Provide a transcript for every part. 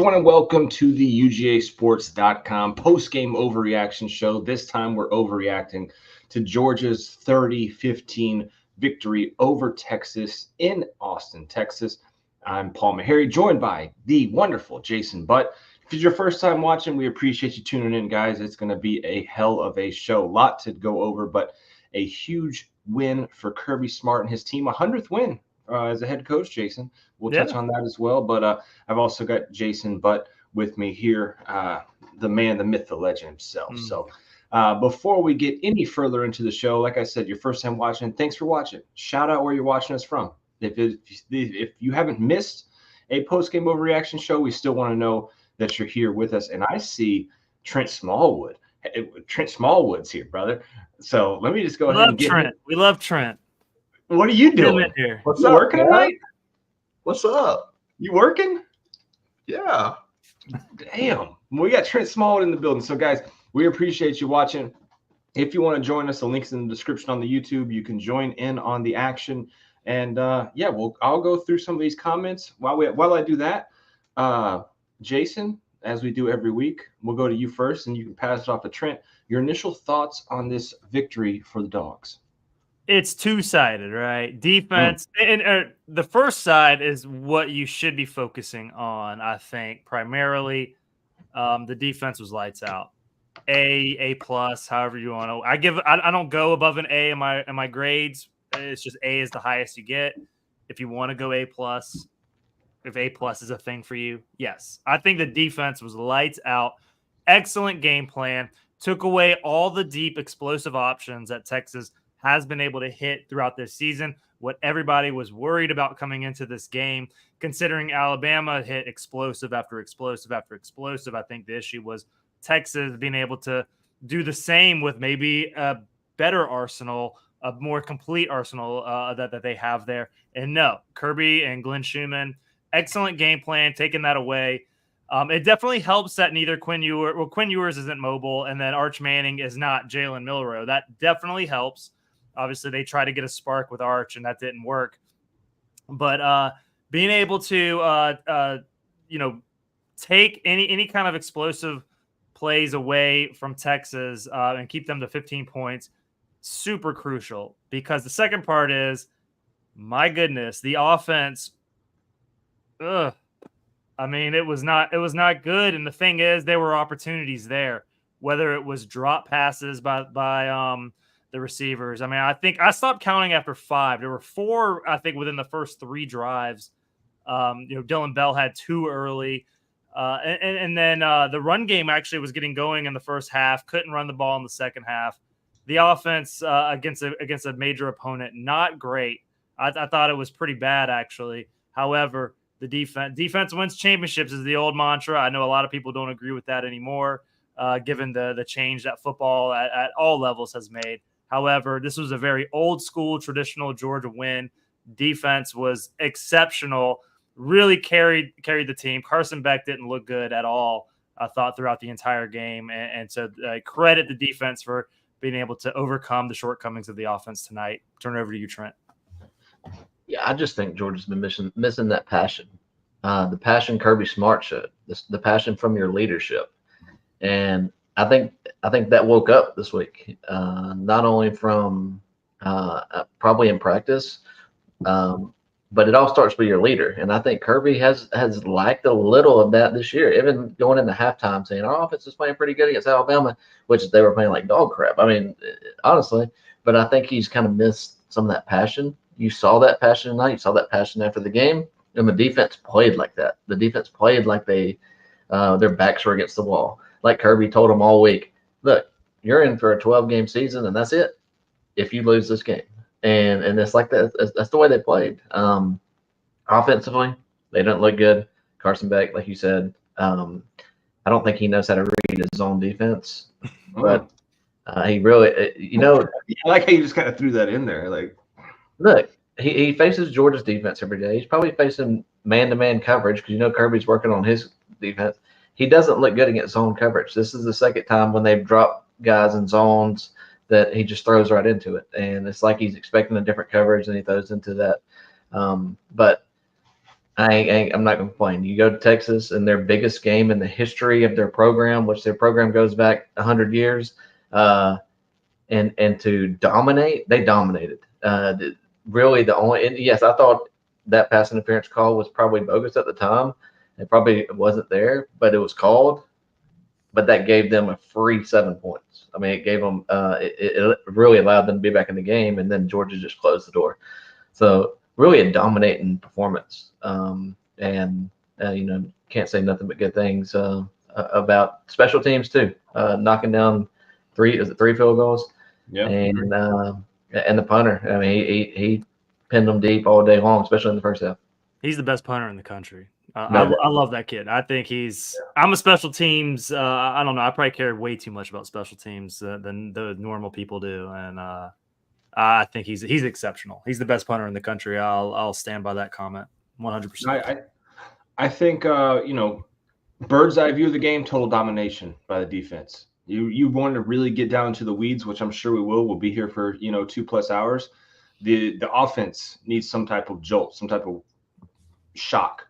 everyone, and welcome to the UGAsports.com post-game overreaction show. This time we're overreacting to Georgia's 30-15 victory over Texas in Austin, Texas. I'm Paul Meharry, joined by the wonderful Jason Butt. If it's your first time watching, we appreciate you tuning in, guys. It's going to be a hell of a show. A lot to go over, but a huge win for Kirby Smart and his team. 100th win as a head coach, Jason. We'll touch on that as well. But I've also got Jason Butt with me here, the man, the myth, the legend himself. So before we get any further into the show, like I said, your first time watching, thanks for watching. Shout out where you're watching us from. If you haven't missed a post-game overreaction show, we still want to know that you're here with us. And I see Trent Smallwood. Trent Smallwood's here, brother. So let me just go ahead and get Trent. We love Trent. What are you doing? Here. What's up, working tonight? What's up? You working? Yeah. Damn. We got Trent Smallwood in the building. So, guys, we appreciate you watching. If you want to join us, the link's in the description on the YouTube. You can join in on the action. And, I'll go through some of these comments. While I do that, Jason, as we do every week, we'll go to you first, and you can pass it off to Trent. Your initial thoughts on this victory for the Dogs? It's two-sided, right? Defense, and the first side is what you should be focusing on, I think, primarily. The defense was lights out. A plus, however you want to. I don't go above an A in my grades. It's just A is the highest you get. If you want to go A plus, if A plus is a thing for you, yes. I think the defense was lights out. Excellent game plan. Took away all the deep explosive options that Texas has been able to hit throughout this season. What everybody was worried about coming into this game, considering Alabama hit explosive after explosive after explosive. I think the issue was Texas being able to do the same with maybe a better arsenal, a more complete arsenal that they have there. And no, Kirby and Glenn Schumann, excellent game plan, taking that away. It definitely helps that neither Quinn Ewers isn't mobile, and then Arch Manning is not Jalen Milroe. That definitely helps. Obviously, they tried to get a spark with Arch, and that didn't work. But being able to, take any kind of explosive plays away from Texas and keep them to 15 points, super crucial. Because the second part is, my goodness, the offense. It was not good. And the thing is, there were opportunities there, whether it was drop passes by the receivers. I think I stopped counting after 5. There were 4, I think, within the first 3 drives. Dylan Bell had 2 early. And then the run game actually was getting going in the first half. Couldn't run the ball in the second half. The offense against a major opponent, not great. I thought it was pretty bad, actually. However, the defense wins championships is the old mantra. I know a lot of people don't agree with that anymore, given the change that football at all levels has made. However, this was a very old school, traditional Georgia win. Defense was exceptional, really carried the team. Carson Beck didn't look good at all, I thought, throughout the entire game. And so credit the defense for being able to overcome the shortcomings of the offense tonight. Turn it over to you, Trent. Yeah, I just think Georgia's been missing that passion. The passion Kirby Smart showed, the passion from your leadership. And I think that woke up this week, not only from probably in practice, but it all starts with your leader. And I think Kirby has lacked a little of that this year, even going into halftime saying our offense is playing pretty good against Alabama, which they were playing like dog crap. Honestly, but I think he's kind of missed some of that passion. You saw that passion tonight. You saw that passion after the game. And the defense played like that. The defense played like their backs were against the wall. Like Kirby told them all week, look, you're in for a 12-game season, and that's it if you lose this game. And it's like that. That's the way they played. Offensively, they don't look good. Carson Beck, like you said, I don't think he knows how to read his own defense. But he really, I like how you just kind of threw that in there. Like, look, he faces Georgia's defense every day. He's probably facing man-to-man coverage because Kirby's working on his defense. He doesn't look good against zone coverage. This is the second time when they've dropped guys in zones that he just throws right into it. And it's like he's expecting a different coverage and he throws into that. But I'm not going to complain. You go to Texas and their biggest game in the history of their program, which their program goes back 100 years, and to dominate, they dominated. Really, the only and yes, I thought that pass interference call was probably bogus at the time. It probably wasn't there, but it was called. But that gave them a free 7 points. I mean, it gave them it really allowed them to be back in the game, and then Georgia just closed the door. So really a dominating performance. And can't say nothing but good things about special teams too. Knocking down three field goals. Yeah. And the punter. I mean, he pinned them deep all day long, especially in the first half. He's the best punter in the country. I love that kid. I think I'm a special teams. I don't know. I probably care way too much about special teams than the normal people do. And I think he's exceptional. He's the best punter in the country. I'll stand by that comment 100%. I think, bird's eye view of the game, total domination by the defense. You want to really get down to the weeds, which I'm sure we will. We'll be here for 2+ hours. The offense needs some type of jolt, some type of shock.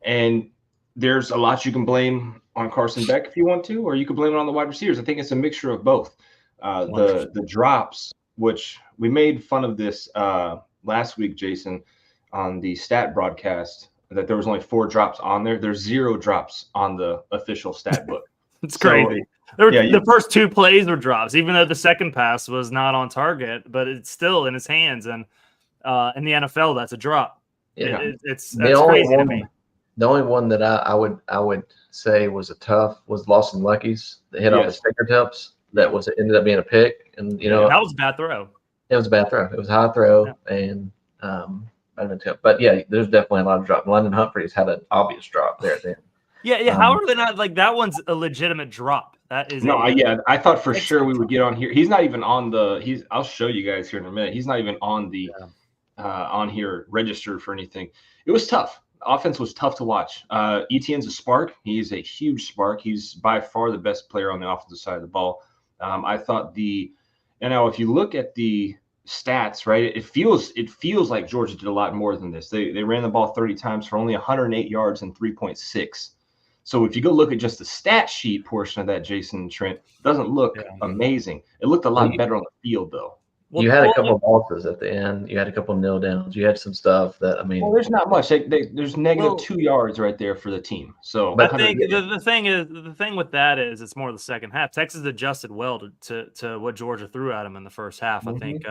And there's a lot you can blame on Carson Beck if you want to, or you can blame it on the wide receivers. I think it's a mixture of both. The drops, which we made fun of this last week, Jason, on the stat broadcast, that there was only 4 drops on there. There's 0 drops on the official stat book. It's crazy. The first 2 plays were drops, even though the second pass was not on target, but it's still in his hands. And in the NFL, that's a drop. Yeah, that's crazy to me. The only one that I would say was was Lawson Lucky's that hit off his fingertips. That ended up being a pick, and that was a bad throw. It was a bad throw. It was a high throw, and but yeah, there's definitely a lot of drop. London Humphreys had an obvious drop there at the end. Yeah. How are they not like that? One's a legitimate drop. That is. I thought for sure we would get on here. He's not even on the. I'll show you guys here in a minute. He's not even on the on here registered for anything. It was tough. Offense was tough to watch. Etienne's a spark. He's a huge spark. He's by far the best player on the offensive side of the ball. I thought now if you look at the stats, right, it feels like Georgia did a lot more than this. They ran the ball 30 times for only 108 yards and 3.6. So if you go look at just the stat sheet portion of that, Jason and Trent, it doesn't look amazing. It looked a lot better on the field, though. Well, you had a couple of losses at the end. You had a couple of nil downs. You had some stuff that Well, there's not much. There's negative 2 yards right there for the team. So I think the thing with that is it's more the second half. Texas adjusted well to what Georgia threw at them in the first half. I think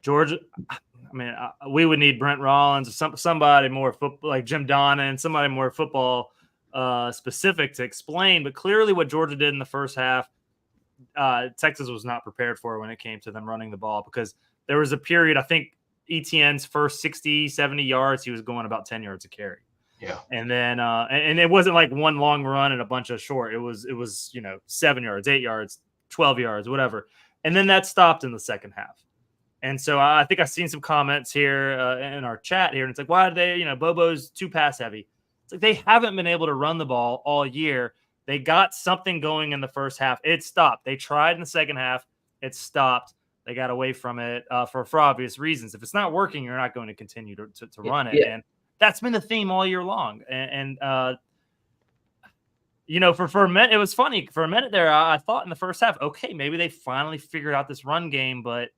Georgia. I mean, we would need Brent Rollins or somebody more football, like Jim Donnan, somebody more football specific to explain. But clearly, what Georgia did in the first half, Texas was not prepared for when it came to them running the ball, because there was a period, I think Etienne's first 60, 70 yards, he was going about 10 yards a carry. Yeah. And then, and it wasn't like one long run and a bunch of short. It was, 7 yards, 8 yards, 12 yards, whatever. And then that stopped in the second half. And so I think I've seen some comments here in our chat here. And it's like, why did they, Bobo's too pass heavy? It's like they haven't been able to run the ball all year. They got something going in the first half. It stopped. They tried in the second half. It stopped. They got away from it for obvious reasons. If it's not working, you're not going to continue to run it. Yeah. And that's been the theme all year long. And for a minute, it was funny. For a minute there, I thought in the first half, okay, maybe they finally figured out this run game. But,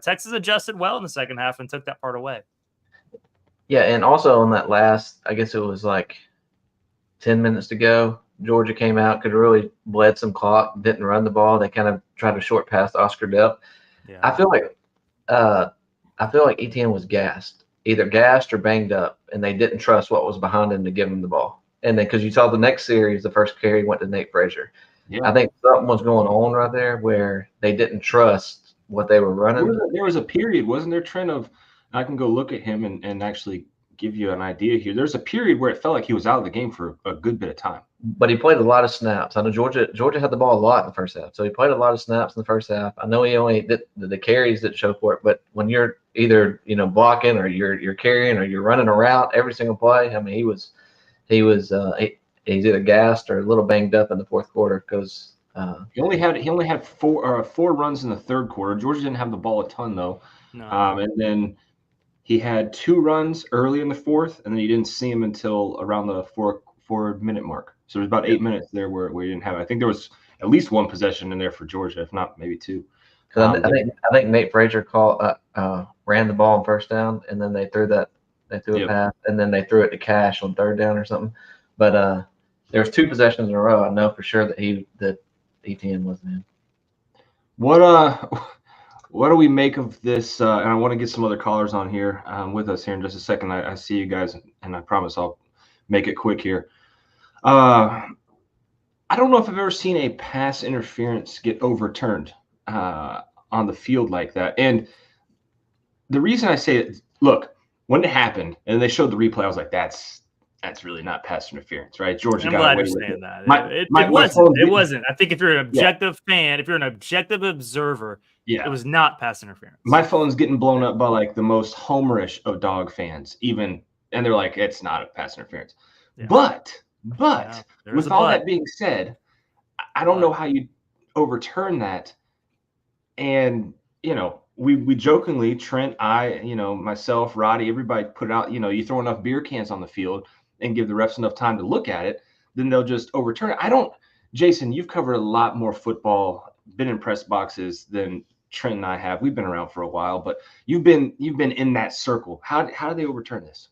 Texas adjusted well in the second half and took that part away. Yeah, and also on that last, I guess it was like 10 minutes to go, Georgia came out, could really bled some clock, didn't run the ball. They kind of tried to short pass Oscar Delp. Yeah. I feel like Etienne was either gassed or banged up, and they didn't trust what was behind him to give him the ball. And then because you saw the next series, the first carry went to Nate Frazier. Yeah. I think something was going on right there where they didn't trust what they were running. There was a period, wasn't there, Trent, of – I can go look at him and actually give you an idea here. There's a period where it felt like he was out of the game for a good bit of time. But he played a lot of snaps. I know Georgia had the ball a lot in the first half, so he played a lot of snaps in the first half. I know he only did the carries that show for it, but when you're either blocking or you're carrying or you're running a route every single play, I mean he's either gassed or a little banged up in the fourth quarter because he only had four runs in the third quarter. Georgia didn't have the ball a ton though, no. And then He had 2 runs early in the 4th, and then you didn't see him until around the 4-minute mark. So there's about 8 minutes there where you didn't have it. I think there was at least 1 possession in there for Georgia, if not maybe 2. I think Nate Frazier ran the ball on first down, and then they threw a pass, and then they threw it to Cash on 3rd down or something. But there was 2 possessions in a row. I know for sure that Etienne wasn't in. What do we make of this? And I want to get some other callers on here with us here in just a second. I see you guys, and I promise I'll make it quick here. I don't know if I've ever seen a pass interference get overturned on the field like that. And the reason I say it, look, when it happened and they showed the replay, I was like, that's really not pass interference, right? Georgia got away with it. It wasn't. I think if you're an objective fan, if you're an objective observer, it was not pass interference. My phone's getting blown up by like the most homerish of dog fans, and they're like, it's not a pass interference. Yeah. But with all that being said, I don't know how you overturn that. And, we jokingly, Trent, myself, Roddy, everybody put it out, you throw enough beer cans on the field and give the refs enough time to look at it, then they'll just overturn it. Jason, you've covered a lot more football, been in press boxes than Trent and I have. We've been around for a while, but you've been in that circle. How do they overturn this?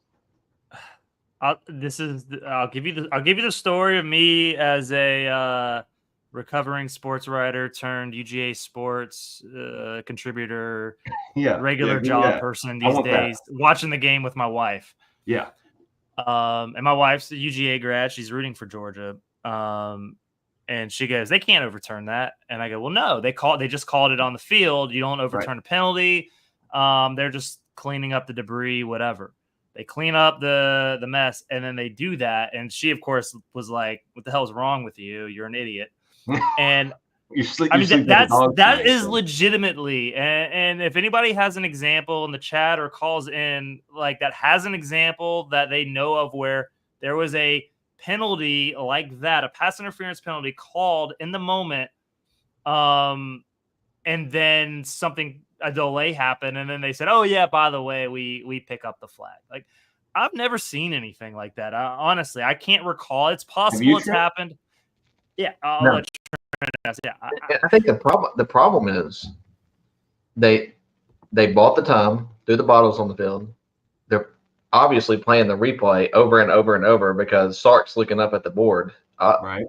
I'll give you the story of me as a recovering sports writer turned UGA sports contributor, regular job person these days, watching the game with my wife. Yeah. And my wife's a UGA grad. She's rooting for Georgia. And she goes, they can't overturn that. And I go, well, no, they just called it on the field. You don't overturn a penalty. They're just cleaning up the debris, whatever. They clean up the mess, and then they do that. And she, of course, was like, what the hell is wrong with you? You're an idiot. And that is legitimately. And if anybody has an example in the chat or calls in like that has an example that they know of where there was a penalty like that, a pass interference penalty called in the moment, and then a delay happened, and then they said, oh yeah, by the way, we pick up the flag. Like, I've never seen anything like that. Honestly, I can't recall. It's possible it's happened. Yeah, I'll let Trent. Yeah, I think the problem is they bought the time, threw the bottles on the field. They're obviously playing the replay over and over and over because Sark's looking up at the board. Right.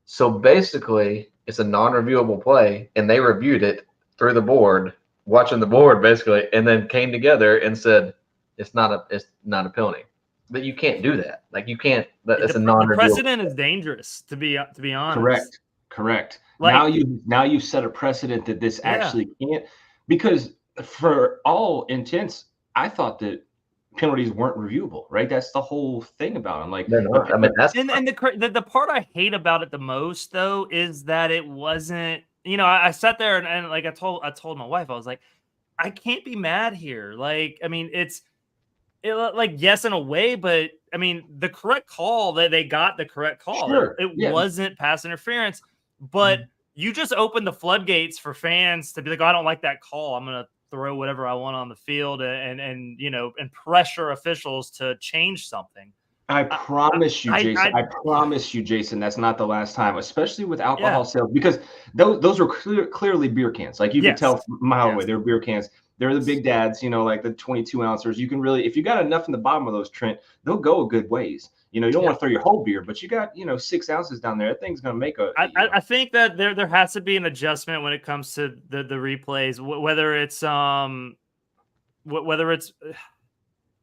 So basically, it's a non-reviewable play, and they reviewed it through the board, watching the board basically, and then came together and said it's not a penalty. But you can't do that. Like, you can't. That's a non-reviewable. The precedent is dangerous, to be honest. Correct. Like, now you've set a precedent that this actually can't, because for all intents, I thought that penalties weren't reviewable, right? That's the whole thing about them. Like, I mean, that's and the part I hate about it the most, though, is that it wasn't. I sat there and like I told my wife, I was like, I can't be mad here. Like, I mean, like, yes, in a way, but I mean, the correct call that they got the correct call. Sure. It wasn't pass interference, but you just opened the floodgates for fans to be like, oh, I don't like that call. I'm going to throw whatever I want on the field and pressure officials to change something. I promise you, Jason, that's not the last time, especially with alcohol sales, because those are clearly beer cans. Like, you can tell from a mile away, they're beer cans. They're the big dads, like the 22 ounces. You can really, if you got enough in the bottom of those, Trent, they'll go a good ways. You don't want to throw your whole beer, but you got, 6 ounces down there. That thing's going to make I think that there has to be an adjustment when it comes to the replays, whether it's,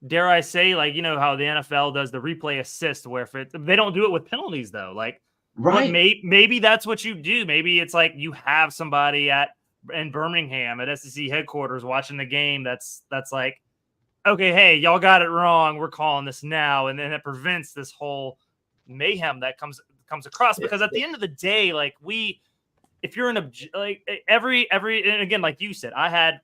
dare I say, like, how the NFL does the replay assist, where they don't do it with penalties, though. Like, right. Maybe that's what you do. Maybe it's like you have somebody in Birmingham at SEC headquarters watching the game. That's like, okay, hey, y'all got it wrong. We're calling this now. And then it prevents this whole mayhem that comes across, because at the end of the day, like, if you're like every, and again, like you said, I had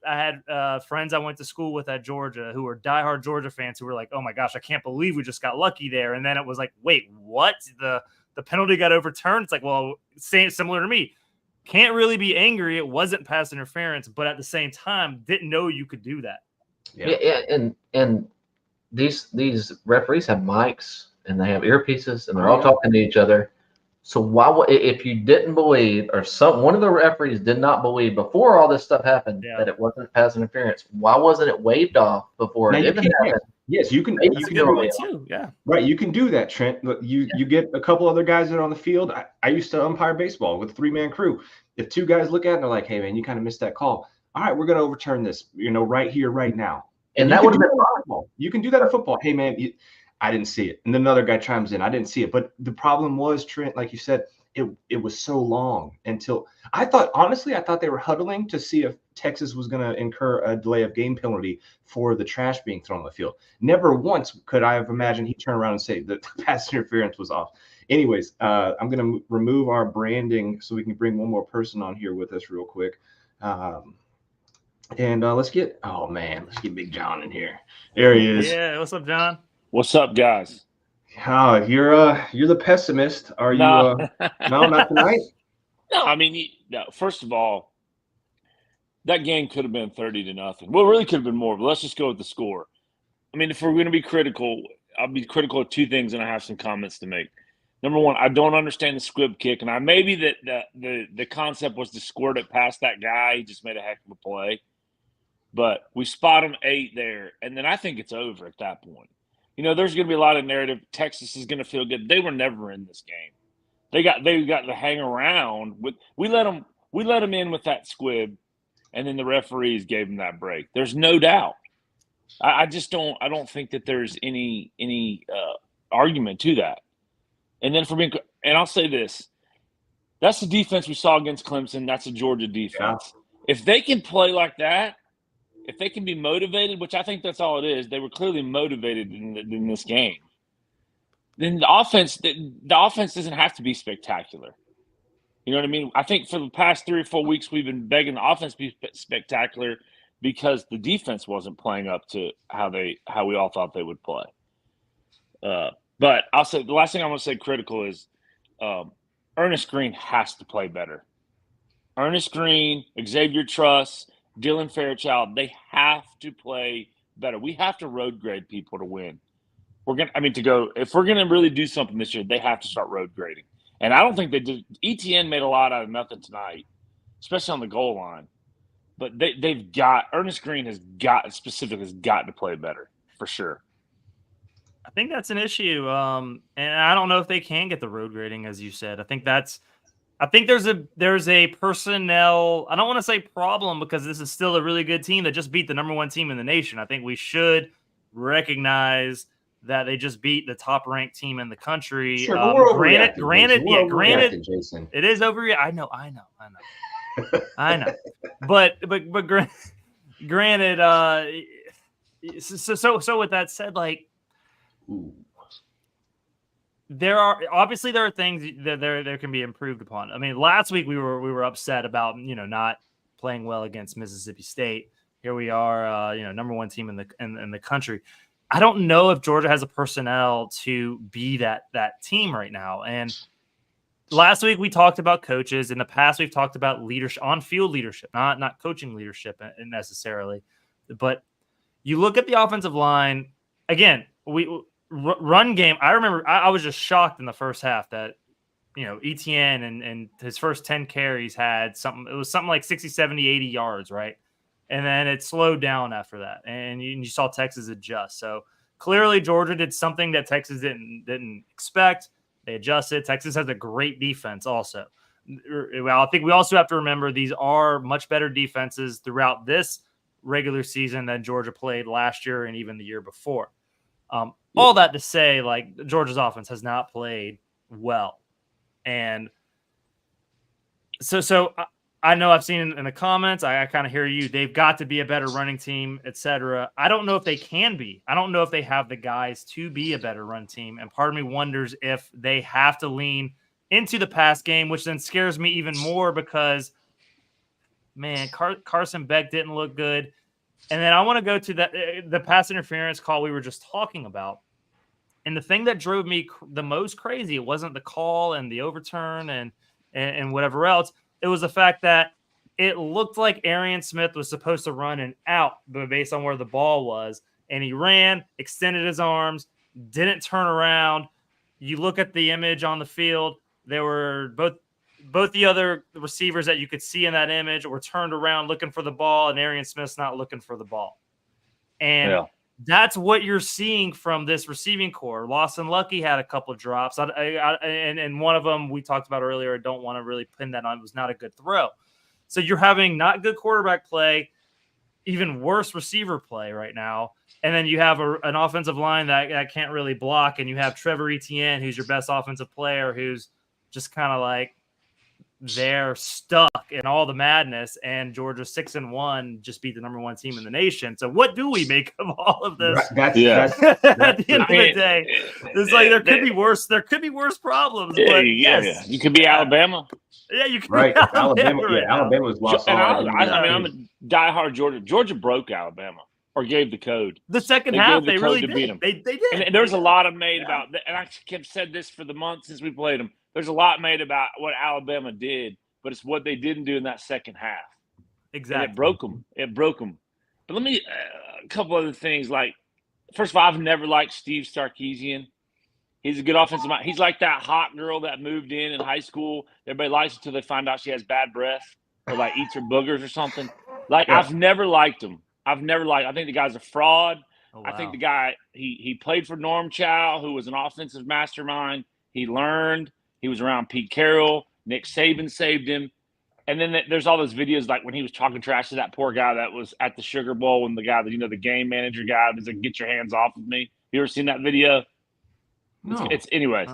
friends I went to school with at Georgia who were diehard Georgia fans who were like, oh my gosh, I can't believe we just got lucky there. And then it was like, wait, what? The penalty got overturned. It's like, well, similar to me. Can't really be angry. It wasn't pass interference, but at the same time, didn't know you could do that. Yeah, and these referees have mics and they have earpieces and they're all talking to each other. So if you didn't believe, or one of the referees did not believe before all this stuff happened that it wasn't pass interference, why wasn't it waved off before it even happened? Yes, you can. That's a good point too. Yeah, right. You can do that, Trent. But you get a couple other guys that are on the field. I used to umpire baseball with a 3-man crew. If 2 guys look at it and they're like, "Hey, man, you kind of missed that call. All right, we're going to overturn this. Right here, right now." And that would have been football. You can do that in football. Hey, man, I didn't see it. And then another guy chimes in. I didn't see it. But the problem was, Trent, like you said, it was so long until I thought they were huddling to see if Texas was going to incur a delay of game penalty for the trash being thrown on the field. Never once could I have imagined he'd turn around and say that the pass interference was off. Anyways, I'm going to remove our branding so we can bring one more person on here with us real quick. And let's get Big John in here. There he is. Yeah, what's up, John? What's up, guys? You're the pessimist. Are you? No, not tonight. No, I mean, first of all, that game could have been 30-0. Well, it really could have been more, but let's just go with the score. I mean, if we're going to be critical, I'll be critical of 2 things, and I have some comments to make. Number one, I don't understand the squib kick, and maybe that the concept was to squirt it past that guy. He just made a heck of a play, but we spot him 8 there, and then I think it's over at that point. There's going to be a lot of narrative. Texas is going to feel good. They were never in this game. They got to hang around with. We let them in with that squib, and then the referees gave them that break. There's no doubt. I just don't. I don't think that there's any argument to that. And then and I'll say this: that's the defense we saw against Clemson. That's a Georgia defense. Yeah. If they can play like that. If they can be motivated, which I think that's all it is, they were clearly motivated in this game. Then the offense doesn't have to be spectacular. You know what I mean? I think for the past 3 or 4 weeks, we've been begging the offense to be spectacular because the defense wasn't playing up to how we all thought they would play. But I'll say the last thing I want to say critical is Ernest Green has to play better. Ernest Green, Xavier Truss, Dylan Fairchild, they have to play better. We have to road grade people to win. If we're gonna really do something this year, they have to start road grading. And I don't think they did. Etienne made a lot out of nothing tonight, especially on the goal line. But Ernest Green has got to play better for sure. I think that's an issue. And I don't know if they can get the road grading, as you said. I think there's a personnel, I don't want to say problem because this is still a really good team that just beat the number 1 team in the nation. I think we should recognize that they just beat the top ranked team in the country. Sure, but we're granted, Jason. It is overreacting. I know. But granted, so with that said, like, there are things that there can be improved upon. I mean, last week we were upset about not playing well against Mississippi State. Here we are, number 1 team in the country. I don't know if Georgia has a personnel to be that team right now. And last week we talked about coaches. In the past, we've talked about leadership, on-field leadership, not coaching leadership necessarily. But you look at the offensive line again. Run game. I remember I was just shocked in the first half that, Etienne and his first 10 carries had something. It was something like 60, 70, 80 yards, right? And then it slowed down after that. And you saw Texas adjust. So clearly Georgia did something that Texas didn't expect. They adjusted. Texas has a great defense also. Well, I think we also have to remember these are much better defenses throughout this regular season than Georgia played last year and even the year before. All that to say, like, Georgia's offense has not played well. And so I know I've seen in the comments, I kind of hear you, they've got to be a better running team, etc. I don't know if they can be. I don't know if they have the guys to be a better run team. And part of me wonders if they have to lean into the pass game, which then scares me even more because, man, Carson Beck didn't look good. And then I want to go to the pass interference call we were just talking about. And the thing that drove me the most crazy, it wasn't the call and the overturn and whatever else. It was the fact that it looked like Arian Smith was supposed to run an out, but based on where the ball was, and he ran, extended his arms, didn't turn around. You look at the image on the field, there were both the other receivers that you could see in that image were turned around looking for the ball, and Arian Smith's not looking for the ball. And that's what you're seeing from this receiving core. Lawson Lucky had a couple of drops, and one of them we talked about earlier. I don't want to really pin that on. It was not a good throw. So you're having not good quarterback play, even worse receiver play right now. And then you have an offensive line that can't really block, and you have Trevor Etienne, who's your best offensive player, who's just kind of like they're stuck in all the madness, and Georgia 6-1 just beat the number 1 team in the nation. So what do we make of all of this? That's at the end of the day, it's like there could be worse. There could be worse problems. But yes, you could be Alabama. Yeah, you could right. be Alabama. Alabama was lost. And I'm a diehard Georgia. Georgia broke Alabama or gave the code. The second half, they really did. Beat them. They did. And there's a lot of made about, and I have said this for the month since we played them. There's a lot made about what Alabama did, but it's what they didn't do in that second half. Exactly. And it broke them. But let me a couple other things. Like, first of all, I've never liked Steve Sarkisian. He's a good offensive mind. He's like that hot girl that moved in high school. Everybody likes until they find out she has bad breath or like eats her boogers or something. Like, I've never liked him. I think the guy's a fraud. Oh, wow. I think the guy, he played for Norm Chow, who was an offensive mastermind. He learned. He was around Pete Carroll. Nick Saban saved him. And then there's all those videos like when he was talking trash to that poor guy that was at the Sugar Bowl when the guy, the game manager guy was like, "Get your hands off of me." You ever seen that video? No. It's anyways.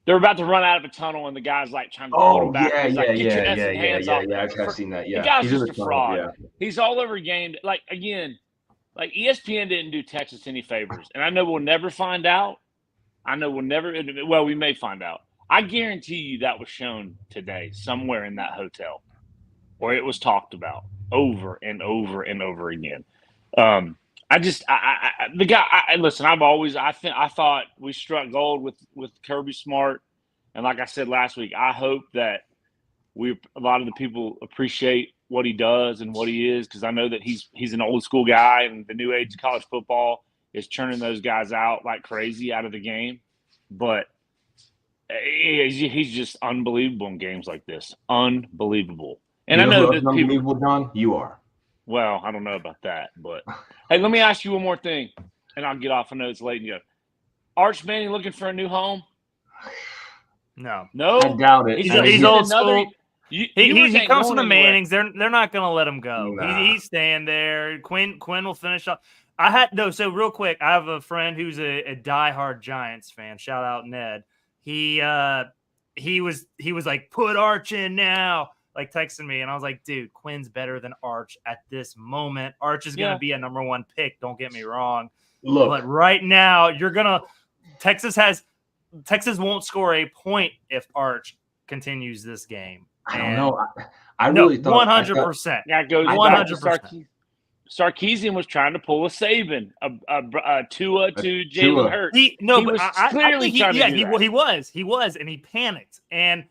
They're about to run out of a tunnel, and the guy's like trying to pull him back. He's like, "Get your hands off me." I've seen that. Yeah, the guy's just a fraud. Yeah. He's all over game. Like, again, like ESPN didn't do Texas any favors, and I know we'll never find out. We may find out. I guarantee you that was shown today somewhere in that hotel, or it was talked about over and over and over again. Listen. I thought we struck gold with Kirby Smart, and like I said last week, I hope that a lot of the people appreciate what he does and what he is, because I know that he's an old school guy, and the new age of college football is churning those guys out like crazy out of the game, but he's just unbelievable in games like this. Unbelievable. And I know that unbelievable, John. You are. Well, I don't know about that, but hey, let me ask you one more thing, and I'll get off. I know it's late. Arch Manning looking for a new home? No, I doubt it. He's old school. He comes from the Mannings. They're not going to let him go. Nah. He's staying there. Quinn will finish up. So real quick, I have a friend who's a diehard Giants fan. Shout out Ned. He was like, put Arch in now, like texting me, and I was like, dude, Quinn's better than Arch at this moment. Arch is going to be a number 1 pick. Don't get me wrong. Look, but right now Texas won't score a point if Arch continues this game. I don't know. I really thought 100%. That goes 100%. Sarkisian was trying to pull a Saban, a Tua to Jalen Hurts. He was, and he panicked. And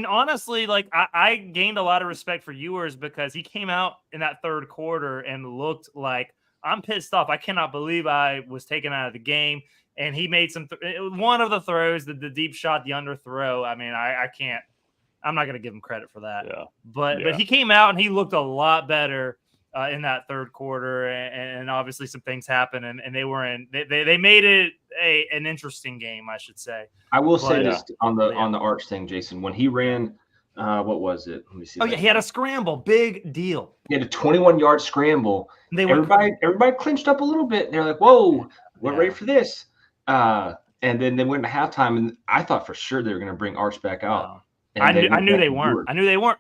honestly, like I gained a lot of respect for Ewers because he came out in that third quarter and looked like, I'm pissed off. I cannot believe I was taken out of the game. And he made one of the throws, the deep shot, the underthrow. I mean, I can't. I'm not going to give him credit for that. Yeah. But he came out and he looked a lot better in that third quarter, and obviously some things happened, and they made it an interesting game, I should say. I will say this on the Arch thing, Jason. When he ran, what was it? Let me see. He had a scramble, big deal. He had a 21-yard scramble. Everybody clinched up a little bit. They're like, "Whoa, we're ready for this." And then they went to halftime, and I thought for sure they were going to bring Arch back out. I knew they weren't.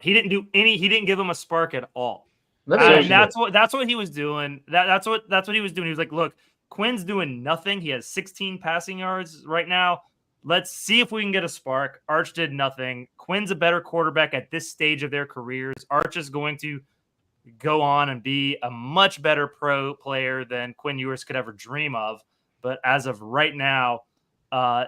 He didn't do any. He didn't give them a spark at all. That's what he was doing. That's what he was doing. He was like, look, Quinn's doing nothing. He has 16 passing yards right now. Let's see if we can get a spark. Arch did nothing. Quinn's a better quarterback at this stage of their careers. Arch is going to go on and be a much better pro player than Quinn Ewers could ever dream of. But as of right now, I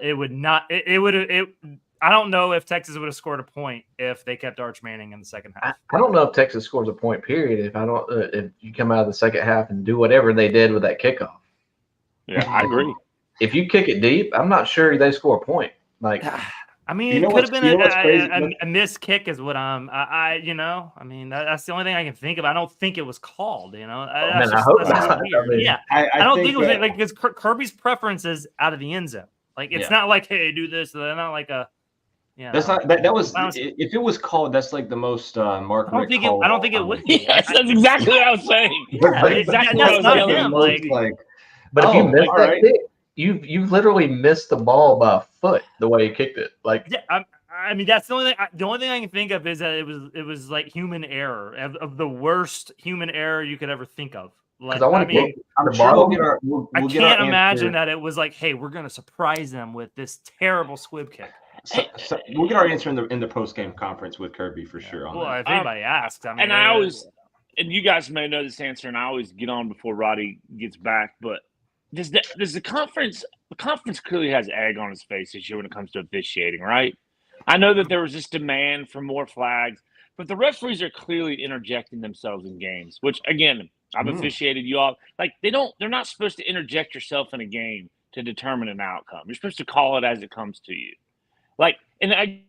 I don't know if Texas would have scored a point if they kept Arch Manning in the second half. I don't know if Texas scores a point, period, if you come out of the second half and do whatever they did with that kickoff. Yeah, I agree. If you kick it deep, I'm not sure they score a point. Like, I mean, You know it could have what's- been you know what's crazy? a missed kick is what I mean, that's the only thing I can think of. I don't think it was called, man, That's I hope that's just not. weird. I mean, Yeah. I don't think it was like because Kirby's preference is out of the end zone. Like it's not like, hey, do this. They're not like a That's not that was if it was called, that's like the most Mark. I don't think it would be. Yes, that's exactly what I was saying. Yeah, Exactly that's what not I was him. yelling. but if you missed all that right. kick, you've literally missed the ball by a foot the way he kicked it. Like, Yeah, I mean that's the only thing. The only thing I can think of is that it was like human error of the worst human error you could ever think of. Like, I want to mean, I'm the sure ball. I can't imagine that it was like, hey, we're gonna surprise them with this terrible squib kick. So we'll get our answer in the post game conference with Kirby for sure. On Well, that. if anybody asks, I mean, And I always, and you guys may know this answer, and I always get on before Roddy gets back. But does the conference? The conference clearly has egg on its face this year when it comes to officiating, right? I know that there was this demand for more flags, but the referees are clearly interjecting themselves in games. Which again, I've officiated you all. Like they're not supposed to interject yourself in a game to determine an outcome. You're supposed to call it as it comes to you. Like, and I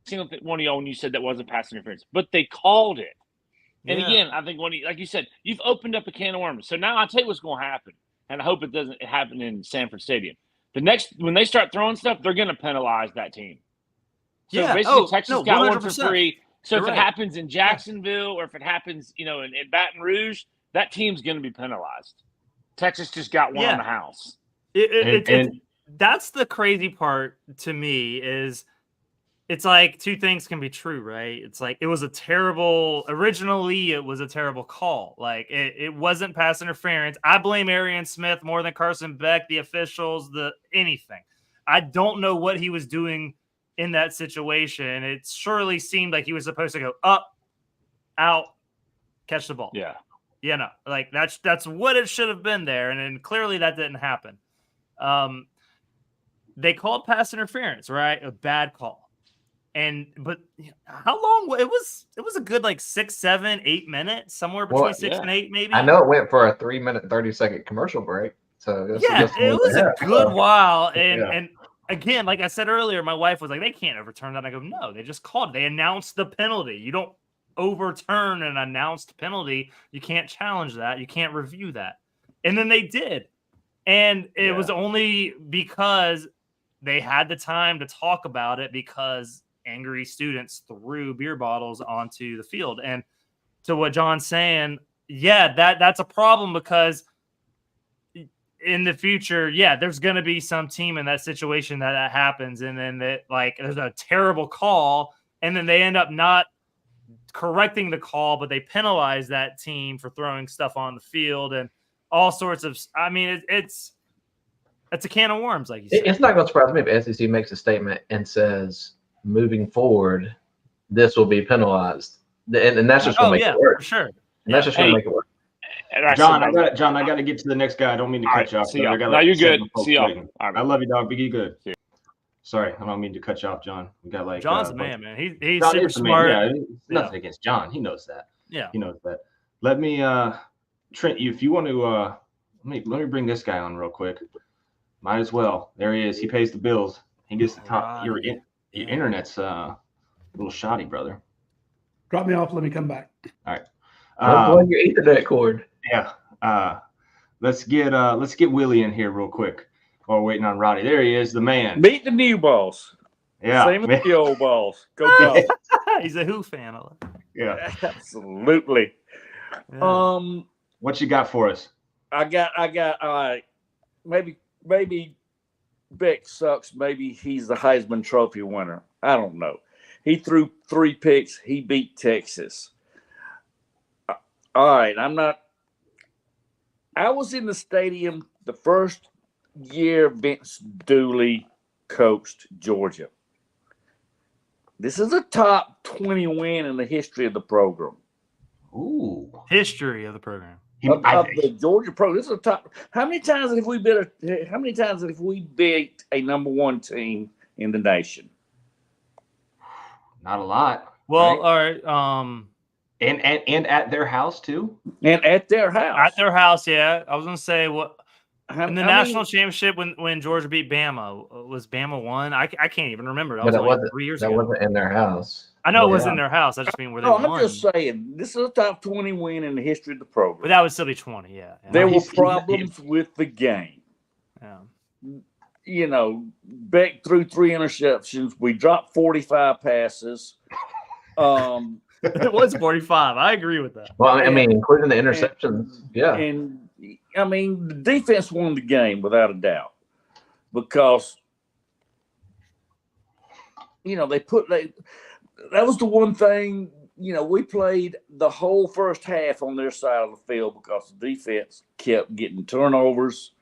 single one of y'all when you said that wasn't pass interference, but they called it. And again, I think like you said, you've opened up a can of worms. So now I'll tell you what's going to happen, and I hope it doesn't happen in Sanford Stadium. When they start throwing stuff, they're going to penalize that team. So basically, Texas got 1 for 3. So if it happens in Jacksonville or if it happens, in Baton Rouge, that team's going to be penalized. Texas just got one on the house. That's the crazy part to me is it's like two things can be true, right? It's like originally it was a terrible call. Like it wasn't pass interference. I blame Arian Smith more than Carson Beck, the officials, anything. I don't know what he was doing in that situation. It surely seemed like he was supposed to go up, out, catch the ball. Yeah. Like that's what it should have been there. And then clearly that didn't happen. They called pass interference, right? A bad call. But how long? It was a good like 6, 7, 8 minutes, somewhere between 6 and 8, maybe. I know it went for a 3-minute 30-second commercial break. So it was a good while. And again, like I said earlier, my wife was like, they can't overturn that. I go, no, they just called it. They announced the penalty. You don't overturn an announced penalty. You can't challenge that. You can't review that. And then they did. And it was only because they had the time to talk about it because angry students threw beer bottles onto the field. And to what John's saying, that's a problem because in the future, there's going to be some team in that situation that happens. And then there's a terrible call and then they end up not correcting the call, but they penalize that team for throwing stuff on the field and all sorts of, it's a can of worms, like you said. It's not going to surprise me if SEC makes a statement and says, moving forward, this will be penalized. And that's just going to make it work. For sure. And that's just going to make it work. John, I got to get to the next guy. I don't mean to cut you off. No, you're good. See y'all. Right. I love you, dog. Be good. Sorry, I don't mean to cut you off, John. We got like John's the man. He's super smart. Yeah, nothing against John. He knows that. Yeah, he knows that. Let me, Trent. If you want to, let me bring this guy on real quick. Might as well. There he is. He pays the bills. He gets the top. Your internet's a little shoddy, brother. Drop me off. Let me come back. All right. Don't plug your Ethernet cord. Yeah. Let's get Willie in here real quick while we're waiting on Roddy. There he is, the man. Meet the new boss. Yeah. Same with the old boss. Go Dogs. He's a Who fan. Yeah. Absolutely. Yeah. What you got for us? I got maybe Beck sucks. Maybe he's the Heisman Trophy winner. I don't know. He threw 3 picks. He beat Texas. All right, I was in the stadium the first year Vince Dooley coached Georgia. This is a top 20 win in the history of the program. Ooh. History of the program. Of the Georgia program. This is a top. How many times have we beat a number 1 team in the nation? Not a lot. Well, right? all right. And at their house too. And at their house. At their house, yeah. I was gonna say what in the national mean, championship when Georgia beat Bama, was Bama won? I can't even remember. That But was that only wasn't 3 years that ago. wasn't in their house. I know it was Yeah. in their house. I just mean where they no, won. I'm just saying this is a top 20 win in the history of the program. But that would still be 20, yeah. There were He's- problems with the game. Yeah. You know, Beck threw 3 interceptions. We dropped 45 passes. It was 45. I agree with that. Well, I mean, including the interceptions. Yeah. And I mean, the defense won the game without a doubt because you know that was the one thing. You know, we played the whole first half on their side of the field because the defense kept getting turnovers,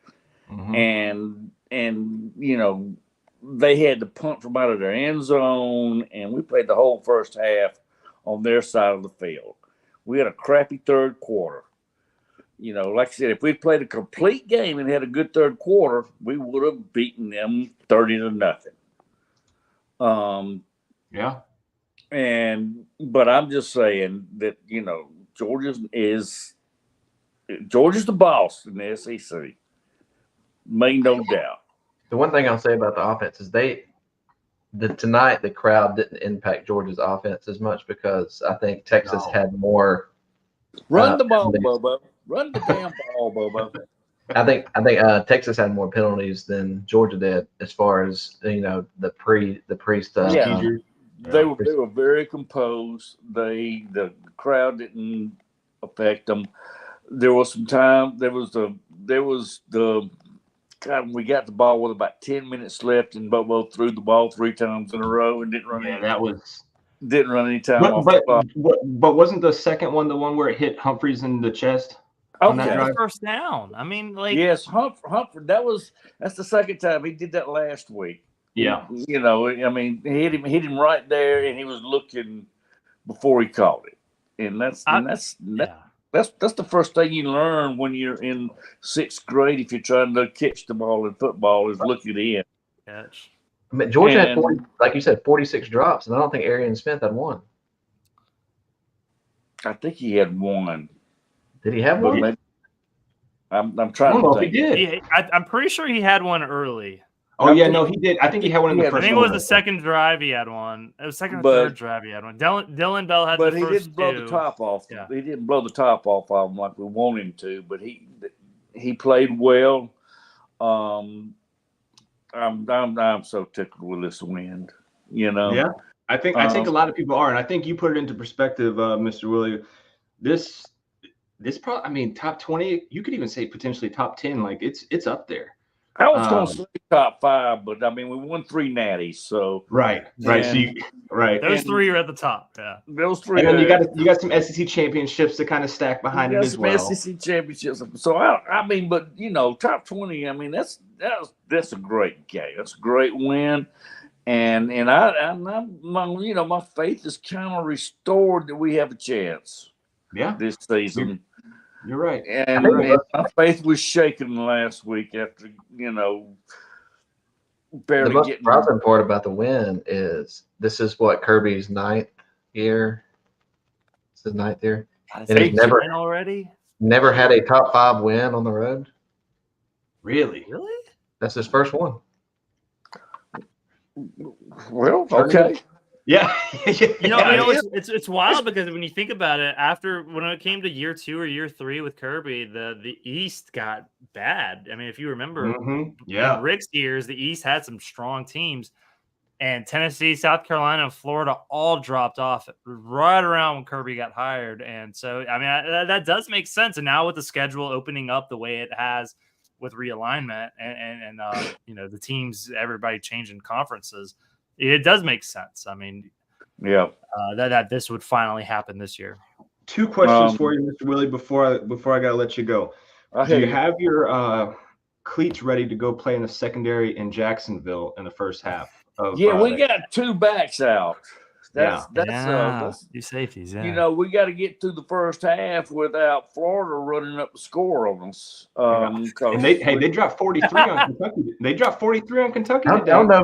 and you know they had to punt from out of their end zone, and we played the whole first half on their side of the field. We had a crappy third quarter. You know, like I said, if we'd played a complete game and had a good third quarter, we would have beaten them 30-0. Yeah. But I'm just saying that, you know, Georgia's the boss in the SEC. Make no doubt. The one thing I'll say about the offense is tonight the crowd didn't impact Georgia's offense as much because I think Texas had more. Run the ball, Bobo. Run the damn ball, Bobo. I think Texas had more penalties than Georgia did as far as the pre stuff. Yeah. They were very composed. The crowd didn't affect them. There was some time. There was the God. We got the ball with about 10 minutes left, and Bobo threw the ball 3 times in a row and didn't run any time off the ball. But wasn't the second one the one where it hit Humphreys in the chest? Okay, first down. I mean, like yes, Humphrey. That's the second time he did that last week. Yeah, you know, I mean, he hit him right there, and he was looking before he caught it, and that's the first thing you learn when you're in 6th grade if you're trying to catch the ball in football is look it in. Catch. I mean, Georgia had 40, like you said, 46 drops, and I don't think Arian Smith had one. I think he had one. Did he have one? Maybe, I'm trying to think. He did. I'm pretty sure he had one early. Oh, yeah, no, he did. I think he had one in the first one. I think it was the second drive he had one. It was second or third drive he had one. Dylan Bell had the first 2. But he didn't blow the top off. Yeah. He didn't blow the top off of him like we want him to, but he played well. I'm so tickled with this win, you know. Yeah, I think a lot of people are, and I think you put it into perspective, Mr. Willie. This probably, I mean, top 20. You could even say potentially top 10. Like it's up there. I was going to say top 5, but I mean we won 3 natties, so right. So those 3 are at the top. Yeah, those 3. And then you got some SEC championships to kind of stack behind it as well. SEC championships. So I mean, but you know, top 20. I mean, that's a great game. That's a great win, and I'm you know, my faith is kind of restored that we have a chance. Yeah, this season. You're right. And my faith was shaken last week after, you know, barely the most getting. The surprising part about the win is this is what Kirby's 9th year. It's his 9th year. And he's never had a top 5 win on the road. Really? That's his first one. Well, okay. Yeah. It's wild because when you think about it, when it came to year 2 or year 3 with Kirby, the East got bad. I mean, if you remember, in Rick's years, the East had some strong teams, and Tennessee, South Carolina, and Florida all dropped off right around when Kirby got hired. And so, I mean, that does make sense. And now with the schedule opening up the way it has with realignment and you know, the teams, everybody changing conferences, it does make sense. I mean, that this would finally happen this year. 2 questions for you, Mr. Willie, before I gotta let you go. Do you have your cleats ready to go play in the secondary in Jacksonville in the first half? We got 2 backs out. That's two safeties. Yeah. You know, we got to get through the first half without Florida running up the score on us. And they dropped 43 on Kentucky. They dropped 43 on Kentucky. I don't know.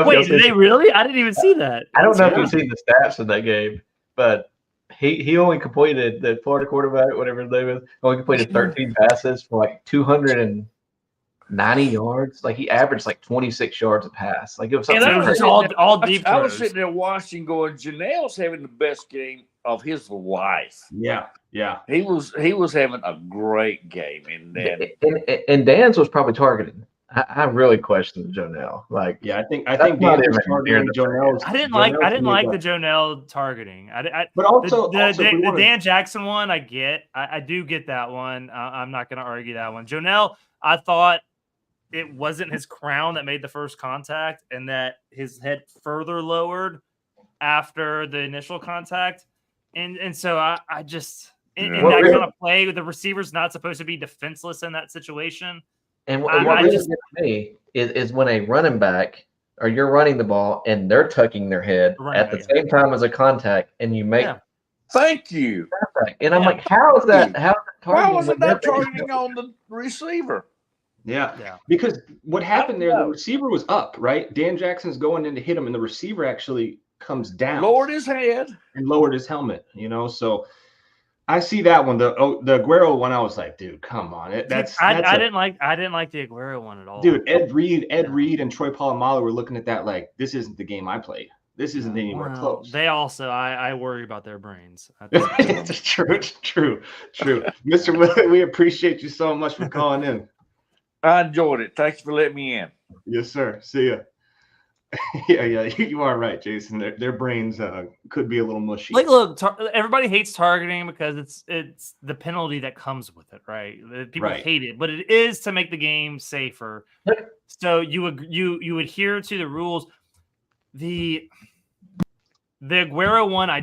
Wait, did they really? I didn't even see that. I don't know if you've seen the stats in that game, but he only completed, the Florida quarterback, whatever his name is, only completed 13 passes for like 290 yards. Like he averaged like 26 yards a pass. Like it was something. And that was all deep. I was sitting there watching, going, Janelle's having the best game of his life. Yeah. He was having a great game, and Dan's was probably targeting. I really questioned Jonelle. Like, I think Dan was targeting Jonelle. I didn't like the Jonelle targeting. But also the Dan Jackson one, I get. I do get that one. I'm not going to argue that one. Jonelle, I thought it wasn't his crown that made the first contact, and that his head further lowered after the initial contact, and so I just in that kind of play, the receiver's not supposed to be defenseless in that situation. And what really gets me is when a running back, or you're running the ball and they're tucking their head at the same time as a contact, and you make thank you. And I'm like, how is that? How was it not targeting on the receiver? Yeah. Because what happened there, the receiver was up, right? Dan Jackson's going in to hit him, and the receiver actually comes down, lowered his head, and lowered his helmet. So I see that one. The Aguero one, I was like, dude, come on. I didn't like the Aguero one at all. Dude, Ed Reed and Troy Polamalu were looking at that like, this isn't the game I played. This isn't anywhere close. They also, I worry about their brains. It's true. Mr. we appreciate you so much for calling in. I enjoyed it. Thanks for letting me in. Yes, sir. See ya. Yeah, you are right, Jason. Their brains could be a little mushy. Like, look, everybody hates targeting because it's the penalty that comes with it, right? People hate it, but it is to make the game safer. So you adhere to the rules. The Aguero one, I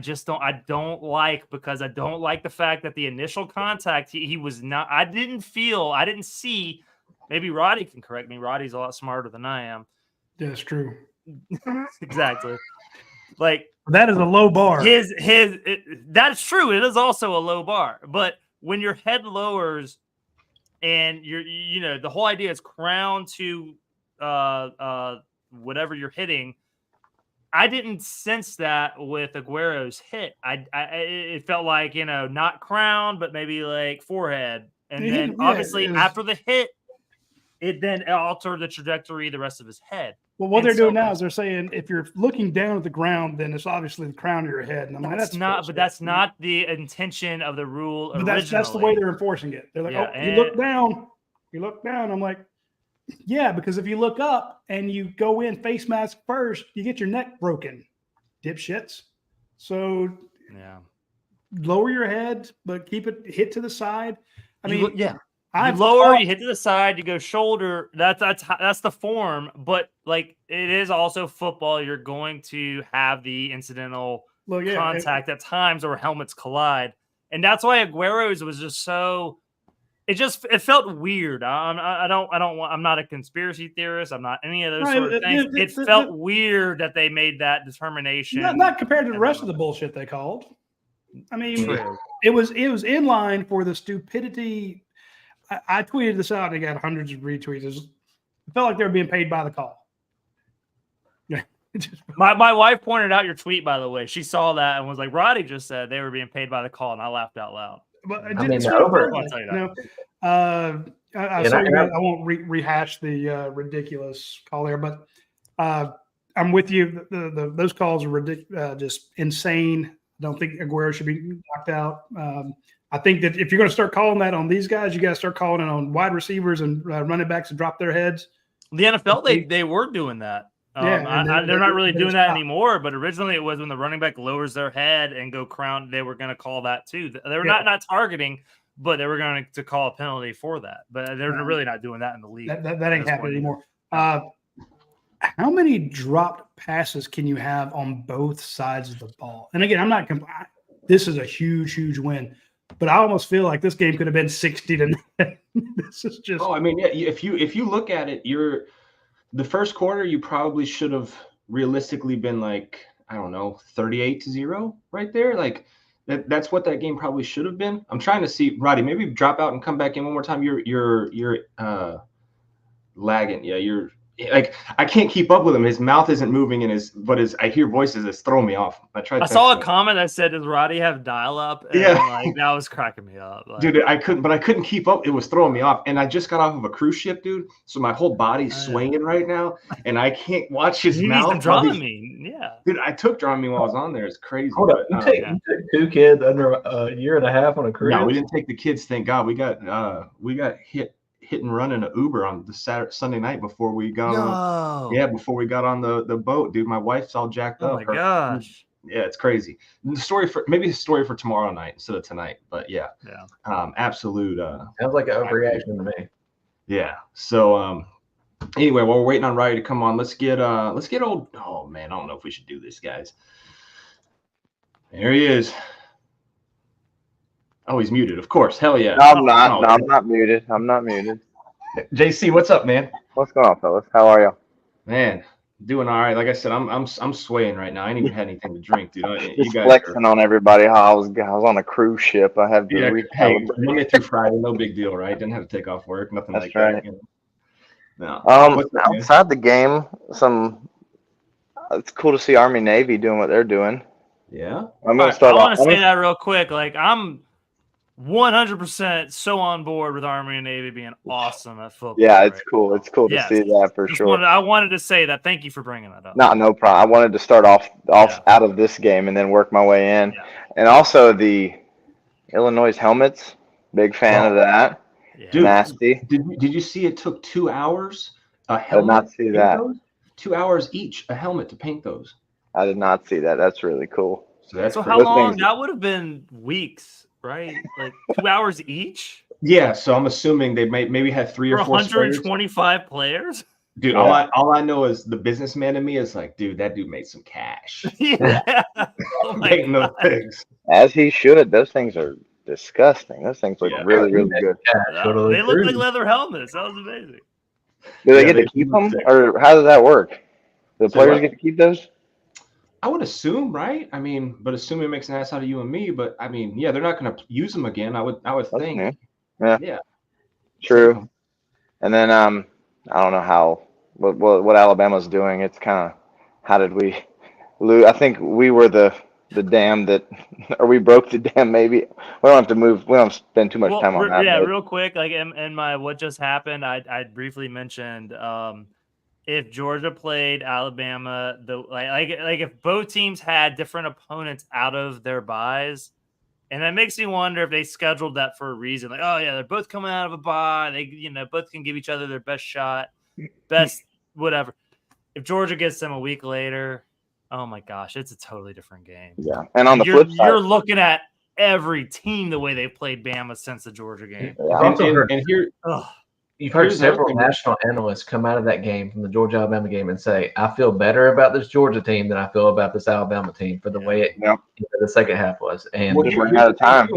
don't like, because I don't like the fact that the initial contact, he was not. I didn't see. Maybe Roddy can correct me. Roddy's a lot smarter than I am. Yeah, it's true. Exactly. Like, that is a low bar. That's true. It is also a low bar. But when your head lowers and the whole idea is crown to whatever you're hitting, I didn't sense that with Aguero's hit. It felt like, not crown, but maybe like forehead. And then obviously after the hit, it then altered the trajectory of the rest of his head. Well, what they're doing now is they're saying if you're looking down at the ground, then it's obviously the crown of your head. And I'm like, that's not the intention of the rule. But that's the way they're enforcing it. They're like, you look down. I'm like, yeah, because if you look up and you go in face mask first, you get your neck broken, dipshits. So lower your head, but keep it hit to the side. You hit to the side, you go shoulder. That's the form. But like, it is also football. You're going to have the incidental contact at times where helmets collide, and that's why Aguero's was just so. It felt weird. I'm not a conspiracy theorist. I'm not any of those sort of things. It felt weird that they made that determination. Not compared to the rest of the bullshit they called. I mean, it was in line for the stupidity. I tweeted this out and I got hundreds of retweets. It felt like they were being paid by the call. Yeah. My wife pointed out your tweet, by the way. She saw that and was like, Roddy just said they were being paid by the call, and I laughed out loud. But I won't rehash the ridiculous call there, but I'm with you. Those calls are just insane. I don't think Aguero should be knocked out. I think that if you're going to start calling that on these guys, you got to start calling it on wide receivers and running backs and drop their heads. The NFL, they were doing that. They're not really doing that anymore. But originally, it was when the running back lowers their head and go crown. They were going to call that too. They were not targeting, but they were going to call a penalty for that. But they're really not doing that in the league. That ain't happening anymore. How many dropped passes can you have on both sides of the ball? And again, I'm not. This is a huge win. But I almost feel like this game could have been 60-9. This is just. Oh, I mean, yeah. If you look at it, the first quarter, you probably should have realistically been like I don't know, 38-0 right there. Like that's what that game probably should have been. I'm trying to see, Roddy, maybe drop out and come back in one more time. You're lagging. Yeah, you're like, I can't keep up with him. His mouth isn't moving, but I hear voices that's throwing me off. I saw a comment that said, "Does Roddy have dial-up?" And Yeah, like that was cracking me up. Like, dude, I couldn't keep up. It was throwing me off, and I just got off of a cruise ship, dude. So my whole body's swinging right now, and I can't watch his mouth. Need some Dramamine, yeah. Dude, I took Dramamine while I was on there. It's crazy. Hold up, you took 2 kids under a year and a half on a cruise? No, we didn't take the kids. Thank God. We got hit and run in an Uber on the Sunday night before we got on. Yeah, before we got on the boat, dude. My wife's all jacked up. Oh my gosh. Yeah, it's crazy. The story for tomorrow night instead of tonight. But yeah. Absolute. Sounds like an overreaction to me. Yeah. So anyway, while we're waiting on Roddy to come on, let's get old. Oh man, I don't know if we should do this, guys. There he is. Oh, he's muted. Of course. Hell yeah. No, I'm not. No, I'm not muted. I'm not muted. JC, what's up, man? What's going on, fellas? How are you? Man, doing all right. Like I said, I'm swaying right now. I ain't even had anything to drink, dude. Just flexing on everybody how I was on a cruise ship. I have to Monday through Friday, no big deal, right? Didn't have to take off work, nothing That's like right. that. You know? No. Outside the game, it's cool to see Army Navy doing what they're doing. Yeah. I want to say that real quick. Like, I'm 100% so on board with Army and Navy being awesome at football. Yeah, it's cool. It's cool to see that for sure. I wanted to say that. Thank you for bringing that up. No problem. I wanted to start off out of this game and then work my way in. Yeah. And also the Illinois helmets. Big fan of that. Yeah. Dude, nasty. Did you see it took 2 hours a helmet? I did not see that. Those? 2 hours each a helmet to paint those. I did not see that. That's really cool. So how long? That would have been weeks. Right, like 2 hours each. Yeah, so I'm assuming they maybe had 3 or 4 125 players. Dude, all I know is the businessman in me is like, dude, that dude made some cash. Yeah, making those things. As he should. Those things are disgusting. Those things look really good. They look like leather helmets. That was amazing. Do they get to keep them, or how does that work? Do the players get to keep those? I would assume, right? I mean, but assuming it makes an ass out of you and me. But I mean, yeah, they're not going to use them again. I would think. Yeah. True. And then I don't know what Alabama's doing. It's kind of how did we lose? I think we were the dam that, or we broke the dam. Maybe we don't have to move. We don't spend too much time on that. Yeah, real quick, like in my what just happened, I briefly mentioned. If Georgia played Alabama, like if both teams had different opponents out of their buys, and that makes me wonder if they scheduled that for a reason. Like, oh yeah, they're both coming out of a bye. They both can give each other their best shot, best whatever. If Georgia gets them a week later, oh my gosh, it's a totally different game. Yeah, and on the flip side, you're looking at every team the way they played Bama since the Georgia game. Yeah, and here. You've heard several national analysts come out of that game, from the Georgia-Alabama game, and say, I feel better about this Georgia team than I feel about this Alabama team for the way the second half was. And we just ran out of time.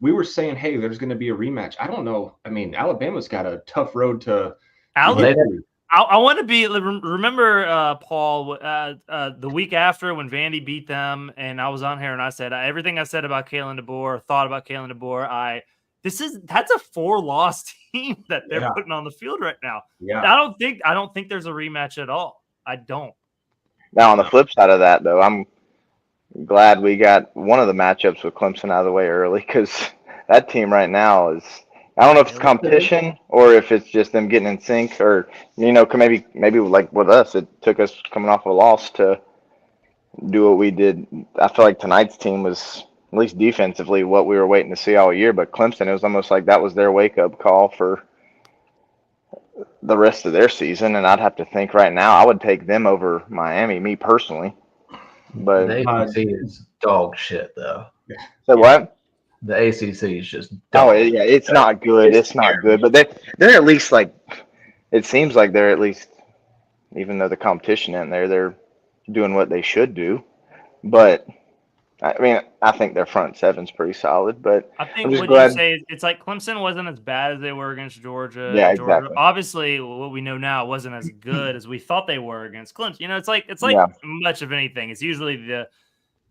We were saying, hey, there's going to be a rematch. I don't know. I mean, Alabama's got a tough road to I want to be – remember, Paul, the week after when Vandy beat them, and I was on here and I said everything I said about Kalen DeBoer, thought about Kalen DeBoer, that's a 4-loss team that they're putting on the field right now. Yeah. I don't think there's a rematch at all. I don't. Now on the flip side of that, though, I'm glad we got one of the matchups with Clemson out of the way early, because that team right now is, I don't know if it's competition or if it's just them getting in sync, or maybe like with us, it took us coming off a loss to do what we did. I feel like tonight's team was, at least defensively, what we were waiting to see all year. But Clemson, it was almost like that was their wake-up call for the rest of their season. And I'd have to think right now, I would take them over Miami, me personally. But the ACC is dog shit, though. So what? The ACC is just dog. Oh, yeah, it's not good. It's not good. But they're at least like, it seems like they're at least, even though the competition in there, they're doing what they should do. But I mean, I think their front seven's pretty solid, but I think I'm just what glad. you say is it's like Clemson wasn't as bad as they were against Georgia. Yeah, And Georgia, exactly. obviously, what we know now wasn't as good as we thought they were against Clemson. It's like Yeah. much of anything. It's usually the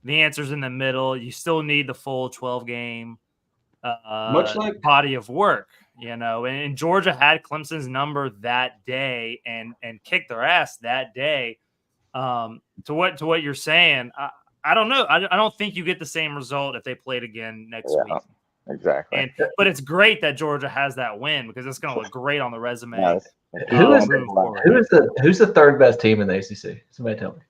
answer's in the middle. You still need the full 12 game Much like body of work, and Georgia had Clemson's number that day and kicked their ass that day. To what you're saying, I don't know. I don't think you get the same result if they played again next week. Exactly. But it's great that Georgia has that win because it's going to look great on the resume. Yeah, Who's the third best team in the ACC? Somebody tell me.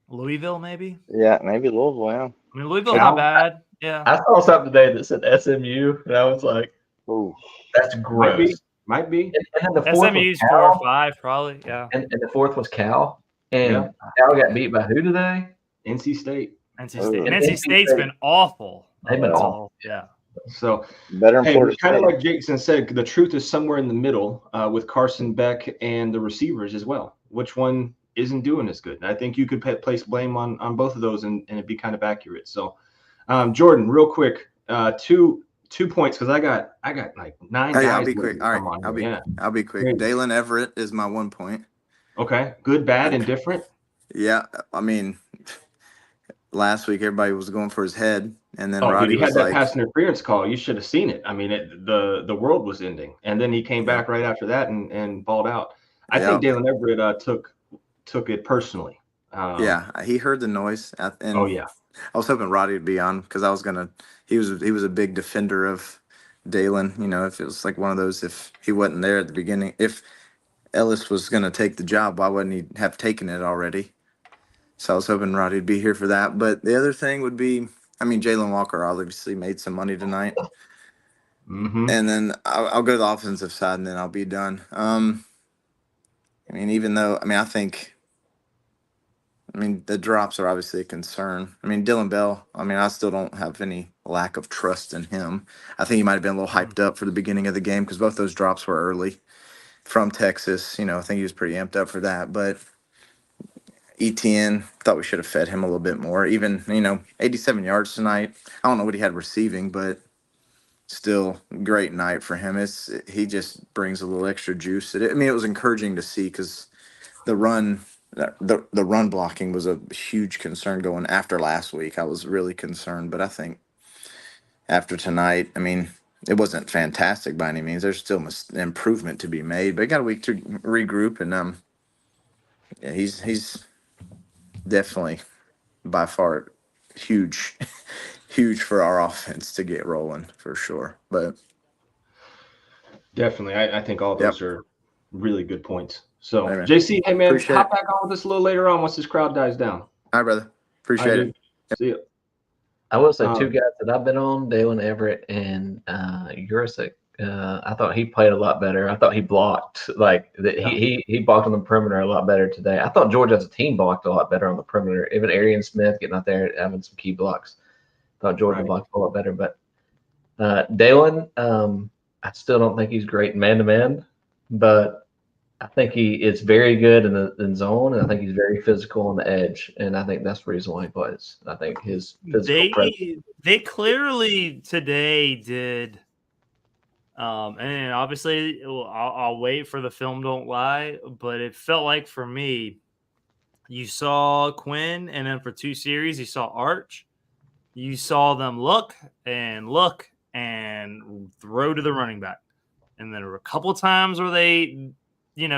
Louisville, maybe. Yeah, maybe Louisville. Yeah. I mean, Louisville's not bad. Yeah. I saw something today that said SMU, and I was like, "Ooh, that's gross." Might be. And then the fourth SMU's was 4 or 5, probably. Yeah. And the fourth was Cal. And Cal got beat by who today? NC State. NC State. And NC State's been awful. They've been awful. Yeah. So better than Florida kind of State. like Jason said, the truth is somewhere in the middle with Carson Beck and the receivers as well. Which one isn't doing as good? And I think you could place blame on both of those and it'd be kind of accurate. So, Jordan, real quick, two points because I got like 9 guys. I'll be quick. All right, I'll be quick. Great. Dalen Everett is my 1 point. Okay, good, bad, and different. Yeah, I mean, last week everybody was going for his head, and then Dude, Roddy he had was that like, pass interference call. You should have seen it. I mean, the world was ending, and then he came back right after that and balled out. I think Dalen Everett took it personally. Yeah, he heard the noise. And I was hoping Roddy would be on because I was gonna. He was a big defender of Dalen. If it was like one of those, if he wasn't there at the beginning, if Ellis was gonna take the job, why wouldn't he have taken it already? So I was hoping Roddy would be here for that. But the other thing would be, I mean, Jalen Walker obviously made some money tonight. Mm-hmm. And then I'll go to the offensive side, and then I'll be done. I mean, even though, the drops are obviously a concern. I mean, Dylan Bell, I still don't have any lack of trust in him. I think he might have been a little hyped up for the beginning of the game because both those drops were early from Texas. I think he was pretty amped up for that. But Etienne, thought we should have fed him a little bit more. Even, 87 yards tonight. I don't know what he had receiving, but still great night for him. He just brings a little extra juice. It was encouraging to see because the run blocking was a huge concern going after last week. I was really concerned, but I think after tonight, it wasn't fantastic by any means. There's still improvement to be made, but got a week to regroup, and he's definitely by far huge for our offense to get rolling for sure. But definitely, I think all those are really good points. So, hey, man. JC, hey man, Appreciate hop back on with us a little later on once this crowd dies down. All right, brother. Appreciate it. See you. I will say 2 guys that I've been on, Dalen Everett and Jurisic. I thought he played a lot better. I thought he blocked he blocked on the perimeter a lot better today. I thought Georgia as a team blocked a lot better on the perimeter. Even Arian Smith getting out there having some key blocks. I thought Georgia blocked a lot better. But Dalen, I still don't think he's great man to man, but I think he is very good in the zone, and I think he's very physical on the edge, and I think that's the reason why he plays. I think his physical presence. They clearly today did, and obviously I'll wait for the film don't lie, but it felt like for me, you saw Quinn, and then for 2 series you saw Arch. You saw them look and throw to the running back, and then there were a couple times where they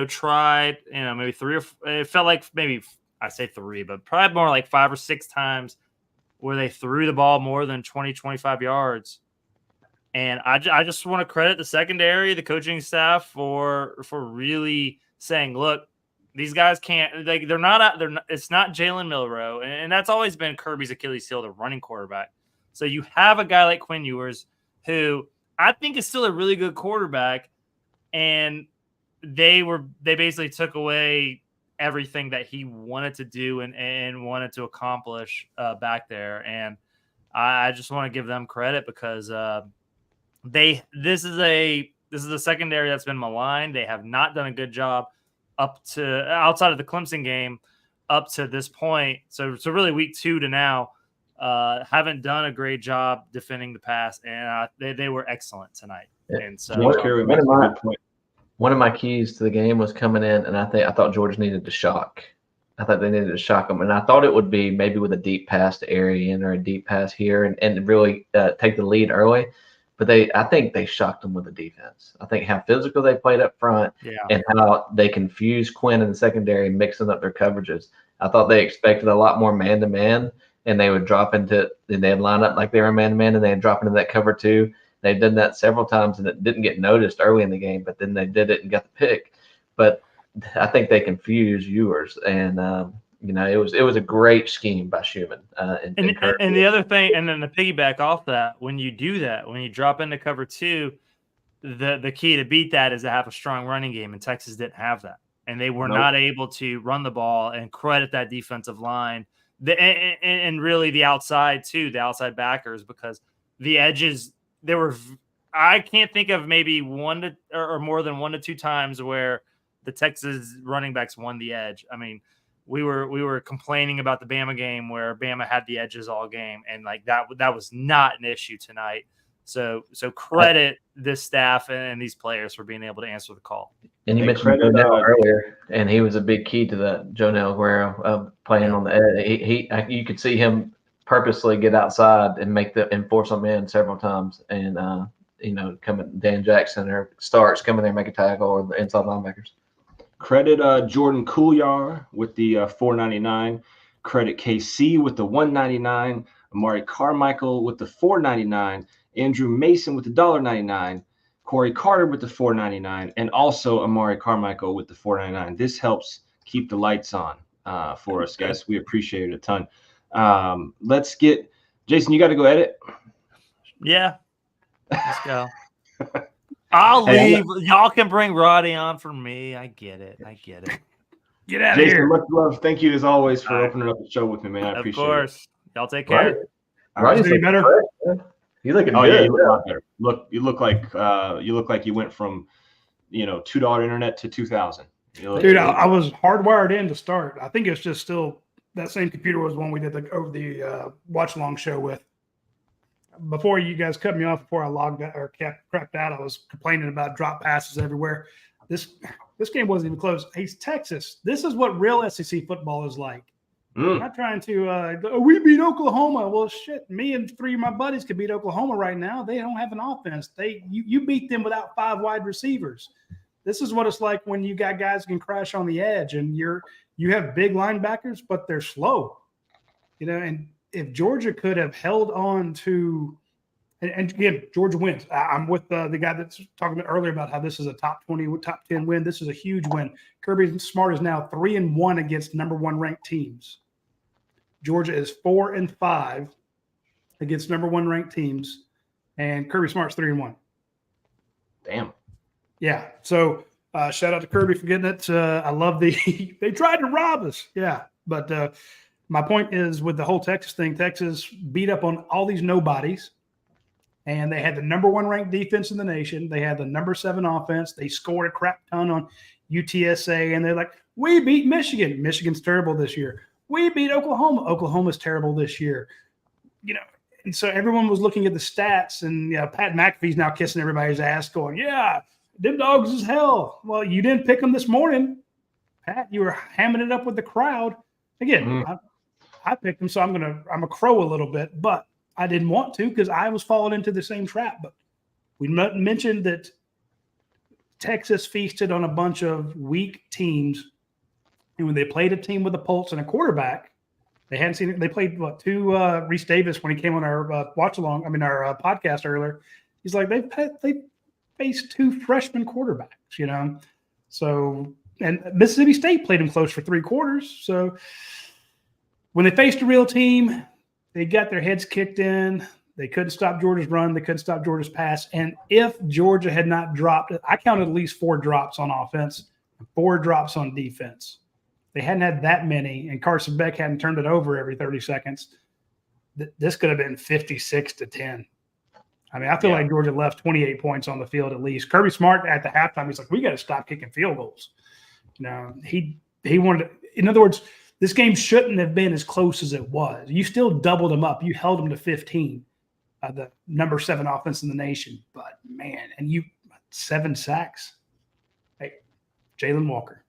tried, maybe 3 or it felt like maybe I say 3, but probably more like 5 or 6 times where they threw the ball more than 20, 25 yards. And I just want to credit the secondary, the coaching staff for really saying, look, these guys can't, they're not, it's not Jalen Milroe. And that's always been Kirby's Achilles heel, the running quarterback. So you have a guy like Quinn Ewers, who I think is still a really good quarterback. And they basically took away everything that he wanted to do and wanted to accomplish back there. And I just want to give them credit because this is a secondary that's been maligned. They have not done a good job outside of the Clemson game up to this point. So really week 2 to now, haven't done a great job defending the pass, and they were excellent tonight. And so one of my keys to the game was coming in, and I thought Georgia needed to shock. I thought they needed to shock them, and I thought it would be maybe with a deep pass to Arian or a deep pass here, and really take the lead early. But I think they shocked them with the defense. I think how physical they played up front, and how they confused Quinn in the secondary, mixing up their coverages. I thought they expected a lot more man-to-man, and they would drop into, and they'd line up like they were man-to-man, and they'd drop into that cover two. They've done that several times, and it didn't get noticed early in the game, but then they did it and got the pick. But I think they confused viewers, and it was a great scheme by Schumann. And the other thing, and then to piggyback off that, when you do that, when you drop into cover two, the key to beat that is to have a strong running game, and Texas didn't have that, and they were not able to run the ball and credit that defensive line, and really the outside too, the outside backers, because the edges. I can't think of maybe one or more than 1 to 2 times where the Texas running backs won the edge. I mean, we were complaining about the Bama game where Bama had the edges all game, and like that was not an issue tonight. So credit this staff and these players for being able to answer the call. And you mentioned Jonell earlier, and he was a big key to that. Jonell Guerrero playing on the edge. You could see him purposely get outside and force them in several times, and Dan Jackson or Starks come in there and make a tackle, or the inside linebackers. Credit Jordan Couillard with the $4.99. Credit KC with the $1.99. Amari Carmichael with the $4.99. Andrew Mason with the $1.99. Corey Carter with the $4.99, and also Amari Carmichael with the $4.99. This helps keep the lights on for us, guys. We appreciate it a ton. Let's get Jason. You got to go edit. Yeah, let's go. I'll leave. Y'all can bring Roddy on for me. I get it. Get out Jason, of here. much love. Thank you as always for opening up the show with me, man. I appreciate it. Of course. Y'all take care. Roddy's looking better. You looking good. Yeah, you look a lot better. You look like you went from $2 internet to 2,000. Dude, I was hardwired in to start. I think it's just still that same computer was one we did the watch along show with. Before you guys cut me off, before I logged out or crapped out, I was complaining about drop passes everywhere. This game wasn't even close. Hey, Texas. This is what real SEC football is like. I'm not trying to we beat Oklahoma. Well, shit, me and 3 of my buddies could beat Oklahoma right now. They don't have an offense. You beat them without 5 wide receivers. This is what it's like when you got guys who can crash on the edge, and you have big linebackers, but they're slow. And if Georgia could have held on to, and again, Georgia wins. I'm with the guy that's talking about earlier about how this is a top 20, top 10 win. This is a huge win. Kirby Smart is now 3-1 against number 1 ranked teams. Georgia is 4-5 against number 1 ranked teams, and Kirby Smart's 3-1. Damn. Yeah. So shout out to Kirby for getting it. I love they tried to rob us. Yeah. But my point is with the whole Texas thing, Texas beat up on all these nobodies, and they had the number 1 ranked defense in the nation. They had the number 7 offense. They scored a crap ton on UTSA, and they're like, we beat Michigan. Michigan's terrible this year. We beat Oklahoma. Oklahoma's terrible this year. And so everyone was looking at the stats, and Pat McAfee's now kissing everybody's ass going, yeah, them dogs is hell. Well, you didn't pick them this morning, Pat. You were hamming it up with the crowd. Again, I picked them, so I'm a crow a little bit, but I didn't want to because I was falling into the same trap. But we mentioned that Texas feasted on a bunch of weak teams, and when they played a team with a pulse and a quarterback, they hadn't seen it. They played 2 Reese Davis when he came on our watch along. I mean our podcast earlier. He's like they faced 2 freshman quarterbacks, So and Mississippi State played them close for 3 quarters. So when they faced a real team, they got their heads kicked in. They couldn't stop Georgia's run. They couldn't stop Georgia's pass. And if Georgia had not dropped, I counted at least 4 drops on offense and 4 drops on defense. They hadn't had that many, and Carson Beck hadn't turned it over every 30 seconds. This could have been 56-10. I mean, I feel like Georgia left 28 points on the field at least. Kirby Smart at the halftime, he's like, we got to stop kicking field goals. He wanted to, in other words, This game shouldn't have been as close as it was. You still doubled them up. You held them to 15, the number 7 offense in the nation. But, man, and you 7 sacks. Hey, Jalen Walker.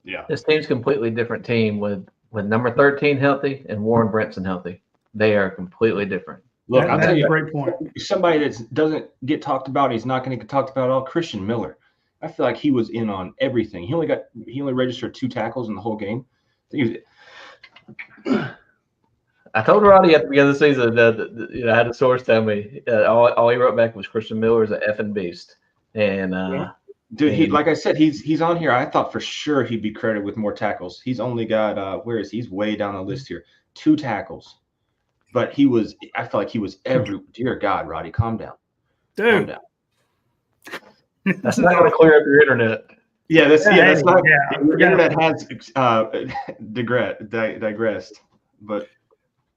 Yeah. This team's a completely different team with number 13 healthy and Warren Brinson healthy. They are completely different. Look, I'll tell you, a great point. Somebody that doesn't get talked about, he's not going to get talked about at all. Christian Miller. I feel like he was in on everything. He only registered 2 tackles in the whole game. I told Roddy at the beginning of the season that I had a source tell me all he wrote back was Christian Miller is an effing beast. And dude, he like I said, he's on here. I thought for sure he'd be credited with more tackles. He's only got where is he? He's way down the list here. 2 tackles. But I felt like he was dear God, Roddy, calm down. Dude. Calm down. That's not going to clear up your internet. Yeah, that's not. Yeah, The internet has digressed. But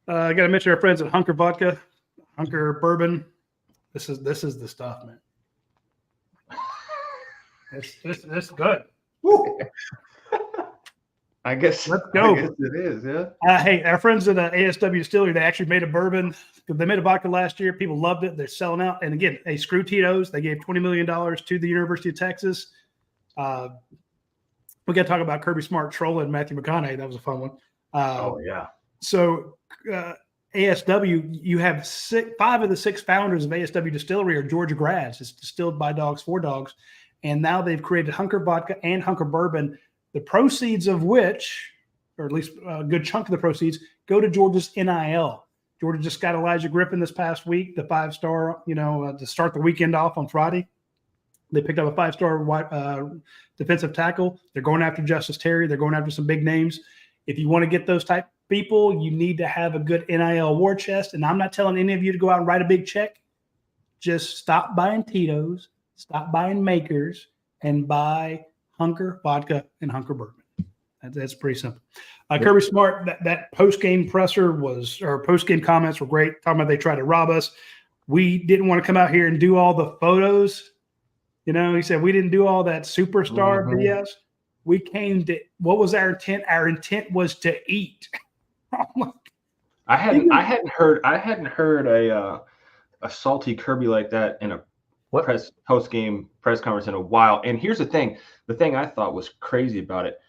I got to mention our friends at Hunker Vodka, Hunker Bourbon. This is the stuff, man. It's good. Woo. I guess Let's go. I guess it is, yeah. Hey, our friends at ASW Distillery, they actually made a bourbon. They made a vodka last year. People loved it. They're selling out. And again, screw Tito's. They gave $20 million to the University of Texas. We got to talk about Kirby Smart trolling Matthew McConaughey. That was a fun one. Oh, yeah. So ASW, you have 5 of the 6 founders of ASW Distillery are Georgia grads. It's distilled by dogs for dogs. And now they've created Hunker Vodka and Hunker Bourbon, the proceeds of which, or at least a good chunk of the proceeds, go to Georgia's NIL. Georgia just got Elijah Griffin this past week, the 5-star, to start the weekend off on Friday. They picked up a 5-star defensive tackle. They're going after Justice Terry. They're going after some big names. If you want to get those type people, you need to have a good NIL war chest. And I'm not telling any of you to go out and write a big check. Just stop buying Tito's, stop buying Makers, and buy Hunker Vodka and Hunker Bourbon. That's pretty simple. Kirby Smart, that post-game post-game comments were great. Talking about they tried to rob us. We didn't want to come out here and do all the photos. He said we didn't do all that superstar BS. We came to, what was our intent? Our intent was to eat. I hadn't heard a salty Kirby like that in a post-game press conference in a while. And here's the thing I thought was crazy about it.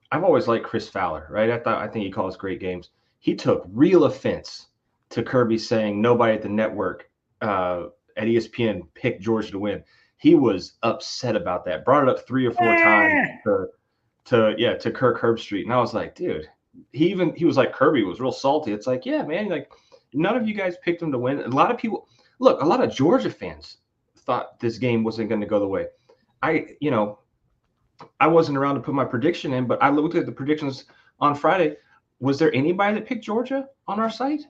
I've always liked Chris Fowler, right? I think he calls great games. He took real offense to Kirby saying nobody at the network at ESPN picked Georgia to win. He was upset about that. Brought it up 3 or 4 times to Kirk Herbstreit. And I was like, dude, he was like, Kirby was real salty. It's like, yeah, man, like none of you guys picked him to win. A lot of people, look, a lot of Georgia fans thought this game wasn't going to go the way. I wasn't around to put my prediction in, but I looked at the predictions on Friday. Was there anybody that picked Georgia on our site?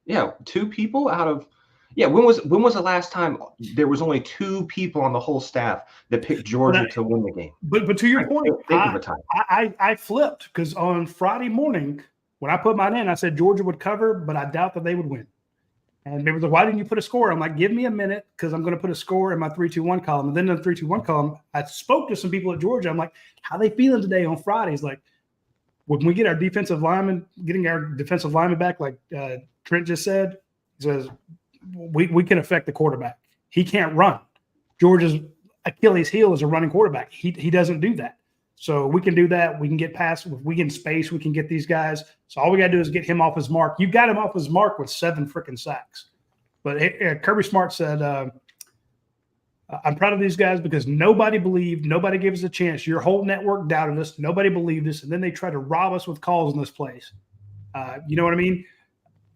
Yeah, 2 people out of when was the last time there was only 2 people on the whole staff that picked Georgia to win the game? But to your point, I flipped because on Friday morning when I put mine in, I said Georgia would cover, but I doubt that they would win. And they were like, why didn't you put a score? I'm like, give me a minute because I'm going to put a score in my 3-2-1 column. And then in the 3-2-1 column, I spoke to some people at Georgia. I'm like, how they feeling today on Friday? He's like, when we get our defensive lineman back, like Trent just said, he says, we can affect the quarterback. He can't run. Georgia's Achilles heel is a running quarterback. He doesn't do that. So we can do that. We can get past. If we can space, we can get these guys. So all we got to do is get him off his mark. You got him off his mark with 7 freaking sacks. But Kirby Smart said, I'm proud of these guys because nobody believed, nobody gave us a chance. Your whole network doubted us. Nobody believed us. And then they tried to rob us with calls in this place. You know what I mean?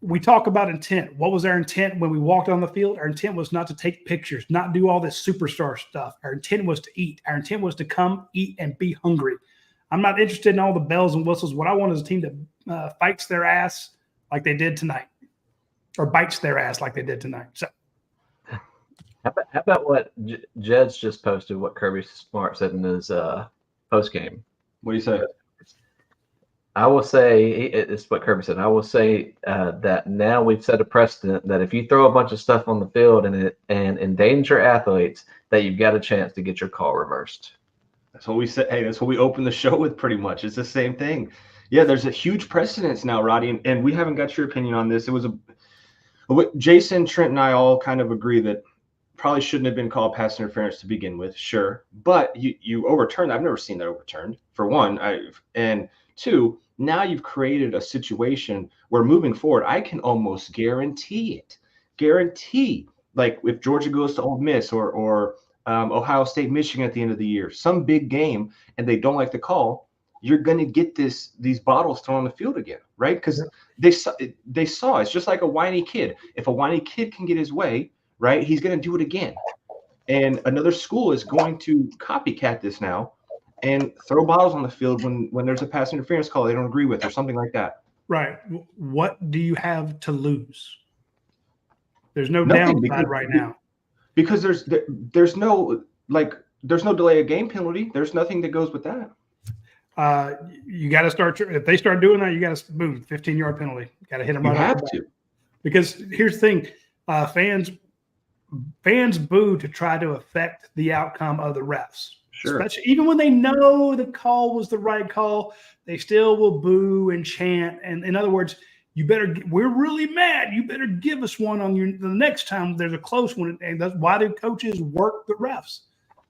We talk about intent. What was our intent when we walked on the field? Our intent was not to take pictures, not do all this superstar stuff. Our intent was to eat. Our intent was to come, eat, and be hungry. I'm not interested in all the bells and whistles. What I want is a team that fights their ass like they did tonight, or bites their ass like they did tonight. So, how about what Jed's just posted? What Kirby Smart said in his post game. What do you say? I will say it's what Kirby said. I will say that now we've set a precedent that if you throw a bunch of stuff on the field and endanger athletes, that you've got a chance to get your call reversed. That's what we said. Hey, that's what we opened the show with pretty much. It's the same thing. Yeah, there's a huge precedence now, Roddy, and we haven't got your opinion on this. It was Jason, Trent, and I all kind of agree that probably shouldn't have been called pass interference to begin with, sure. But you overturned. I've never seen that overturned, for one. And two, now you've created a situation where moving forward, I can almost guarantee it. Guarantee, like if Georgia goes to Ole Miss or Ohio State, Michigan at the end of the year, some big game, and they don't like the call, you're going to get these bottles thrown on the field again, right? Because they saw it's just like a whiny kid. If a whiny kid can get his way, right, he's going to do it again. And another school is going to copycat this now and throw bottles on the field when there's a pass interference call they don't agree with or something like that. Right. What do you have to lose? There's no downside right now. Because there's no delay of game penalty. There's nothing that goes with that. You got to start. If they start doing that, you got to boom, 15-yard penalty. Got to hit them right. You have to. Because here's the thing, fans boo to try to affect the outcome of the refs. Sure. Especially even when they know the call was the right call, they still will boo and chant. And in other words, we're really mad. You better give us one on the next time there's a close one. And that's why do coaches work the refs?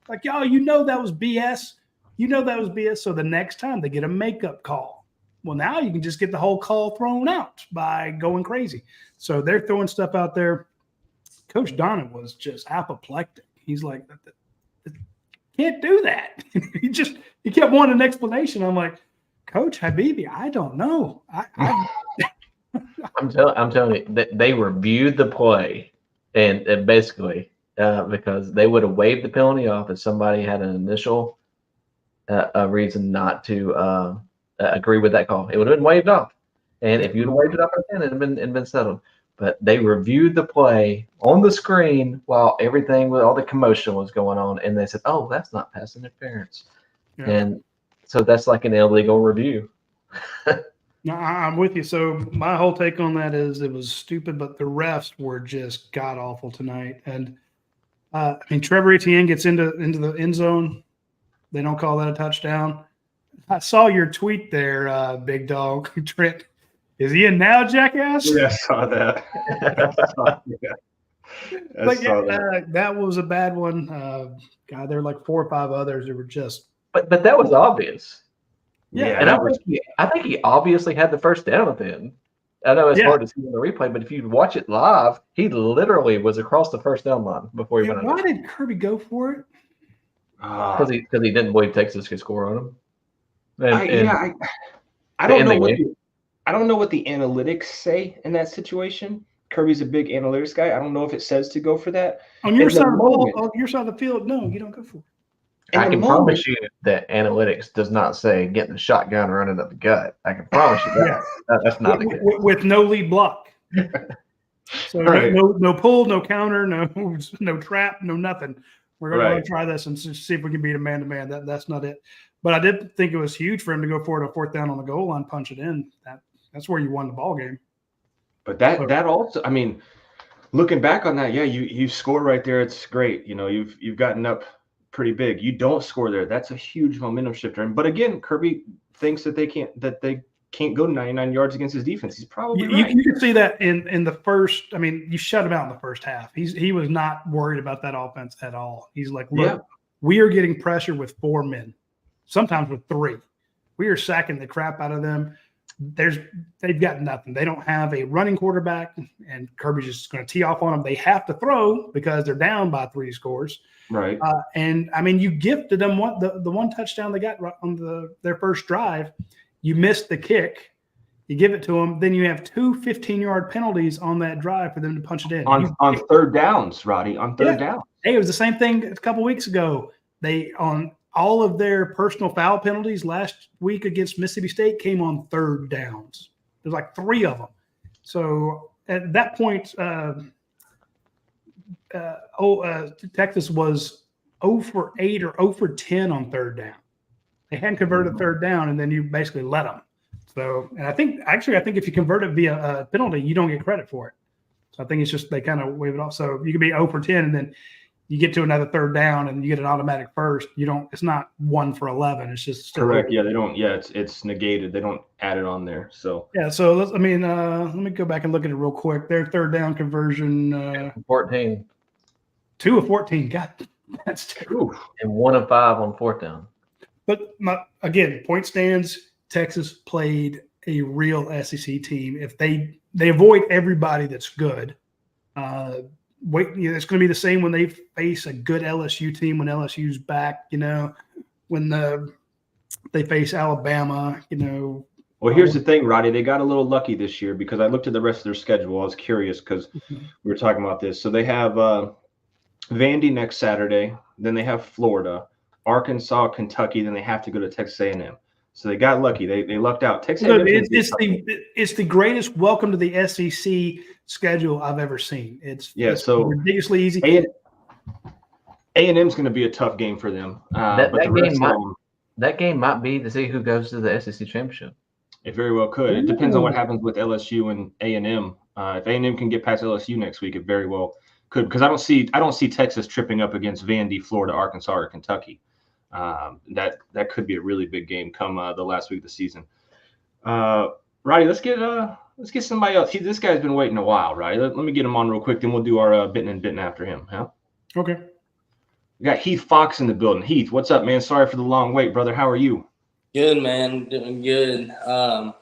Like, y'all, that was BS. That was BS. So the next time they get a makeup call. Well, now you can just get the whole call thrown out by going crazy. So they're throwing stuff out there. Coach Donovan was just apoplectic. He's like, can't do that. he kept wanting an explanation. I'm like, Coach Habibi, I don't know. I'm telling you that they reviewed the play and basically because they would have waived the penalty off if somebody had an initial a reason not to agree with that call. It would have been waived off. And if you'd waved it off again, it'd been settled. But they reviewed the play on the screen while all the commotion was going on, and they said, "Oh, that's not pass interference," and so that's like an illegal review. No, I'm with you. So my whole take on that is it was stupid, but the refs were just god awful tonight. And Trevor Etienne gets into the end zone. They don't call that a touchdown. I saw your tweet there, big dog Trent. Is he in now, jackass? Yeah, I saw that. That was a bad one. God, there were like 4 or 5 others that were just. But that was obvious. Yeah, and I think he obviously had the first down at the end. I know it's hard to see in the replay, but if you watch it live, he literally was across the first down line before he went. Why did Kirby go for it? Because he didn't believe Texas could score on him. I don't know I don't know what the analytics say in that situation. Kirby's a big analytics guy. I don't know if it says to go for that. On your side of the field, no, you don't go for it. I can promise you that analytics does not say getting the shotgun running up the gut. I can promise you that. That's not with no lead block. So no pull, no counter, no trap, no nothing. We're going to try this and see if we can beat a man-to-man. That's not it. But I did think it was huge for him to go for it on 4th down on the goal line, punch it in. That's where you won the ball game. But that also, looking back on that, you score right there. It's great. You've gotten up pretty big. You don't score there. That's a huge momentum shifter. But again, Kirby thinks that they can't go 99 yards against his defense. He's probably right. You can see that in the first. You shut him out in the first half. He was not worried about that offense at all. He's like, look, we are getting pressure with 4 men, sometimes with 3. We are sacking the crap out of them. They've got nothing. They don't have a running quarterback, and Kirby's just going to tee off on them. They have to throw because they're down by 3 scores. Right. You gifted them the one touchdown they got on their first drive. You missed the kick. You give it to them. Then you have 2 15-yard penalties on that drive for them to punch it in. On third downs, Roddy, on third down. Hey, it was the same thing a couple weeks ago. On all of their personal foul penalties last week against Mississippi State came on 3rd downs. There's like 3 of them. So at that point, Texas was 0 for 8 or 0 for 10 on 3rd down. They hadn't converted 3rd down, and then you basically let them. So, and I think if you convert it via a penalty, you don't get credit for it. So I think it's just they kind of wave it off. So you could be 0 for 10, and then you get to another third down and you get an automatic first. You don't. It's not 1 for 11. It's just correct. Yeah, they don't. Yeah, it's negated. They don't add it on there. So yeah. So let me go back and look at it real quick. Their third down conversion 14 2 of 14. God, that's terrible. and 1 of 5 on fourth down. But again, point stands. Texas played a real SEC team. If they avoid everybody that's good. It's going to be the same when they face a good LSU team when LSU's back. When they face Alabama. Well, here's the thing, Roddy. They got a little lucky this year because I looked at the rest of their schedule. I was curious because we were talking about this. So they have Vandy next Saturday. Then they have Florida, Arkansas, Kentucky. Then they have to go to Texas A&M. So they got lucky. They lucked out. Texas A&M it's the greatest welcome to the SEC schedule I've ever seen. It's ridiculously easy. A&M's going to be a tough game for them. That game might be to see who goes to the SEC championship. It very well could. It depends on what happens with LSU and A&M. If A&M can get past LSU next week, it very well could. Because I don't see Texas tripping up against Vandy, Florida, Arkansas, or Kentucky. That could be a really big game come the last week of the season. Roddy, let's get somebody else. This guy's been waiting a while, right? Let me get him on real quick, then we'll do our bitten and bitten after him. Huh? Okay. We got Heath Fox in the building. Heath, what's up, man? Sorry for the long wait, brother. How are you? Good, man. Doing good. I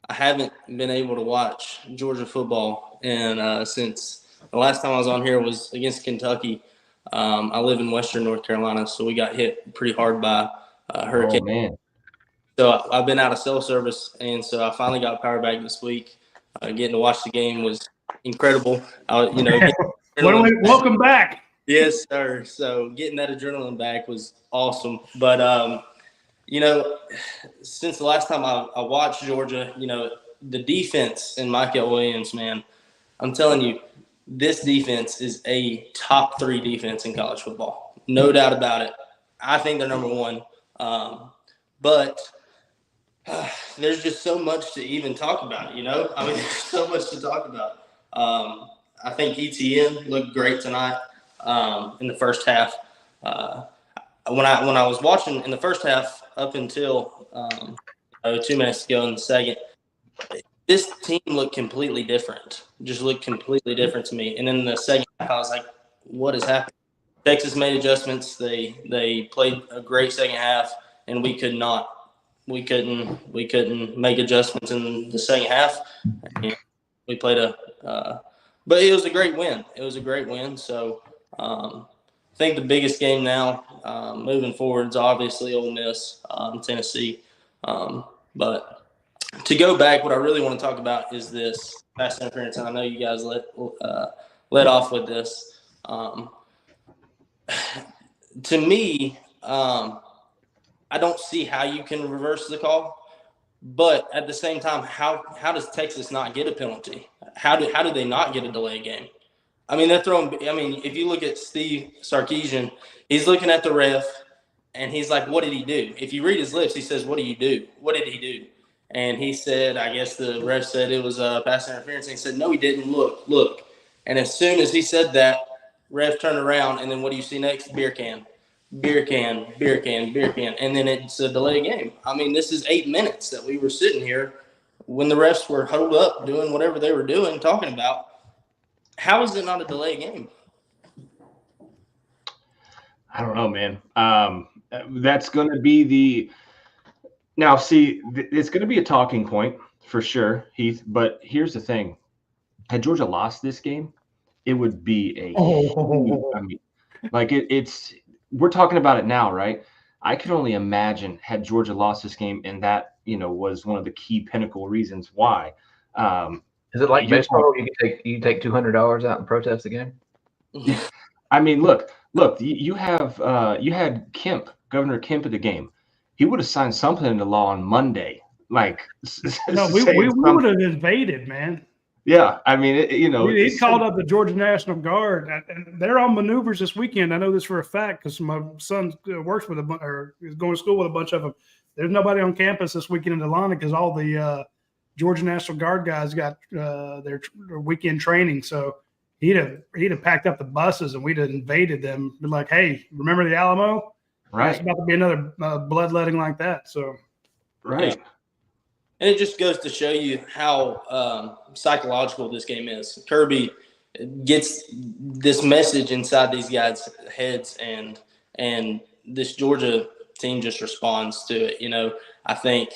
haven't been able to watch Georgia football, and since the last time I was on here was against Kentucky. I live in Western North Carolina, so we got hit pretty hard by hurricane. Oh, man. So I've been out of cell service, and so I finally got power back this week. Getting to watch the game was incredible. Welcome back. Yes, sir. So getting that adrenaline back was awesome. But since the last time I watched Georgia, the defense and Michael Williams, man, I'm telling you, this defense is a top 3 defense in college football. No doubt about it. I think they're number 1. But there's just so much to even talk about, there's so much to talk about. I think Etienne looked great tonight in the first half. When I was watching in the first half up until 2 minutes ago in the second, this team looked completely different. Just looked completely different to me. And in the second half, I was like, what is happening? Texas made adjustments. They played a great second half, and we couldn't make adjustments in the second half. And we played but it was a great win. It was a great win. So I think the biggest game now moving forward is obviously Ole Miss, Tennessee. But to go back, what I really want to talk about is this pass interference, and I know you guys let off with this. To me, I don't see how you can reverse the call, but at the same time, how does Texas not get a penalty? How do they not get a delay game? I mean, they're throwing. I mean, if you look at Steve Sarkisian, he's looking at the ref, and he's like, "What did he do?" If you read his lips, he says, "What do you do? What did he do?" And he said, I guess the ref said it was pass interference. And he said, no, he didn't. Look. And as soon as he said that, ref turned around, and then what do you see next? Beer can. And then it's a delay game. I mean, this is 8 minutes that we were sitting here when the refs were huddled up doing whatever they were doing, talking about. How is it not a delay game? I don't know, man. That's going to be the – now, see, it's going to be a talking point for sure, Heath. But here's the thing. Had Georgia lost this game, it would be it's we're talking about it now, right? I can only imagine had Georgia lost this game, and that, was one of the key pinnacle reasons why. Is it like baseball? You take $200 out and protest the game? I mean, look, you had Kemp, Governor Kemp at the game. He would have signed something into law on Monday. Like, no, we would have invaded, man. Yeah, I mean, he called up the Georgia National Guard, and they're on maneuvers this weekend. I know this for a fact because my son works with is going to school with a bunch of them. There's nobody on campus this weekend in Atlanta because all the Georgia National Guard guys got their weekend training. So he'd have packed up the buses and we'd have invaded them. Been like, hey, remember the Alamo? Right. It's about to be another bloodletting like that. So, right. Yeah. And it just goes to show you how psychological this game is. Kirby gets this message inside these guys' heads, and this Georgia team just responds to it. You know, I think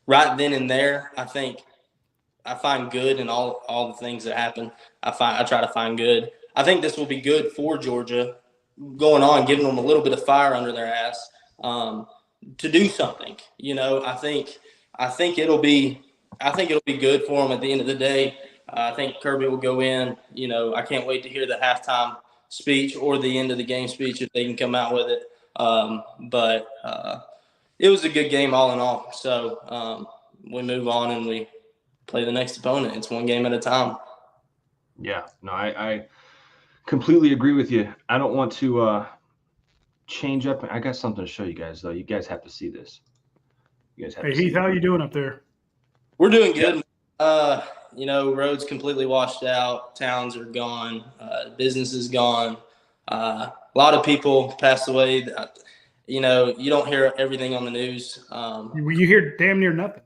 right then and there, I find good in all the things that happen. I try to find good. I think this will be good for Georgia going on, giving them a little bit of fire under their ass to do something. You know, I think it'll be good for them at the end of the day. I think Kirby will go in. You know, I can't wait to hear the halftime speech or the end of the game speech if they can come out with it. But it was a good game all in all. So we move on and we play the next opponent. It's one game at a time. Yeah, no, I completely agree with you. I don't want to change up. I got something to show you guys, though. You guys have to see this. You guys have hey, to see Heath, how you doing up there? We're doing good. You know, roads completely washed out. Towns are gone. Business is gone. A lot of people passed away. You know, you don't hear everything on the news. You hear damn near nothing.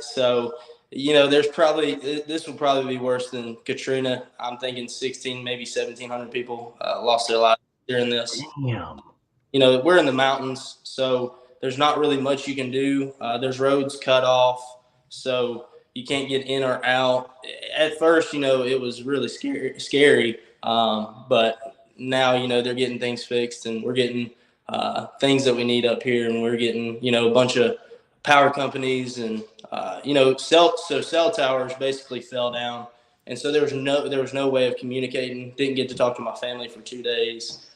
So, you know, this will probably be worse than Katrina. I'm thinking 16, maybe 1,700 people lost their lives during this. Damn. You know, we're in the mountains, so there's not really much you can do. There's roads cut off, so you can't get in or out. At first, you know, it was really scary. But now, you know, they're getting things fixed, and we're getting things that we need up here, and we're getting, you know, a bunch of power companies and you know, cell towers basically fell down, and so there was no way of communicating. Didn't get to talk to my family for 2 days,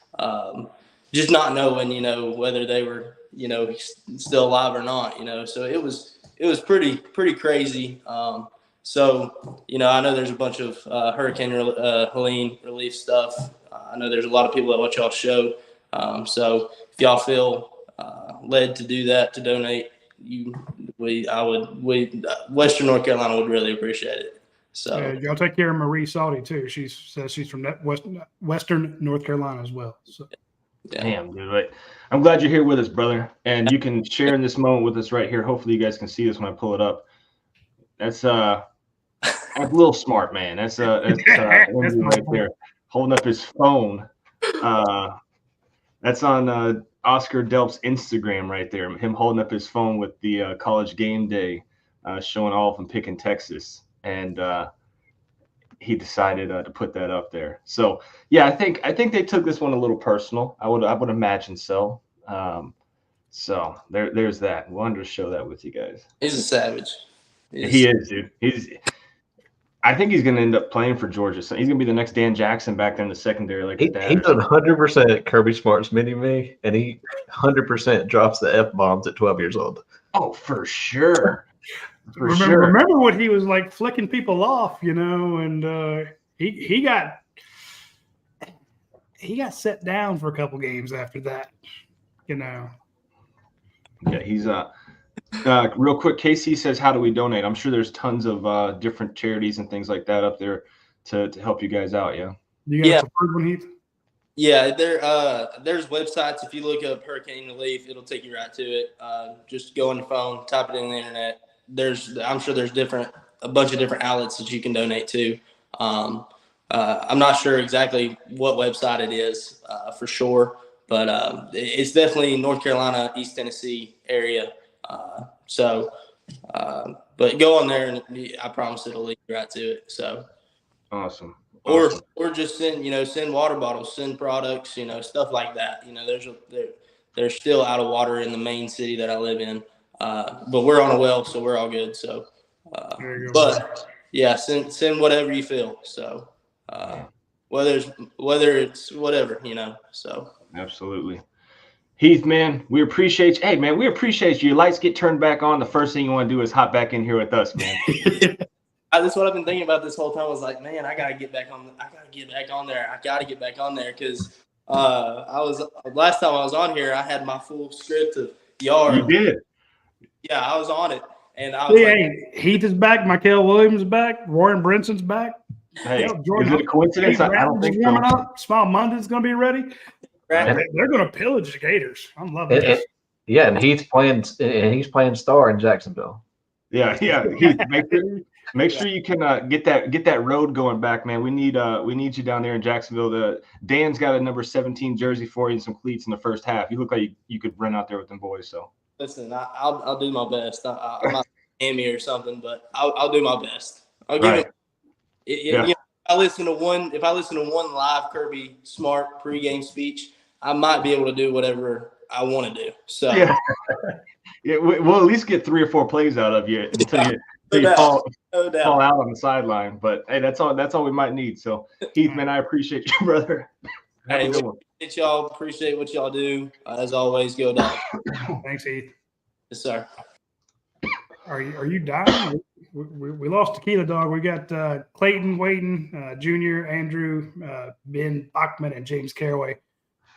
just not knowing, you know, whether they were, you know, still alive or not, you know. So it was pretty crazy. So, you know, I know there's a bunch of Hurricane Helene relief stuff. I know there's a lot of people that watch y'all's show. So if y'all feel led to do that, to donate, Western North Carolina would really appreciate it. So y'all take care of Marie Salty too. She says she's from Western North Carolina as well. So. Yeah. Damn, dude. Right. I'm glad you're here with us, brother. And you can share in this moment with us right here. Hopefully you guys can see this when I pull it up. That's a little smart, man. That's Andy right there holding up his phone. That's on Oscar Delp's Instagram right there. Him holding up his phone with the college game day, showing all of them picking Texas. And he decided to put that up there. So yeah, I think they took this one a little personal. I would imagine so. So there's that. Wanted to show that with you guys. He's a savage. He is, dude. I think he's going to end up playing for Georgia. So he's going to be the next Dan Jackson back there in the secondary, like his dad. He does 100% Kirby Smart's mini-me, and he 100% drops the F-bombs at 12 years old. Oh, for sure. Remember what he was like flicking people off, you know, and he got set down for a couple games after that, you know. Yeah, he's real quick. KC says, "How do we donate?" I'm sure there's tons of different charities and things like that up there to help you guys out. Yeah. You got a preferred one, Heath? Yeah, there's websites. If you look up Hurricane Relief, it'll take you right to it. Just go on the phone, type it in the internet. I'm sure there's a bunch of different outlets that you can donate to. I'm not sure exactly what website it is for sure, but it's definitely North Carolina, East Tennessee area. But go on there and I promise it'll lead you right to it. So awesome. Or just send water bottles, send products, you know, stuff like that. You know, there's still out of water in the main city that I live in. But we're on a well, so we're all good. So, but yeah, send whatever you feel. So, whether it's whatever, you know, so. Absolutely. Heath, man, we appreciate you. Hey, man, we appreciate you. Your lights get turned back on. The first thing you want to do is hop back in here with us, man. That's what I've been thinking about this whole time. I was like, man, I got to get back on there. Because last time I was on here, I had my full script of yard. You did. Yeah, I was on it. And I was Heath is back. Michael Williams is back. Warren Brinson's back. Hey, Jordan, is it a coincidence? I don't think so. warming up. Small Monday's going to be ready. And, They're going to pillage the Gators. I'm loving and, this. yeah, and he's playing star in Jacksonville. Yeah. Heath, make sure you can get that road going back, man. We need you down there in Jacksonville. Dan's got a number 17 jersey for you and some cleats in the first half. You look like you could run out there with them boys. So listen, I'll do my best. I'm not Emmy or something, but I'll do my best. I'll give it. You know, if I listen to one live Kirby Smart pregame speech, I might be able to do whatever I want to do. So yeah, we'll at least get 3 or 4 plays out of you until you fall out on the sideline. But hey, that's all we might need. So Heath, man, I appreciate you, brother. Have a good one. Appreciate what y'all do. As always, go Dogs. Thanks, Heath. Yes, sir. Are you dying? We lost Tequila Dog. We got Clayton Wayton, Jr., Andrew, Ben Bachman, and James Caraway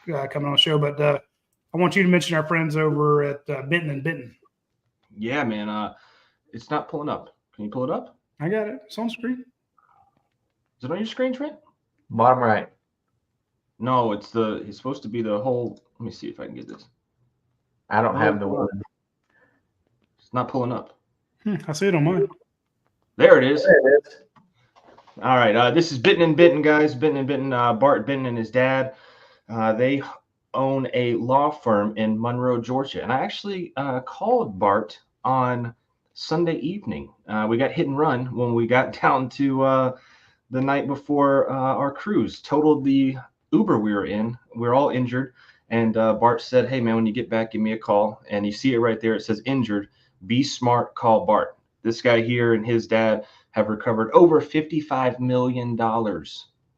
coming on the show. But I want you to mention our friends over at Benton and Benton. Yeah, man. It's not pulling up. Can you pull it up? I got it. It's on screen. Is it on your screen, Trent? Bottom right. No, it's supposed to be the whole. Let me see if I can get this. I don't have the one. It's not pulling up. I see it on mine. There it is. All right. This is Benton and Benton, guys. Benton and Benton. Bart Benton and his dad. They own a law firm in Monroe, Georgia. And I actually called Bart on Sunday evening. We got hit and run when we got down to the night before our cruise. Totaled the Uber we were in. We're all injured. And Bart said, hey, man, when you get back, give me a call. And you see it right there. It says injured. Be smart. Call Bart. This guy here and his dad have recovered over $55 million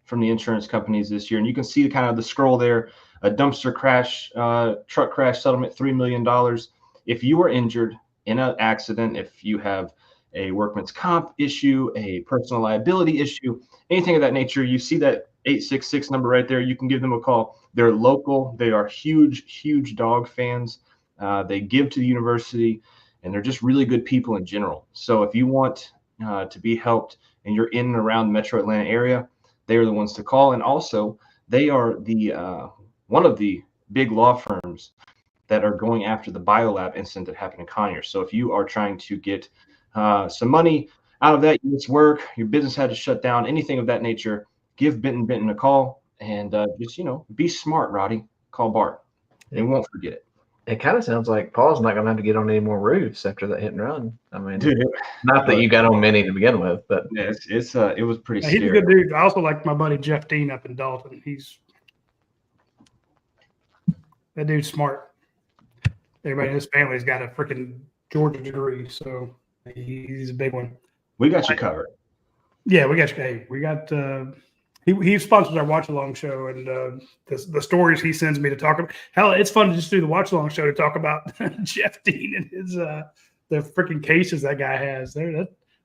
from the insurance companies this year. And you can see kind of the scroll there. A dumpster crash, truck crash settlement, $3 million. If you are injured in an accident, if you have a workman's comp issue, a personal liability issue, anything of that nature, you see that 866 number right there. You can give them a call. They're local. They are huge dog fans. They give to the university, and they're just really good people in general. So if you want to be helped and you're in and around the Metro Atlanta area, they are the ones to call. And also, they are the one of the big law firms that are going after the biolab incident that happened in Conyers. So if you are trying to get some money out of that, it's work, your business had to shut down, anything of that nature, give Benton a call and just, be smart, Roddy. Call Bart. And we won't forget it. It kind of sounds like Paul's not going to have to get on any more roofs after that hit and run. I mean, Dude, not that you got on many to begin with, but yeah, it was pretty He's scary. a good dude. I also like my buddy Jeff Dean up in Dalton. That dude's smart. Everybody in his family's got a freaking Georgia degree, so he's a big one. We got you covered. Yeah, we got you. Hey, we got. He sponsors our watch along show, and the stories he sends me to talk about. Hell, it's fun to just do the watch along show to talk about Jeff Dean and his the freaking cases that guy has.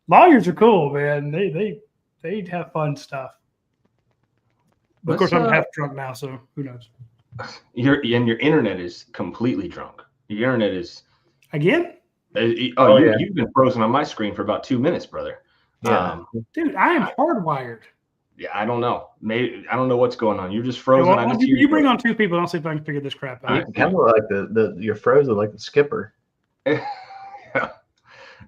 Lawyers are cool, man. They have fun stuff. But of course, I'm half drunk now, so who knows? Your internet is completely drunk. Your internet is again. You've been frozen on my screen for about 2 minutes, brother. yeah, Dude, I am hardwired. Yeah, I don't know. Maybe I don't know what's going on. You're just frozen. Well, you bring on 2 people, and I'll see if I can figure this crap out. you kind of like you're frozen like the skipper. Yeah.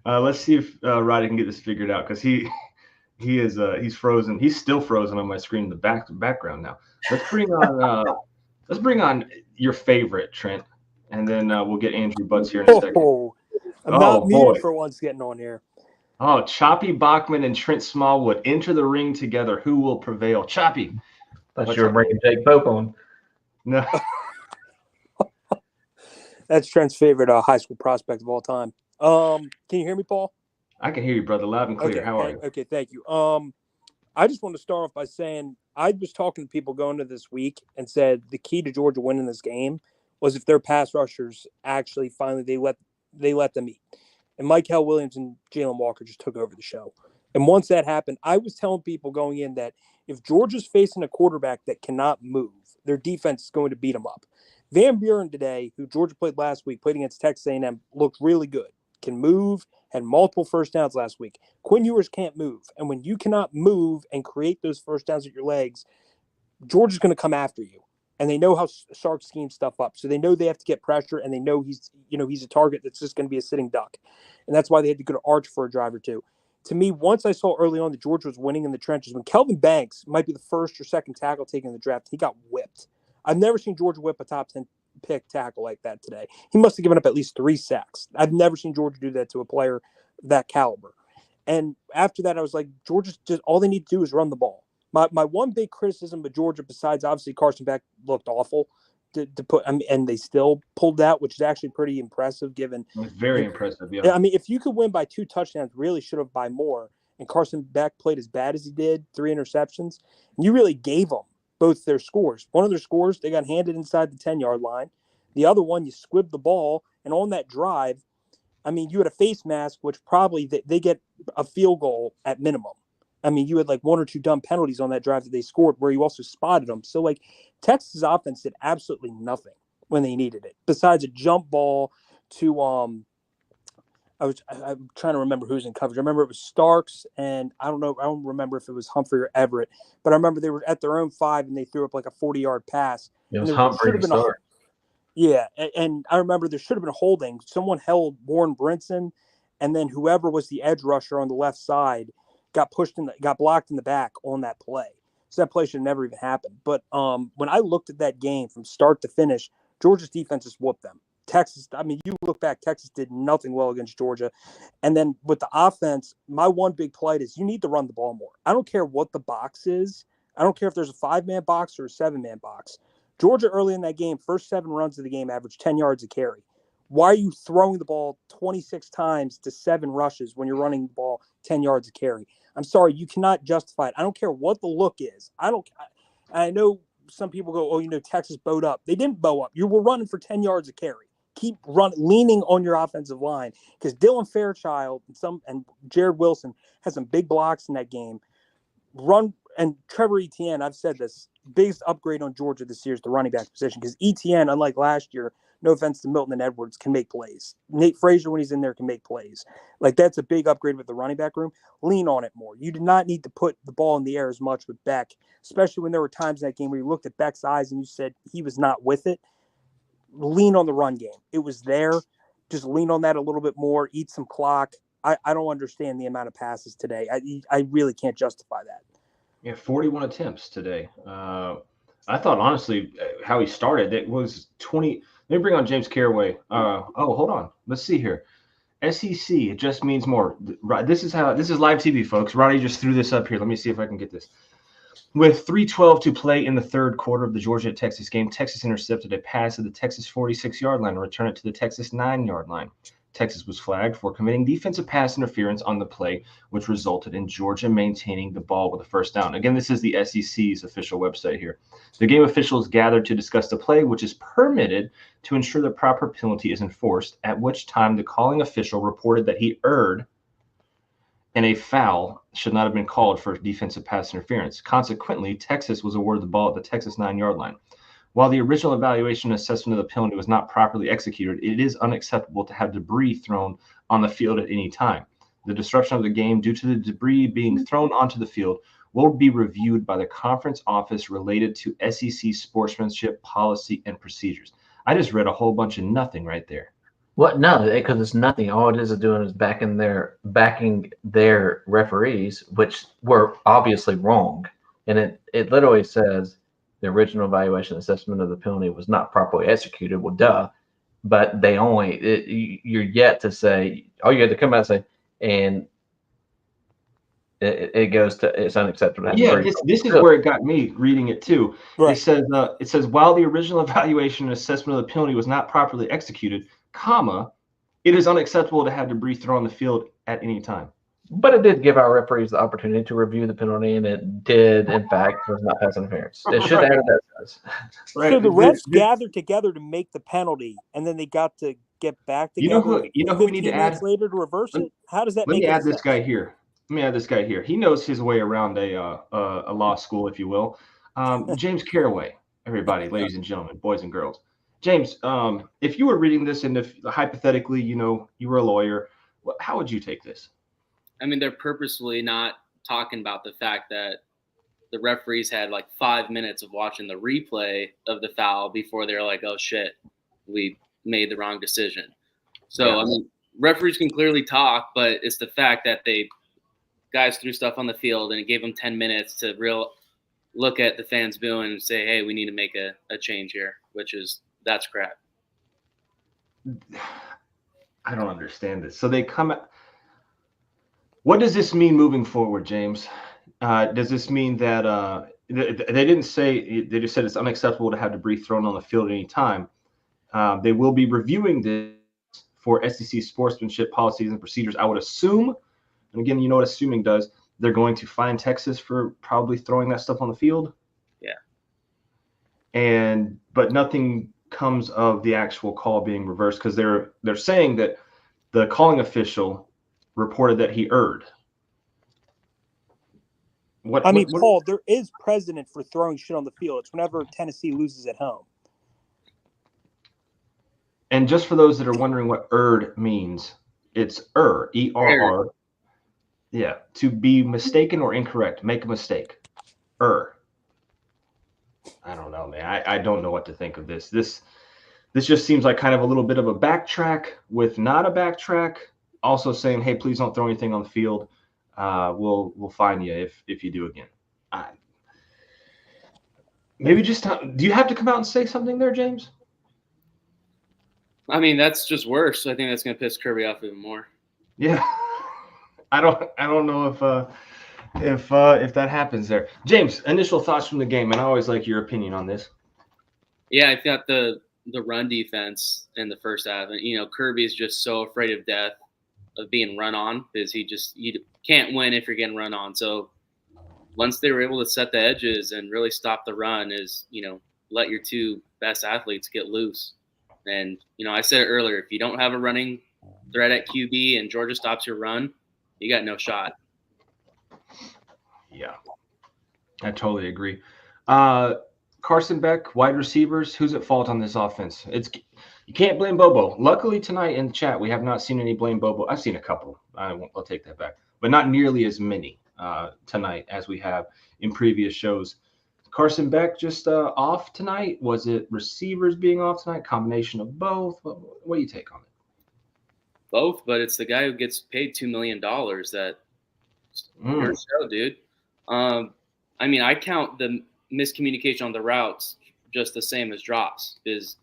Let's see if Roddy can get this figured out because he's frozen. He's still frozen on my screen in the background now. Let's bring on your favorite, Trent, and then we'll get Andrew Butts here in a second. I'm not muted for once getting on here. Oh, Choppy Bachman and Trent Smallwood enter the ring together. Who will prevail? Choppy. Thought you were bringing Jake Pope on. No. That's Trent's favorite high school prospect of all time. Can you hear me, Paul? I can hear you, brother, loud and clear. Okay, How are you? Okay, thank you. I just want to start off by saying I was talking to people going into this week and said the key to Georgia winning this game was if their pass rushers actually finally they let them eat. And Mike Williams and Jalen Walker just took over the show. And once that happened, I was telling people going in that if Georgia's facing a quarterback that cannot move, their defense is going to beat them up. Van Buren today, who Georgia played last week, played against Texas A&M, looked really good. Can move, had multiple first downs last week. Quinn Ewers can't move. And when you cannot move and create those first downs with your legs, Georgia's going to come after you. And they know how Sark schemes stuff up. So they know they have to get pressure, and they know he's a target that's just going to be a sitting duck. And that's why they had to go to Arch for a drive or two. To me, once I saw early on that Georgia was winning in the trenches, when Kelvin Banks might be the first or second tackle taken in the draft, he got whipped. I've never seen Georgia whip a top 10 pick tackle like that today. He must have given up at least 3 sacks. I've never seen Georgia do that to a player that caliber. And after that, I was like, Georgia's just all they need to do is run the ball. My one big criticism of Georgia, besides obviously Carson Beck looked awful to put, and they still pulled that, which is actually pretty impressive given. Very impressive, yeah. I mean, if you could win by 2 touchdowns, really should have by more. And Carson Beck played as bad as he did, 3 interceptions. And you really gave them both their scores. One of their scores, they got handed inside the 10-yard line. The other one, you squibbed the ball. And on that drive, I mean, you had a face mask, which probably they get a field goal at minimum. I mean, you had like 1 or 2 dumb penalties on that drive that they scored where you also spotted them. So, like, Texas' offense did absolutely nothing when they needed it, besides a jump ball to I'm trying to remember who's in coverage. I remember it was Starks, and I don't remember if it was Humphrey or Everett, but I remember they were at their own 5 and they threw up like a 40-yard pass. It was Humphrey and Starks. Yeah, and I remember there should have been a holding. Someone held Warren Brinson, and then whoever was the edge rusher on the left side got blocked in the back on that play. So that play should have never even happened. But when I looked at that game from start to finish, Georgia's defense just whooped them. Texas, I mean, you look back, Texas did nothing well against Georgia. And then with the offense, my one big plight is you need to run the ball more. I don't care what the box is. I don't care if there's a 5-man box or a 7-man box. Georgia early in that game, first 7 runs of the game, averaged 10 yards a carry. Why are you throwing the ball 26 times to 7 rushes when you're running the ball 10 yards a carry? I'm sorry, you cannot justify it. I don't care what the look is. I know some people go, oh, Texas bowed up. They didn't bow up. You were running for 10 yards a carry. Keep leaning on your offensive line, because Dylan Fairchild and Jared Wilson had some big blocks in that game. And Trevor Etienne, I've said this, biggest upgrade on Georgia this year is the running back position, because Etienne, unlike last year, no offense to Milton and Edwards, can make plays. Nate Frazier, when he's in there, can make plays. Like, that's a big upgrade with the running back room. Lean on it more. You did not need to put the ball in the air as much with Beck, especially when there were times in that game where you looked at Beck's eyes and you said he was not with it. Lean on the run game. It was there. Just lean on that a little bit more. Eat some clock. I don't understand the amount of passes today. I really can't justify that. Yeah, 41 attempts today. I thought, honestly, how he started, it was 20. Let me bring on James Caraway. Hold on. Let's see here. SEC, it just means more. This is live TV, folks. Roddy just threw this up here. Let me see if I can get this. With 3:12 to play in the third quarter of the Georgia-Texas game, Texas intercepted a pass at the Texas 46-yard line and returned it to the Texas 9-yard line. Texas was flagged for committing defensive pass interference on the play, which resulted in Georgia maintaining the ball with a first down. Again, this is the SEC's official website here. The game officials gathered to discuss the play, which is permitted to ensure the proper penalty is enforced, at which time the calling official reported that he erred and a foul should not have been called for defensive pass interference. Consequently, Texas was awarded the ball at the Texas 9-yard line. While the original evaluation and assessment of the penalty was not properly executed, it is unacceptable to have debris thrown on the field at any time. The disruption of the game due to the debris being thrown onto the field will be reviewed by the conference office related to SEC sportsmanship policy and procedures. I just read a whole bunch of nothing right there. What? No, because it's nothing. All it is doing is backing their referees, which were obviously wrong. And it literally says the original evaluation assessment of the penalty was not properly executed. Well, duh. But you're yet to say, you had to come out and say, and it goes to, it's unacceptable. Yeah, this is where it got me reading it too. Right. It says while the original evaluation and assessment of the penalty was not properly executed, it is unacceptable to have debris thrown on the field at any time. But it did give our referees the opportunity to review the penalty, and it did, in fact, was not pass interference. It should have added that. Right. So the refs gathered together to make the penalty, and then they got to get back together. You know who we need to add later to reverse it? How does that make sense? Let me add this guy here. He knows his way around a law school, if you will. James Caraway, everybody, ladies and gentlemen, boys and girls. James, if you were reading this and if hypothetically, you were a lawyer, How would you take this? I mean, they're purposefully not talking about the fact that the referees had like 5 minutes of watching the replay of the foul before they're like, oh shit, we made the wrong decision. So, I mean, referees can clearly talk, but it's the fact that guys threw stuff on the field and it gave them 10 minutes to look at the fans booing and say, hey, we need to make a change here, that's crap. I don't understand this. So they come. What does this mean moving forward, James? Does this mean that they didn't say, they just said it's unacceptable to have debris thrown on the field at any time. They will be reviewing this for SEC sportsmanship policies and procedures, I would assume. And again, you know what assuming does. They're going to fine Texas for probably throwing that stuff on the field. Yeah. But nothing comes of the actual call being reversed, because they're saying that the calling official reported that he erred. Paul, there is precedent for throwing shit on the field. It's whenever Tennessee loses at home. And just for those that are wondering what erred means, it's E-R-R. Yeah, to be mistaken or incorrect, make a mistake. I don't know, man. I don't know what to think of this. This just seems like kind of a little bit of a backtrack with not a backtrack. Also saying, hey, please don't throw anything on the field. We'll fine you if you do again. Maybe just do you have to come out and say something there, James? I mean, that's just worse. I think that's going to piss Kirby off even more. Yeah, I don't know if that happens there. James, initial thoughts from the game, and I always like your opinion on this. Yeah, I thought the run defense in the first half, and Kirby is just so afraid of death, of being run on, because you can't win if you're getting run on. So once they were able to set the edges and really stop the run, let your two best athletes get loose. And I said it earlier, if you don't have a running threat at QB and Georgia stops your run, you got no shot. Yeah, I totally agree. Carson Beck, wide receivers, who's at fault on this offense? You can't blame Bobo. Luckily tonight in the chat, we have not seen any blame Bobo. I've seen a couple. I'll take that back, but not nearly as many tonight as we have in previous shows. Carson Beck just off tonight? Was it receivers being off tonight? Combination of both? What do you take on it? Both, but it's the guy who gets paid $2 million that your show, dude. I count the miscommunication on the routes just the same as drops, because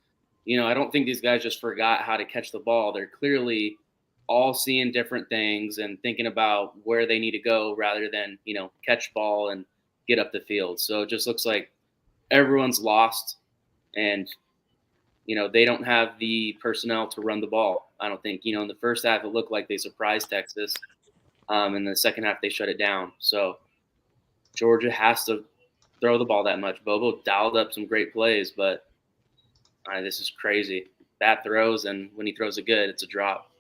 I don't think these guys just forgot how to catch the ball. They're clearly all seeing different things and thinking about where they need to go rather than catch ball and get up the field. So it just looks like everyone's lost, and they don't have the personnel to run the ball. I don't think in the first half it looked like they surprised Texas. In the second half they shut it down. So Georgia has to throw the ball that much. Bobo dialed up some great plays, but this is crazy. Bad throws, and when he throws it good, it's a drop.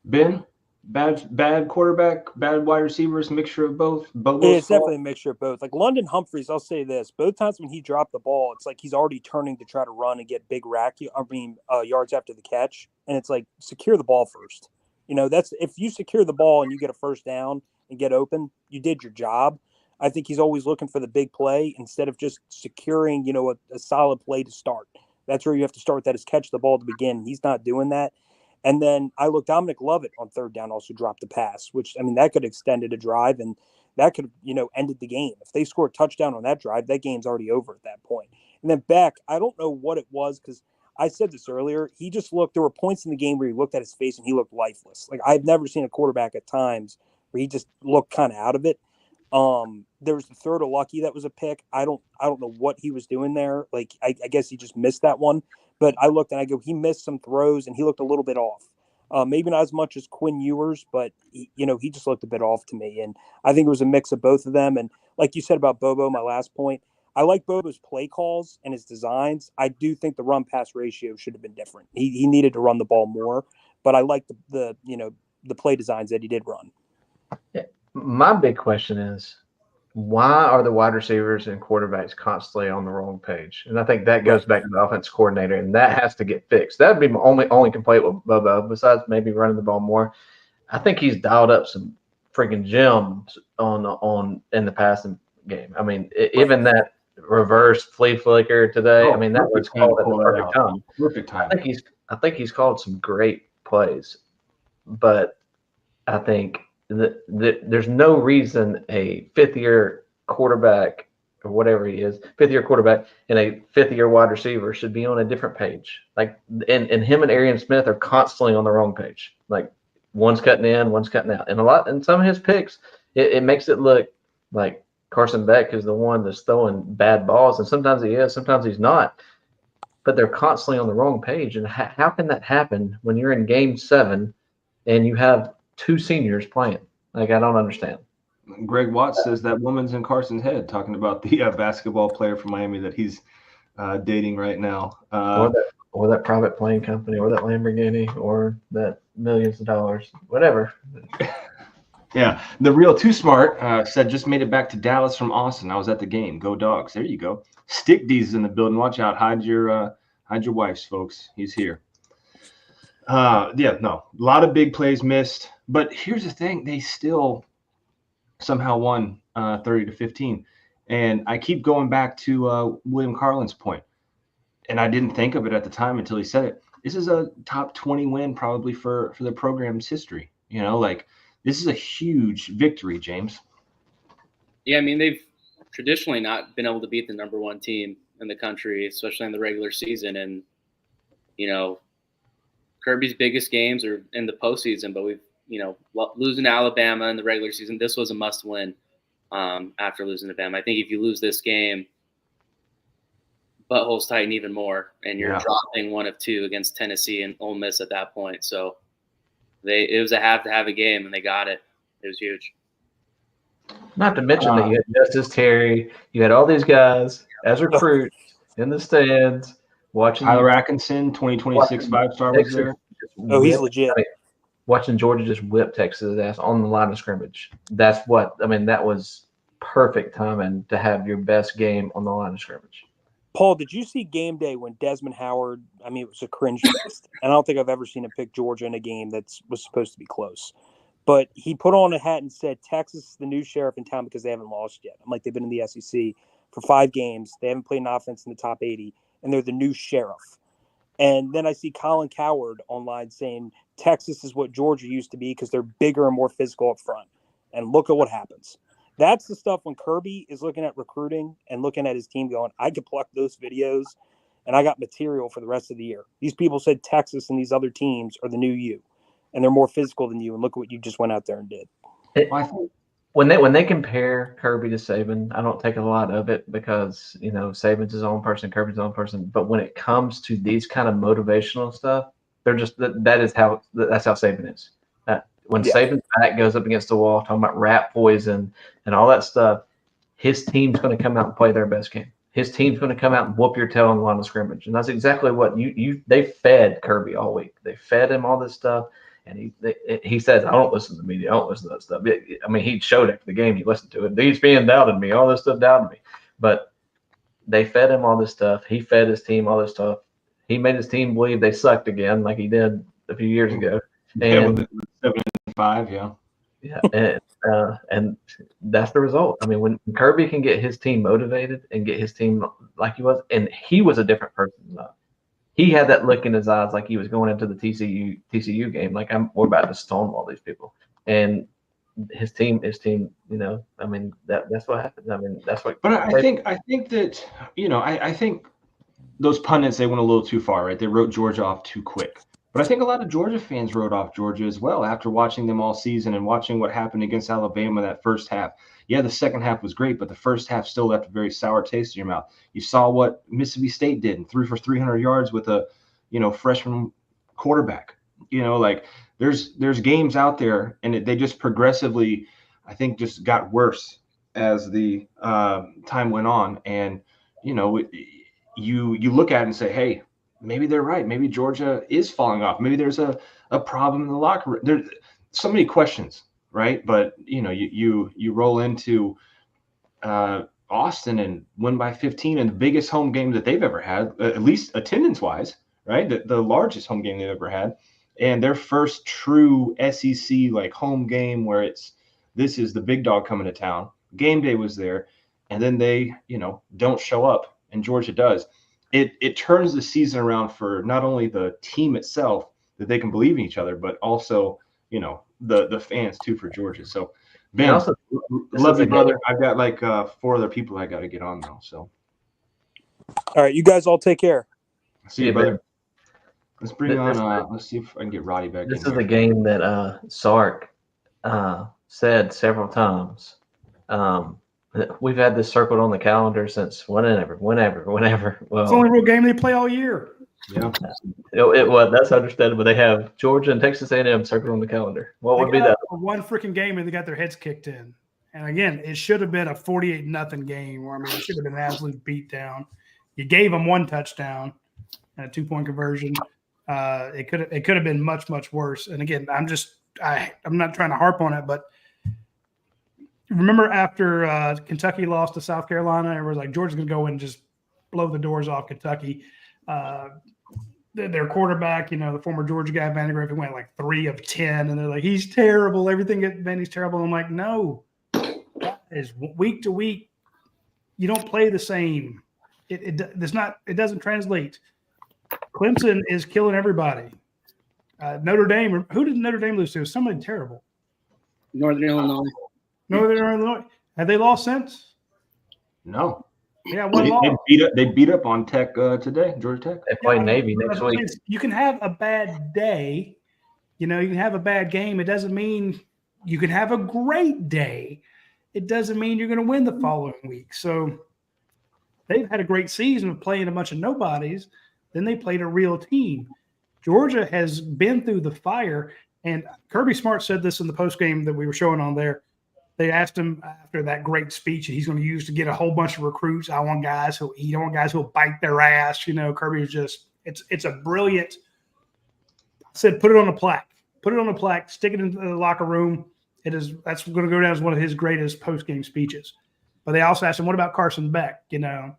Ben, bad quarterback, bad wide receivers, mixture of both. It's definitely a mixture of both. Like London Humphreys, I'll say this: both times when he dropped the ball, it's like he's already turning to try to run and get big yards after the catch, and it's like secure the ball first. That's if you secure the ball and you get a first down and get open, you did your job. I think he's always looking for the big play instead of just securing, a solid play to start. That's where you have to start. That is catch the ball to begin. He's not doing that. And then Dominic Lovett on third down also dropped the pass, which, that could have extended a drive, and that could have, ended the game. If they score a touchdown on that drive, that game's already over at that point. And then Beck, I don't know what it was, because I said this earlier. He just looked, there were points in the game where he looked at his face and he looked lifeless. Like I've never seen a quarterback at times where he just looked kind of out of it. There was the third of Lucky that was a pick. I don't know what he was doing there. Like I guess he just missed that one. But I looked and I go, he missed some throws and he looked a little bit off. Maybe not as much as Quinn Ewers, but he just looked a bit off to me. And I think it was a mix of both of them. And like you said about Bobo, my last point, I like Bobo's play calls and his designs. I do think the run pass ratio should have been different. He needed to run the ball more, but I like the play designs that he did run. Yeah. My big question is, why are the wide receivers and quarterbacks constantly on the wrong page? And I think that goes back to the offense coordinator, and that has to get fixed. That would be my only complaint with Bobo, besides maybe running the ball more. I think he's dialed up some freaking gems on in the passing game. I mean, even that reverse flea flicker today. I mean, that was called at the perfect time. Perfect time. I think he's called some great plays, but I think that there's no reason a fifth-year quarterback or whatever he is, fifth-year quarterback and a fifth-year wide receiver should be on a different page. Like, and him and Arian Smith are constantly on the wrong page. Like, one's cutting in, one's cutting out, and some of his picks, it makes it look like Carson Beck is the one that's throwing bad balls, and sometimes he is, sometimes he's not. But they're constantly on the wrong page, and how can that happen when you're in Game 7 and you have two seniors playing? Like, I don't understand. Greg Watts says that woman's in Carson's head, talking about the basketball player from Miami that he's dating right now. Or that private plane company, or that Lamborghini, or that millions of dollars, whatever. Yeah, the real Too Smart said just made it back to Dallas from Austin. I was at the game. Go Dogs! There you go. Stick D's in the building. Watch out. Hide your wives, folks. He's here. A lot of big plays missed. But here's the thing: they still somehow won 30-15. And I keep going back to William Carlin's point, and I didn't think of it at the time until he said it. This is a top 20 win probably for the program's history. You know, like, this is a huge victory, James. Yeah, I mean, they've traditionally not been able to beat the number one team in the country, especially in the regular season. And, you know, Kirby's biggest games are in the postseason, but we've, losing to Alabama in the regular season, this was a must win after losing to Bama. I think if you lose this game, buttholes tighten even more, and you're dropping one of two against Tennessee and Ole Miss at that point. So it was a have to have a game, and they got it. It was huge. Not to mention that you had Justice Terry, you had all these guys as recruits in the stands watching. Tyler Atkinson, 2026 5-star was there. Oh, he's legit. Watching Georgia just whip Texas' ass on the line of scrimmage. That was perfect timing to have your best game on the line of scrimmage. Paul, did you see game day when Desmond Howard, it was a cringe fest. And I don't think I've ever seen him pick Georgia in a game that was supposed to be close. But he put on a hat and said, Texas is the new sheriff in town because they haven't lost yet. I'm like, they've been in the SEC for 5 games. They haven't played an offense in the top 80, and they're the new sheriff. And then I see Colin Cowherd online saying Texas is what Georgia used to be because they're bigger and more physical up front. And look at what happens. That's the stuff when Kirby is looking at recruiting and looking at his team going, I could pluck those videos and I got material for the rest of the year. These people said Texas and these other teams are the new you, and they're more physical than you. And look at what you just went out there and did. When they compare Kirby to Saban, I don't take a lot of it because, Saban's his own person, Kirby's his own person. But when it comes to these kind of motivational stuff, they're just that's how Saban is. When Saban's back goes up against the wall, talking about rat poison and all that stuff, his team's going to come out and play their best game. His team's going to come out and whoop your tail on the line of scrimmage. And that's exactly what they fed Kirby all week. They fed him all this stuff. And he says, I don't listen to the media. I don't listen to that stuff. He showed after the game. He listened to it. These being doubted me. All this stuff doubted me. But they fed him all this stuff. He fed his team all this stuff. He made his team believe they sucked again like he did a few years ago. And 7-5, and that's the result. When Kirby can get his team motivated and get his team like he was, and he was a different person than that. He had that look in his eyes like he was going into the TCU game. Like, we're about to stonewall these people. And his team, that's what happened. That's what. But I think that, I think those pundits, they went a little too far, right? They wrote Georgia off too quick. But I think a lot of Georgia fans wrote off Georgia as well after watching them all season and watching what happened against Alabama that first half. Yeah, the second half was great, but the first half still left a very sour taste in your mouth. You saw what Mississippi State did and threw for 300 yards with a, freshman quarterback. There's games out there, and they just progressively, I think, just got worse as the time went on. And, you look at it and say, hey, maybe they're right. Maybe Georgia is falling off. Maybe there's a problem in the locker room. There's so many questions, right? But you roll into Austin and win by 15 in the biggest home game that they've ever had, at least attendance-wise, right? The largest home game they've ever had. And their first true SEC like home game where this is the big dog coming to town. Game day was there, and then they, don't show up, and Georgia does. It turns the season around for not only the team itself that they can believe in each other, but also, the fans too for Georgia. So, Ben, also, love you, brother. I've got like 4 other people I got to get on now. So, all right, you guys all take care. See you, brother. Let's bring on. Let's see if I can get Roddy back. This is a game that Sark said several times. We've had this circled on the calendar since whenever. Well, it's the only real game they play all year. Yeah, that's understandable. They have Georgia and Texas A&M circled on the calendar. What would be that? One freaking game, and they got their heads kicked in. And again, it should have been a 48-0 game. Or it should have been an absolute beatdown. You gave them 1 touchdown and a 2-point conversion. It could have been much, much worse. And again, I'm not trying to harp on it, but remember after Kentucky lost to South Carolina, everyone's like, Georgia's going to go in and just blow the doors off Kentucky. Their quarterback, the former Georgia guy, Vandegrift, went like 3 of 10, and they're like, he's terrible. Everything at Vandy's terrible. I'm like, no, that is week to week. You don't play the same. It doesn't translate. Clemson is killing everybody. Notre Dame, who did Notre Dame lose to? Somebody terrible. Northern Illinois. Have they lost since? No. Yeah, one loss. They beat up on Tech today, Georgia Tech. They play Navy next week. You can have a bad day. You can have a bad game. It doesn't mean you can have a great day. It doesn't mean you're going to win the following week. So they've had a great season of playing a bunch of nobodies. Then they played a real team. Georgia has been through the fire, and Kirby Smart said this in the postgame that we were showing on there. They asked him after that great speech that he's going to use to get a whole bunch of recruits. I want guys who'll eat. I want guys who'll bite their ass. Kirby is just it's a brilliant. I said put it on a plaque. Put it on a plaque. Stick it into the locker room. That's going to go down as one of his greatest postgame speeches. But they also asked him, what about Carson Beck? How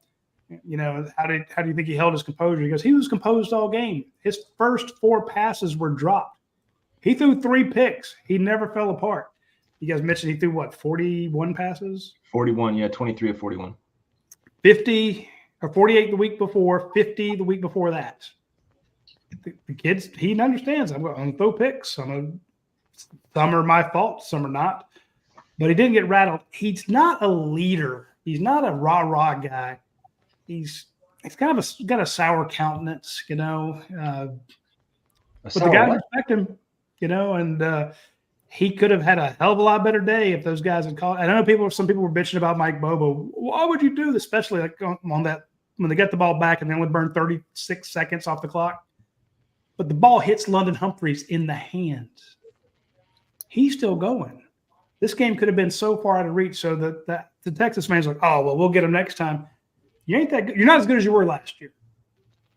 do you think he held his composure? He goes, he was composed all game. His first 4 passes were dropped. He threw 3 picks. He never fell apart. You guys mentioned he threw 41 passes? 41, yeah, 23 of 41. 50 or 48 the week before, 50 the week before that. The kids, he understands. I'm going to throw picks. Some are my fault, some are not. But he didn't get rattled. He's not a leader. He's not a rah-rah guy. He's kind of got a sour countenance, but the guys respect him, and he could have had a hell of a lot better day if those guys had called. I know some people were bitching about Mike Bobo. Why would you do this, especially like on that when they get the ball back and they only burn 36 seconds off the clock? But the ball hits London Humphreys in the hands. He's still going. This game could have been so far out of reach, so that the Texas fans are like, oh well, we'll get them next time. You ain't that good. You're not as good as you were last year.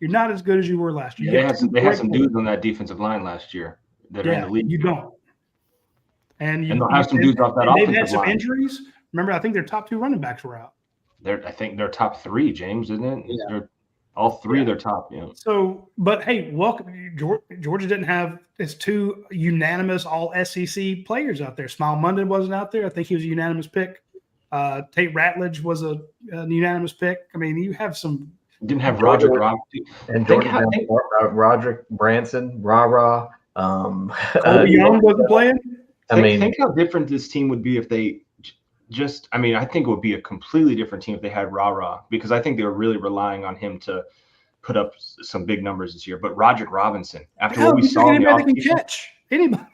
You're not as good as you were last year. Yeah, they had some dudes on that defensive line last year that are in the league. You don't. And they'll have some dudes off that offensive line. They've had some injuries. Remember, I think their top 2 running backs were out. I think they're top 3, James, isn't it? Yeah. They're all 3 of their top. Yeah. So, but hey, welcome. Georgia didn't have its 2 unanimous all SEC players out there. Smile Munden wasn't out there. I think he was a unanimous pick. Tate Ratledge was a unanimous pick. I mean, you have some. Didn't have Roderick and Roderick Branson, rah-rah. Colby Young wasn't playing. Think how different this team would be if they I think it would be a completely different team if they had Rah-Rah, because I think they were really relying on him to put up some big numbers this year. But Roderick Robinson, after what we saw in the offseason, catch anybody.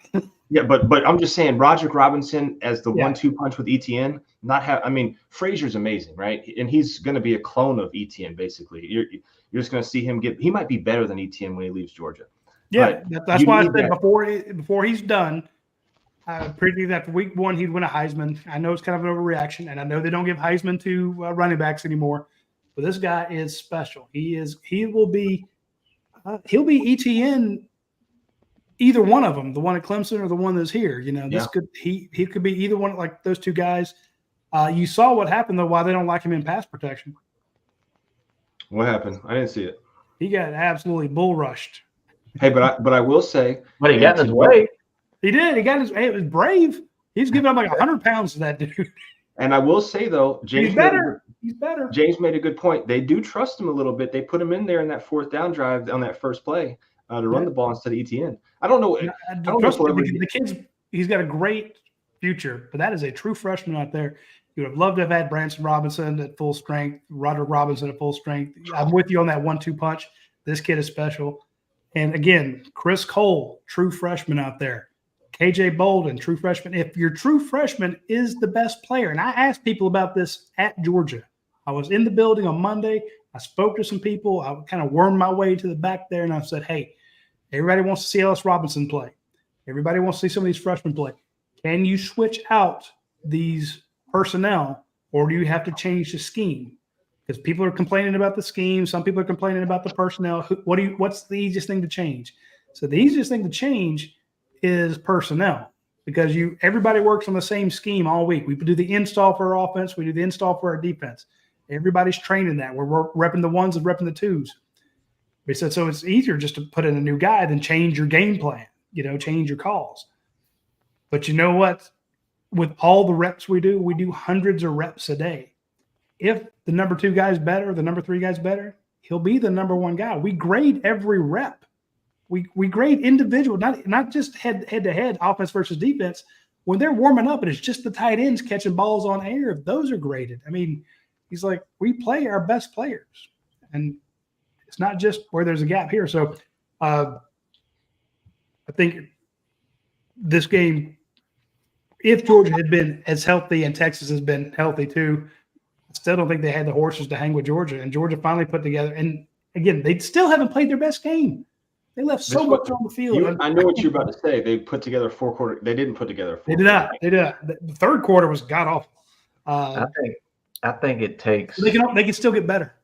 Yeah, but I'm just saying Roderick Robinson as the 1-2 punch with Etienne, Frazier's amazing, right? And he's going to be a clone of Etienne, basically. You're just going to see him he might be better than Etienne when he leaves Georgia. Yeah, that's why I said before he's done, I predicted after week 1 he'd win a Heisman. I know it's kind of an overreaction, and I know they don't give Heisman to running backs anymore, but this guy is special. He'll be Etienne, either one of them, the one at Clemson or the one that's here. He could be either one, like those 2 guys. You saw what happened, though, why they don't like him in pass protection. What happened? I didn't see it. He got absolutely bull rushed. Hey, but I will say, but he got in his way. He did. He got his. It was brave. He's giving up like 100 pounds to that dude. And I will say though, He's better. He's better. James made a good point. They do trust him a little bit. They put him in there in that fourth down drive on that first play to run the ball instead of Etienne. I don't know. The kid's. He's got a great future, but that is a true freshman out there. You would have loved to have had Branson Robinson at full strength, Roderick Robinson at full strength. I'm with you on that 1-2 punch. This kid is special. And again, Chris Cole, true freshman out there. KJ Bolden, true freshman. If your true freshman is the best player, and I asked people about this at Georgia. I was in the building on Monday. I spoke to some people. I kind of wormed my way to the back there, and I said, hey, everybody wants to see Ellis Robinson play. Everybody wants to see some of these freshmen play. Can you switch out these personnel, or do you have to change the scheme? Because people are complaining about the scheme. Some people are complaining about the personnel. What's the easiest thing to change? So the easiest thing to change is personnel, because everybody works on the same scheme all week. We do the install for our offense. We do the install for our defense. Everybody's training that. We're repping the ones and repping the twos. We said, so it's easier just to put in a new guy than change your game plan, change your calls. But you know what? With all the reps we do hundreds of reps a day. If the number 2 guy's better, the number 3 guy's better, he'll be the number 1 guy. We grade every rep. We grade individual, not just head to head, offense versus defense. When they're warming up and it's just the tight ends catching balls on air, those are graded. I mean, he's like, we play our best players. And it's not just where there's a gap here. So I think this game, if Georgia had been as healthy and Texas has been healthy too, I still don't think they had the horses to hang with Georgia. And Georgia finally put together. And again, they still haven't played their best game. They left so much on the field. I know what you're about to say. They put together 4 quarters. They didn't put together 4. They did not. They did not. The third quarter was god awful. I think it takes. They can still get better.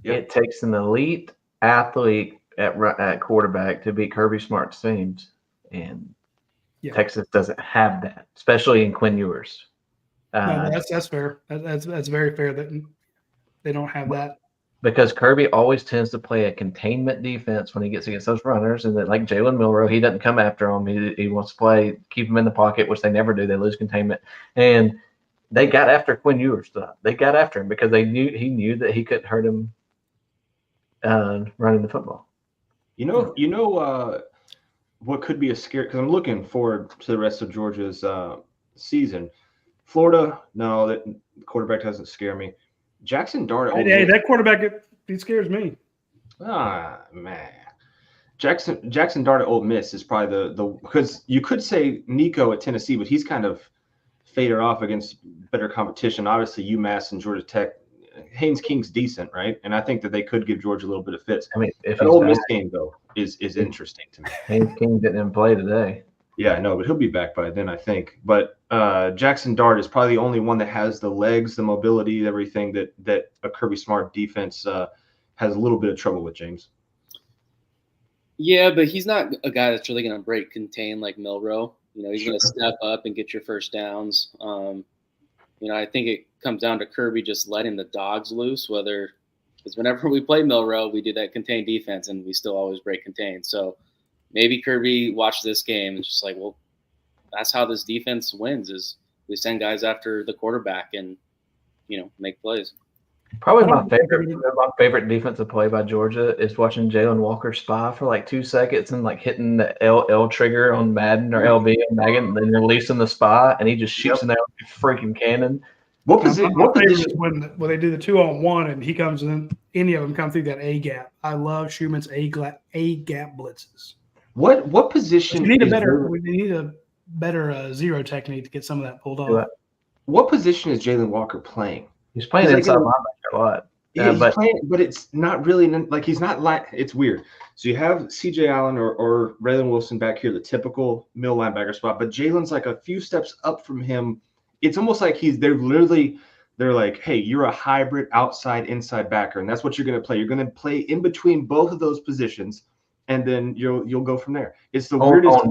It takes an elite athlete at quarterback to beat Kirby Smart's teams, and Texas doesn't have that, especially in Quinn Ewers. No, that's fair. That's very fair that they don't have that. Because Kirby always tends to play a containment defense when he gets against those runners, and then like Jalen Milroe, he doesn't come after them. He wants to keep them in the pocket, which they never do. They lose containment, and they got after Quinn Ewers. They got after him because he knew that he couldn't hurt him running the football. What could be a scare, because I'm looking forward to the rest of Georgia's season. Florida, no, that quarterback doesn't scare me. Jackson Dart. Hey, that quarterback, he scares me. Man. Jackson Dart at Ole Miss is probably the because you could say Nico at Tennessee, but he's kind of faded off against better competition. Obviously, UMass and Georgia Tech. Haynes King's decent, right? And I think that they could give Georgia a little bit of fits. I mean, if that Ole Miss game though is interesting to me. Haynes King didn't play today. Yeah, I know, but he'll be back by then, I think. But Jackson Dart is probably the only one that has the legs, the mobility, everything that a Kirby Smart defense has a little bit of trouble with, James. Yeah, but he's not a guy that's really going to break contain like Milroe. He's going to step up and get your first downs. I think it comes down to Kirby just letting the dogs loose, because whenever we play Milroe, we do that contain defense, and we still always break contain. So maybe Kirby watched this game and just like, well, that's how this defense wins, is we send guys after the quarterback and, make plays. Probably my favorite defensive play by Georgia is watching Jalen Walker spy for like 2 seconds and like hitting the L trigger on Madden or LB on Megan, and then releasing the spy, and he just shoots in there like a freaking cannon. What position is when they do the 2-on-1 and he comes in, any of them come through that A gap. I love Schumann's A gap blitzes. What position? We need a better zero technique to get some of that pulled off. What position is Jalen Walker playing? He's playing inside linebacker a lot. Yeah, he's playing, but it's not really like he's not like it's weird. So you have CJ Allen or Raylan Wilson back here, the typical middle linebacker spot, but Jalen's like a few steps up from him. It's almost like they're like, hey, you're a hybrid outside inside backer, and that's what you're going to play. You're going to play in between both of those positions, and then you'll go from there. It's the weirdest.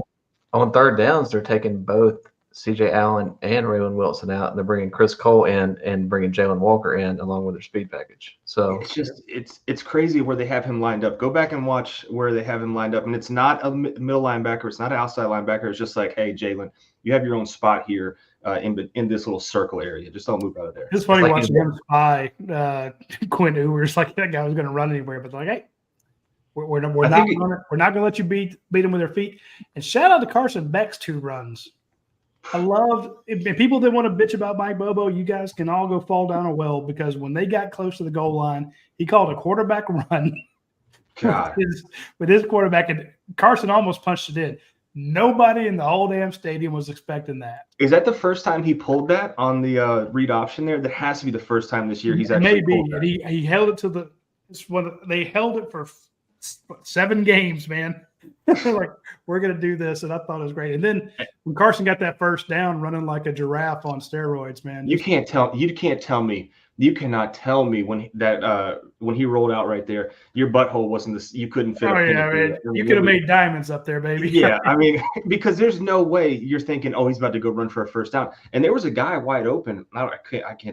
On third downs, they're taking both C.J. Allen and Raylan Wilson out, and they're bringing Chris Cole in and bringing Jalen Walker in along with their speed package. So it's crazy where they have him lined up. Go back and watch where they have him lined up, and it's not a middle linebacker, it's not an outside linebacker. It's just like, hey, Jalen, you have your own spot here in this little circle area. Just don't move out of there. It's funny watching him spy Quinn Ewers, like that guy was going to run anywhere, but like, hey, we're not going to let you beat them with their feet. And shout out to Carson Beck's 2 runs. I love if people that want to bitch about Mike Bobo, you guys can all go fall down a well, because when they got close to the goal line, he called a quarterback run with his quarterback, and Carson almost punched it in. Nobody in the whole damn stadium was expecting that. Is that the first time he pulled that on the read option there? That has to be the first time this year he's actually pulled that. He held it to they held it for 7 games, man. Like, we're going to do this, and I thought it was great. And then when Carson got that first down, running like a giraffe on steroids, man. You cannot tell me when he rolled out right there, your butthole wasn't this. You couldn't fit. Oh yeah, man. You could have made diamonds up there, baby. Yeah, I mean, because there's no way you're thinking, oh, he's about to go run for a first down. And there was a guy wide open.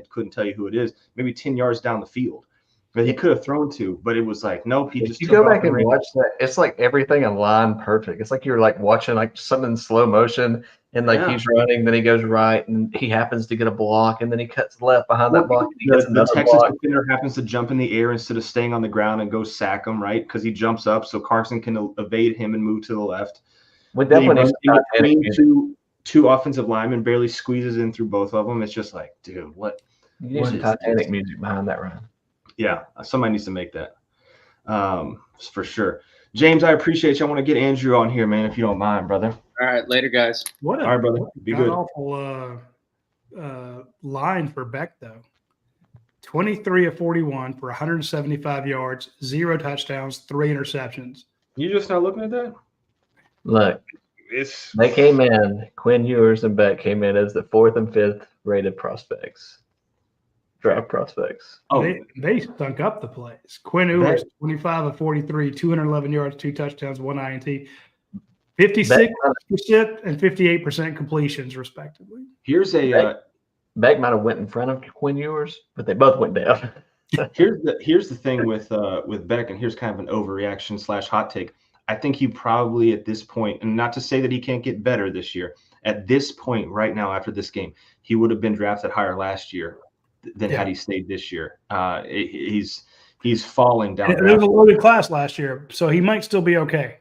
Couldn't tell you who it is. Maybe 10 yards down the field. But he could have thrown to, but it was like, nope. He just. You go back and watch that. It's like everything aligned perfect. It's like you're like watching like something in slow motion, and like he's running, then he goes right, and he happens to get a block, and then he cuts left behind that block. And he gets the Texas defender happens to jump in the air instead of staying on the ground and go sack him, right? Because he jumps up, so Carson can evade him and move to the left. We definitely need two offensive linemen, barely squeezes in through both of them. It's just like, dude, what? You need some Titanic music behind that run. Yeah, somebody needs to make that for sure. James, I appreciate you. I want to get Andrew on here, man, if you don't mind, brother. All right, later, guys. All right, brother. Be good. Awful line for Beck, though. 23 of 41 for 175 yards, 0 touchdowns, 3 interceptions. You just not looking at that? Look, they came in. Quinn Ewers and Beck came in as the 4th and 5th rated prospects. Draft prospects. Oh, they stunk up the place. Quinn Ewers, 25 of 43, 211 yards, 2 touchdowns, 1 INT, 56% and 58% completions, respectively. Here's a Beck might have went in front of Quinn Ewers, but they both went down. here's the thing with Beck, and here's kind of an overreaction / hot take. I think he probably at this point, and not to say that he can't get better this year, at this point right now after this game, he would have been drafted higher last year than had he stayed this year. He's falling down. It was a loaded class last year, so he might still be okay.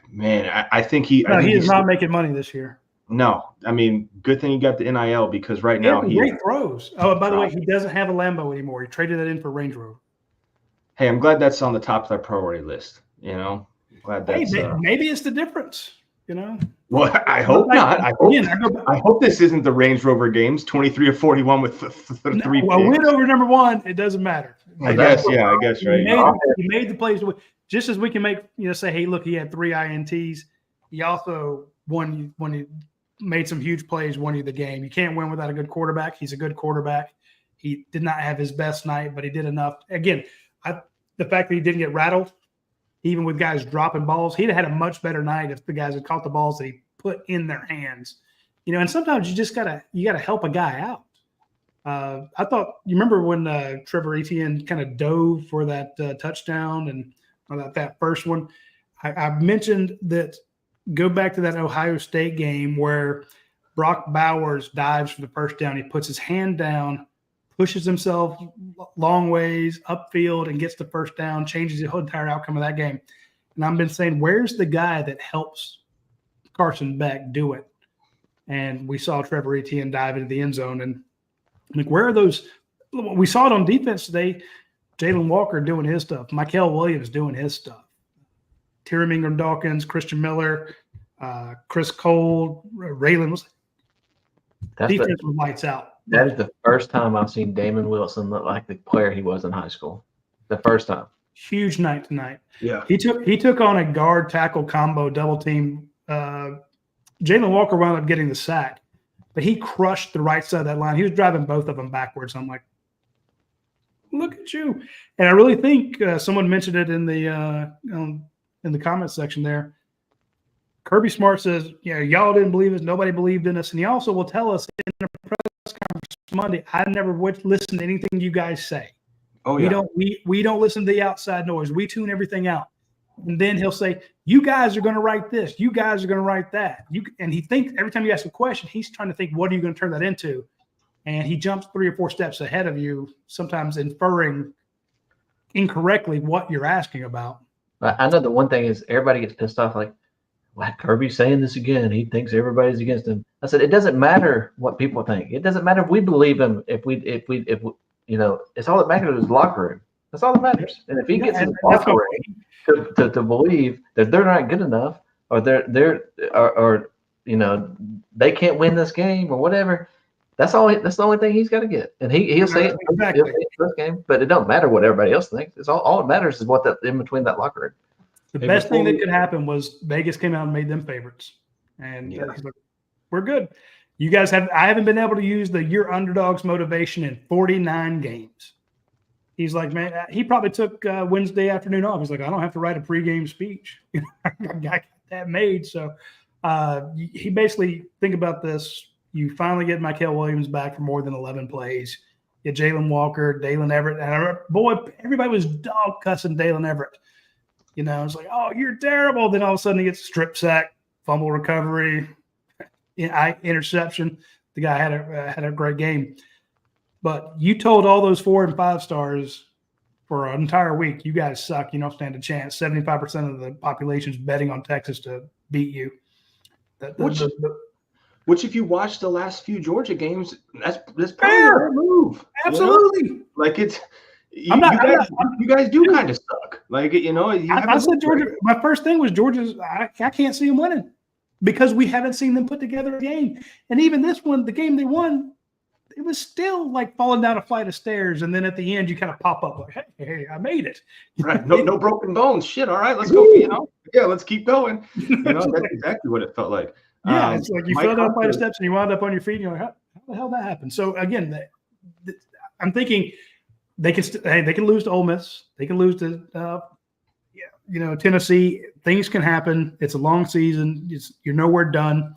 Man, I think he is not making money this year. No, I mean, good thing he got the NIL, because right now he great throws. Oh, by the way, he doesn't have a Lambo anymore. He traded that in for Range Rover. Hey, I'm glad that's on the top of their priority list. You know, glad that's maybe it's the difference. You know. Well, I hope not. I hope this isn't the Range Rover games. 23 of 41 with 3. Well, win over number 1, it doesn't matter. I guess right. He made the plays. Just as we can make, say, hey, look, he had 3 INTs. He also won when he made some huge plays, won you the game. You can't win without a good quarterback. He's a good quarterback. He did not have his best night, but he did enough. Again, the fact that he didn't get rattled, even with guys dropping balls, he'd have had a much better night if the guys had caught the balls that he put in their hands. And sometimes you just gotta help a guy out. I thought, you remember when Trevor Etienne kind of dove for that touchdown and that first one? I mentioned that. Go back to that Ohio State game where Brock Bowers dives for the first down. He puts his hand down, pushes himself long ways upfield, and gets the first down, changes the whole entire outcome of that game. And I've been saying, where's the guy that helps Carson Beck do it? And we saw Trevor Etienne dive into the end zone. And like, where are those? We saw it on defense today. Jalen Walker doing his stuff. Mykel Williams doing his stuff. Tyron Ingram-Dawkins, Christian Miller, Chris Cole, Raylan was defense was lights out. That is the first time I've seen Damon Wilson look like the player he was in high school. The first time. Huge night tonight. Yeah. He took on a guard tackle combo double team. Jalen Walker wound up getting the sack, but he crushed the right side of that line. He was driving both of them backwards. I'm like, look at you. And I really think someone mentioned it in the comments section there. Kirby Smart says, y'all didn't believe us. Nobody believed in us. And he also will tell us in the press conference Monday, I never would listen to anything you guys say. Oh, yeah. We don't listen to the outside noise. We tune everything out. And then he'll say, you guys are going to write this. You guys are going to write that. And he thinks every time you ask a question, he's trying to think, what are you going to turn that into? And he jumps 3 or 4 steps ahead of you, sometimes inferring incorrectly what you're asking about. I know the one thing is everybody gets pissed off, like, why Kirby's saying this again? He thinks everybody's against him. I said, it doesn't matter what people think. It doesn't matter if we believe him. If it's all that matters is the locker room. That's all that matters. And if he gets in the locker room to believe that they're not good enough, or they can't win this game or whatever, that's the only thing he's got to get. And he'll say it exactly this game, but it don't matter what everybody else thinks. It's all that matters is what in between that locker room. The best thing that could happen was Vegas came out and made them favorites. And he's like, we're good. You guys I haven't been able to use your underdogs motivation in 49 games. He's like, man, he probably took Wednesday afternoon off. He's like, I don't have to write a pregame speech. I got that made. So he basically, think about this. You finally get Michael Williams back for more than 11 plays. You get Jalen Walker, Dalen Everett. And everybody was dog cussing Dalen Everett. It's like, oh, you're terrible. Then all of a sudden he gets a strip sack, fumble recovery, interception. The guy had a great game. But you told all those 4 and 5 stars for an entire week, you guys suck. You don't stand a chance. 75% of the population's betting on Texas to beat you. Which, if you watch the last few Georgia games, that's probably a move. Absolutely. Like it's. You guys do kind of suck. Like, I said Georgia. My first thing was Georgia's. I can't see them winning because we haven't seen them put together a game. And even this one, the game they won, it was still like falling down a flight of stairs. And then at the end, you kind of pop up like, hey, I made it. Right. No broken bones. Shit. All right, let's go. Yeah, let's keep going. That's exactly what it felt like. Yeah, it's like you fell down a flight of steps and you wound up on your feet. And you're like, how the hell that happened? So again, I'm thinking. They can lose to Ole Miss. They can lose to Tennessee. Things can happen. It's a long season. You're nowhere done.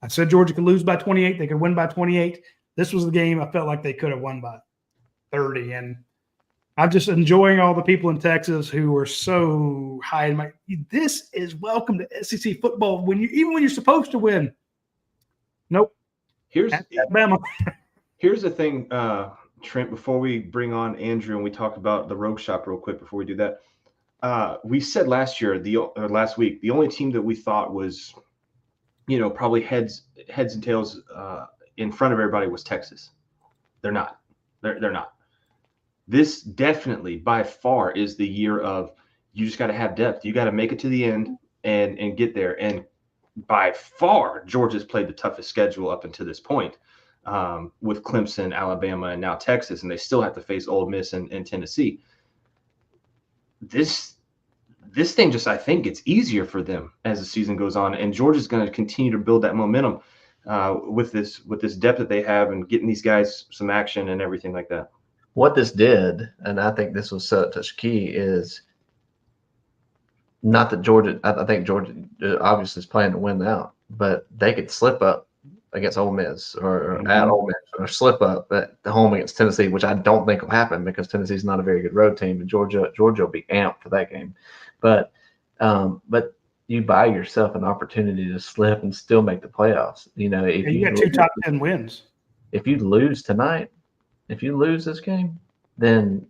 I said Georgia could lose by 28. They could win by 28. This was the game I felt like they could have won by 30. And I'm just enjoying all the people in Texas who are so high in my. This is welcome to SEC football even when you're supposed to win. Nope. Here's Alabama. Here's the thing. Trent, before we bring on Andrew and we talk about the Rogueshop real quick before we do that, we said last week, the only team that we thought was, probably heads and tails in front of everybody was Texas. They're not. They're not. This definitely by far is the year of you just got to have depth. You got to make it to the end and get there. And by far, Georgia's played the toughest schedule up until this point. With Clemson, Alabama, and now Texas, and they still have to face Ole Miss and Tennessee. This thing just, I think, gets easier for them as the season goes on, and Georgia's going to continue to build that momentum with this depth that they have and getting these guys some action and everything like that. What this did, and I think this was such key, is not that Georgia. I think Georgia obviously is planning to win out, but they could slip up against Ole Miss or at Ole Miss, or slip up at the home against Tennessee, which I don't think will happen because Tennessee's not a very good road team, and Georgia will be amped for that game. But you buy yourself an opportunity to slip and still make the playoffs. If you got 2 top 10 wins. If you lose tonight, if you lose this game, then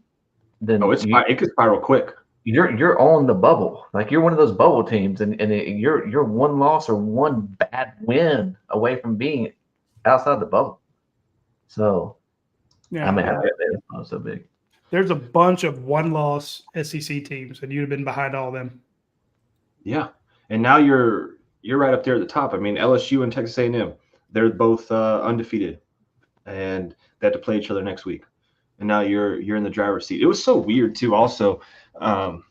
it could spiral quick. You're on the bubble. Like you're one of those bubble teams, and you're one loss or one bad win away from being outside the bubble. So, yeah, it's not so big. There's a bunch of one-loss SEC teams, and you'd have been behind all of them. Yeah, and now you're right up there at the top. I mean, LSU and Texas A&M, they're both undefeated, and they have to play each other next week. And now you're in the driver's seat. It was so weird too. Also,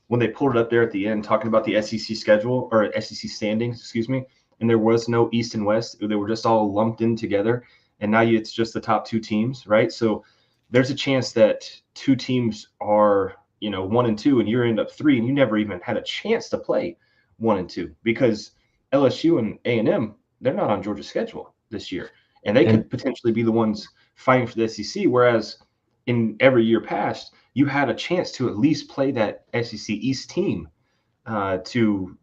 when they pulled it up there at the end, talking about the SEC schedule or SEC standings, excuse me, and there was no East and West. They were just all lumped in together. And now it's just the top 2 teams, right? So there's a chance that 2 teams are, 1 and 2, and you're end up 3, and you never even had a chance to play 1 and 2 because LSU and A&M, they're not on Georgia's schedule this year, and they could potentially be the ones fighting for the SEC. Whereas in every year past, you had a chance to at least play that SEC East team to,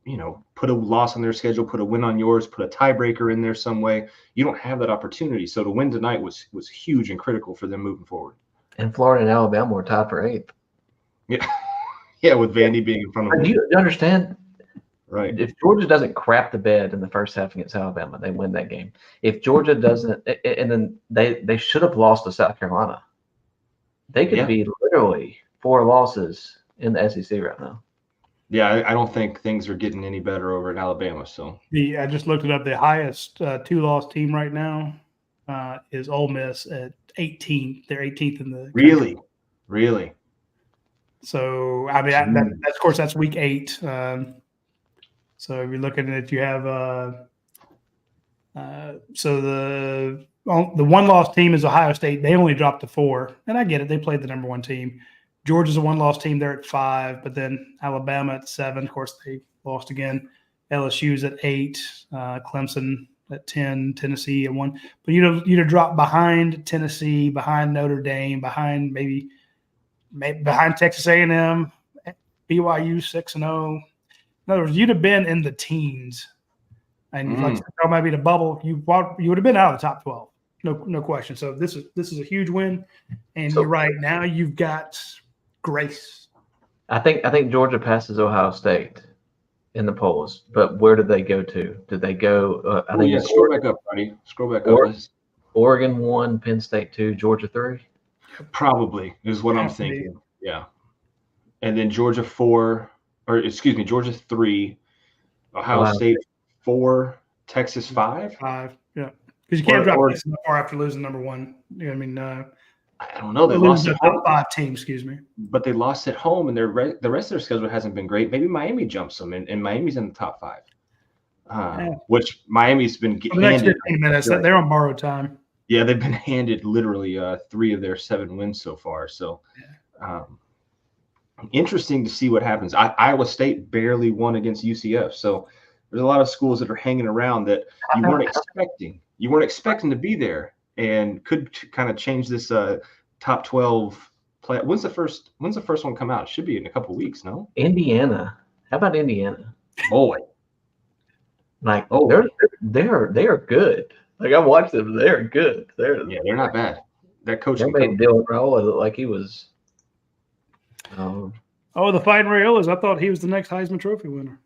put a loss on their schedule, put a win on yours, put a tiebreaker in there some way. You don't have that opportunity. So to win tonight was huge and critical for them moving forward. And Florida and Alabama were tied for 8th. Yeah. Yeah, with Vandy being in front of them. Do you understand? Right. If Georgia doesn't crap the bed in the first half against Alabama, they win that game. If Georgia doesn't, and then they should have lost to South Carolina. They could be literally 4 losses in the SEC right now. Yeah, I don't think things are getting any better over in Alabama. So I just looked it up. The highest 2-loss team right now is Ole Miss at 18th. They're 18th in the country. Really. So I mean, of course, that's week 8. So if you're looking at, you have so the 1-loss team is Ohio State. They only dropped to 4, and I get it. They played the number 1 team. Georgia's a 1-loss team. They're at 5, but then Alabama at 7. Of course, they lost again. LSU's at 8. Clemson at 10. Tennessee at 1. But you'd have dropped behind Tennessee, behind Notre Dame, behind behind Texas A&M, BYU 6-0. In other words, you'd have been in the teens, and like maybe the bubble, you would have been out of the top 12, no question. So this is a huge win, and you're right. Now you've got grace. I think Georgia passes Ohio State in the polls, but where do they go to? Do they go? I think scroll back up, buddy. Scroll back up. Oregon 1, Penn State 2, Georgia 3. Probably is what I'm thinking. Yeah, and then Georgia 4. Georgia 3, Ohio State 4, Texas 5. 5, yeah, because you can't drop Texas that far after losing number 1. I mean, I don't know. They lost the top 5 team, excuse me. But they lost at home, and the rest of their schedule hasn't been great. Maybe Miami jumps them, and Miami's in the top 5, which Miami's been handed. The next 15 minutes, they're on borrowed time. Yeah, they've been handed literally 3 of their 7 wins so far. So. Interesting to see what happens. Iowa State barely won against UCF, so there's a lot of schools that are hanging around that you weren't expecting. You weren't expecting to be there, and could kind of change this top 12 play. When's the first one come out? It should be in a couple of weeks. No. Indiana. How about Indiana? Boy, they are good. Like I watched them, they're good. They're not bad. That coach made Dylan Raiola look like he was. The Fighting Raiola's. I thought he was the next Heisman Trophy winner.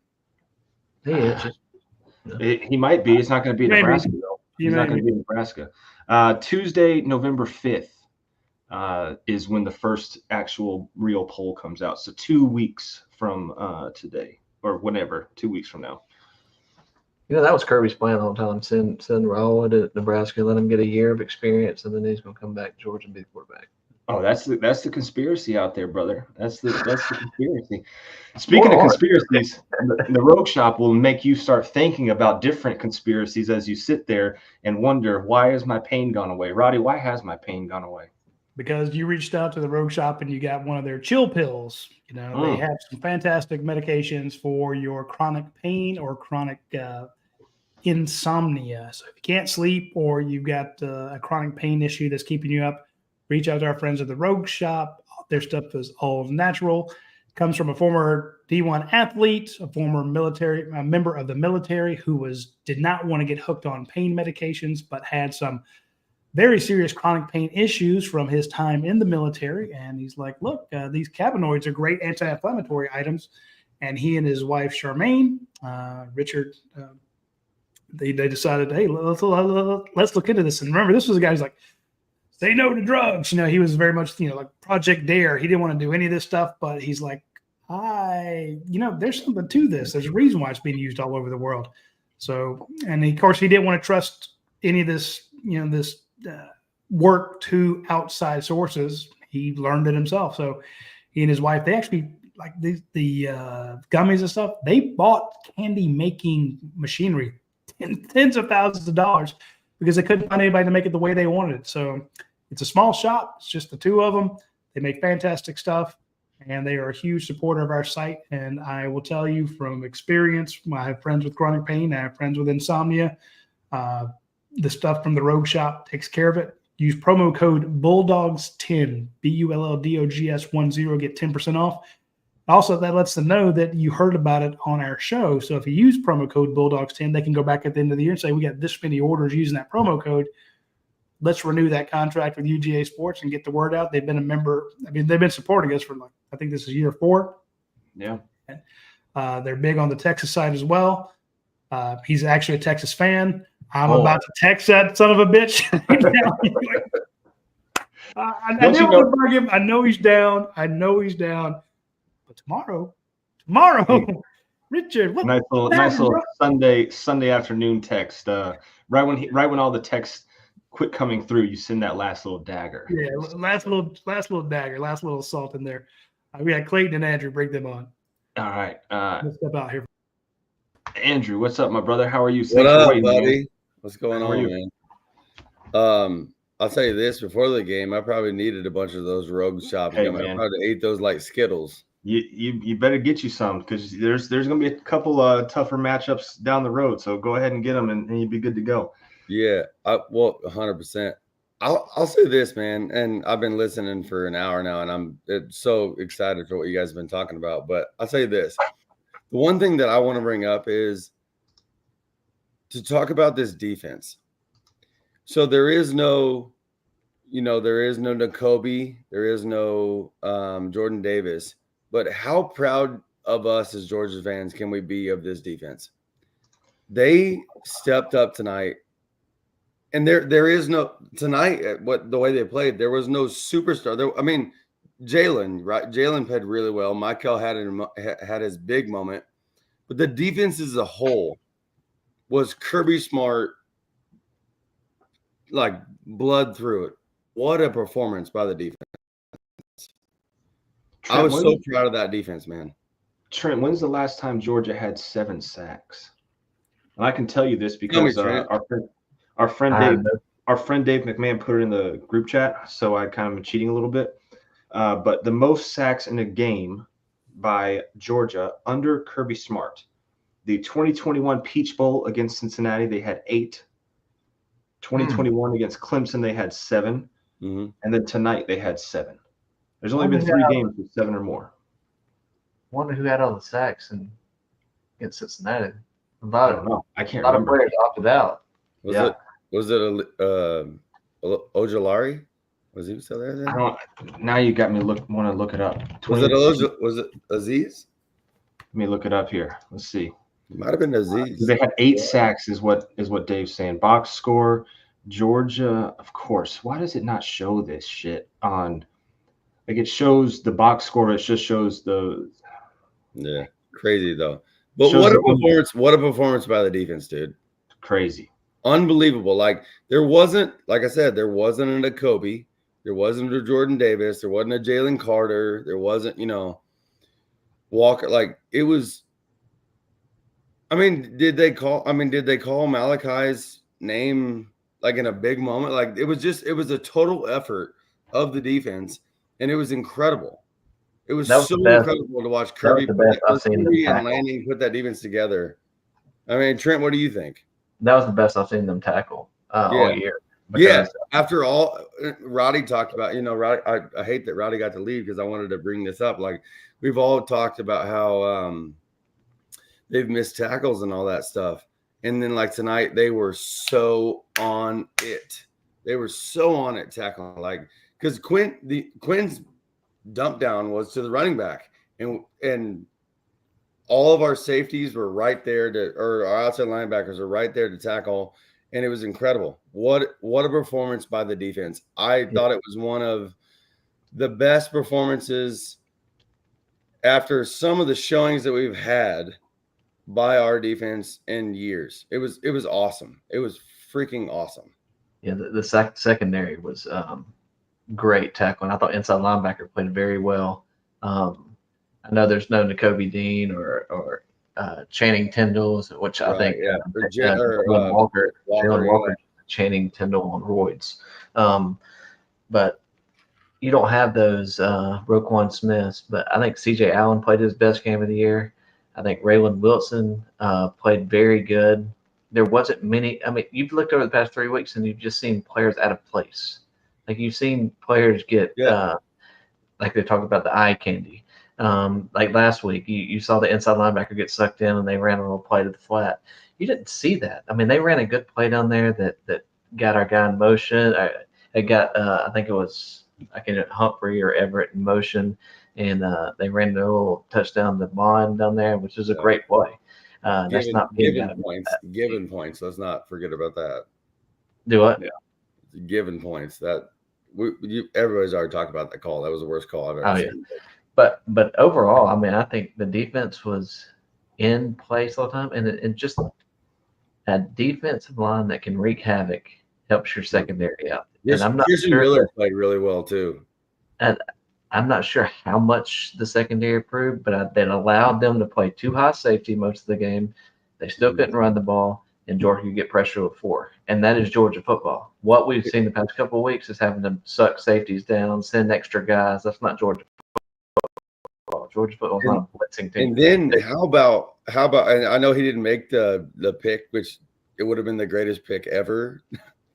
He might be. It's not going to be Nebraska, though. He's not going to be Nebraska. Tuesday, November 5th is when the first actual real poll comes out. So 2 weeks from today, or whenever, 2 weeks from now. That was Kirby's plan all the time. Send Raiola to Nebraska, let him get a year of experience, and then he's going to come back to Georgia and be the quarterback. Oh, that's the conspiracy out there, brother. That's the conspiracy. Speaking of conspiracies, the Rogueshop will make you start thinking about different conspiracies as you sit there and wonder, why has my pain gone away? Roddy, why has my pain gone away? Because you reached out to the Rogueshop and you got one of their chill pills. They have some fantastic medications for your chronic pain or chronic insomnia. So if you can't sleep or you've got a chronic pain issue that's keeping you up, reach out to our friends at the Rogueshop. Their stuff is all natural. Comes from a former D1 athlete, a former member of the military who did not want to get hooked on pain medications, but had some very serious chronic pain issues from his time in the military. And he's like, look, these cannabinoids are great anti-inflammatory items. And he and his wife, Charmaine, Richard, they decided, hey, let's look into this. And remember, this was a guy who's like, say no to drugs. He was very much, like Project Dare. He didn't want to do any of this stuff, but he's like, there's something to this. There's a reason why it's being used all over the world. So, and of course, he didn't want to trust any of this, this work to outside sources. He learned it himself. So he and his wife, they actually, like the gummies and stuff, they bought candy making machinery, tens of thousands of dollars, because they couldn't find anybody to make it the way they wanted it. So it's a small shop. It's just the 2 of them. They make fantastic stuff. and they are a huge supporter of our site. And I will tell you from experience, I have friends with chronic pain, I have friends with insomnia. The stuff from the Rogueshop takes care of it. Use promo code Bulldogs10, BULLDOGS10, get 10% off. Also, that lets them know that you heard about it on our show. So if you use promo code Bulldogs10, they can go back at the end of the year and say, we got this many orders using that promo code. Let's renew that contract with UGA Sports and get the word out. They've been a member. I mean, they've been supporting us for I think this is year 4. Yeah. They're big on the Texas side as well. He's actually a Texas fan. I'm about to text that son of a bitch. I know he's down. But tomorrow, Richard, what nice little Sunday afternoon text. Right when all the texts quit coming through, you send that last little dagger. Yeah, last little dagger, last little assault in there. We had Clayton and Andrew, bring them on. All right. Let's step out here. Andrew, what's up, my brother? How are you? What up, buddy? Man. What's going on, man? I'll tell you this: before the game, I probably needed a bunch of those Rogueshop. Hey, I probably ate those like Skittles. You better get you some, because there's gonna be a couple tougher matchups down the road. So go ahead and get them, and you'll be good to go. Yeah, 100%. I'll say this, man, and I've been listening for an hour now, and I'm so excited for what you guys have been talking about. But I'll say this: the one thing that I want to bring up is to talk about this defense. So there is no Nakobe, there is no Jordan Davis, but how proud of us as Georgia fans can we be of this defense? They stepped up tonight, and there is no tonight. The way they played, there was no superstar. Jalen, right? Jalen played really well. Michael had his big moment, but the defense as a whole was Kirby Smart, like blood through it. What a performance by the defense. I was so proud of that defense, man. Trent, when's the last time Georgia had 7 sacks? And I can tell you this because our friend Dave McMahon put it in the group chat, so I kind of been cheating a little bit. But the most sacks in a game by Georgia under Kirby Smart. The 2021 Peach Bowl against Cincinnati, they had 8. 2021 against Clemson, they had 7. Mm-hmm. And then tonight, they had 7. There's only been 3 games with 7 or more. Wonder who had all the sacks against Cincinnati. I don't know. I can't remember. A lot of players opted out. Was it Ojolari? Was he still there then? I don't. Now you got me want to look it up. Was it Aziz? Let me look it up here. Let's see. It might have been Aziz. They had 8 sacks, is what Dave's saying. Box score, Georgia, of course. Why does it not show this shit on? Like, it shows the box score. It just shows the. Yeah, crazy though. But what a performance! What a performance by the defense, dude. Crazy, unbelievable. Like there wasn't, like I said, there wasn't a Kobe, there wasn't a Jordan Davis, there wasn't a Jalen Carter, there wasn't, Walker. Like it was. I mean, did they call Malachi's name like in a big moment? Like it was a total effort of the defense, and it was incredible. It was so incredible to watch Kirby and Lanning put that defense together. I mean, Trent, what do you think? That was the best I've seen them tackle all year. Yeah. After all, Roddy talked about, Roddy, I hate that Roddy got to leave because I wanted to bring this up. Like we've all talked about how they've missed tackles and all that stuff. And then like tonight, they were so on it. They were so on it tackling, like because Quinn's dump down was to the running back, and all of our safeties were right there or our outside linebackers are right there to tackle, and it was incredible. What a performance by the defense. I thought it was one of the best performances after some of the showings that we've had by our defense in years. It was awesome. It was freaking awesome. Yeah, the secondary was great tackling. I thought inside linebacker played very well. I know there's no Nakobe Dean or Channing Tindall, which I think Jalen Walker, Channing Tindall on roids. But you don't have those Roquan Smiths, but I think C.J. Allen played his best game of the year. I think Raylan Wilson played very good. There wasn't many. I mean, you've looked over the past 3 weeks and you've just seen players out of place. Like you've seen players get, like they talked about the eye candy. Like last week, you saw the inside linebacker get sucked in and they ran a little play to the flat. You didn't see that. I mean, they ran a good play down there that got our guy in motion. It got, I think it was, Humphrey or Everett in motion, and they ran a little touchdown to Bond down there, which is a great play. That's not given points. Given points. Let's not forget about that. Do what? Yeah, given points. That everybody's already talked about that call. That was the worst call I've ever seen. But overall, I mean, I think the defense was in place all the time, and just a defensive line that can wreak havoc helps your secondary out. And I'm not sure Miller played really well too. And I'm not sure how much the secondary improved, but that allowed them to play too high safety most of the game. They still couldn't run the ball, and Georgia could get pressure with 4. And that is Georgia football. What we've seen the past couple of weeks is having to suck safeties down, send extra guys. That's not Georgia football. Georgia football is not a blitzing team. And then how about? And I know he didn't make the pick, which it would have been the greatest pick ever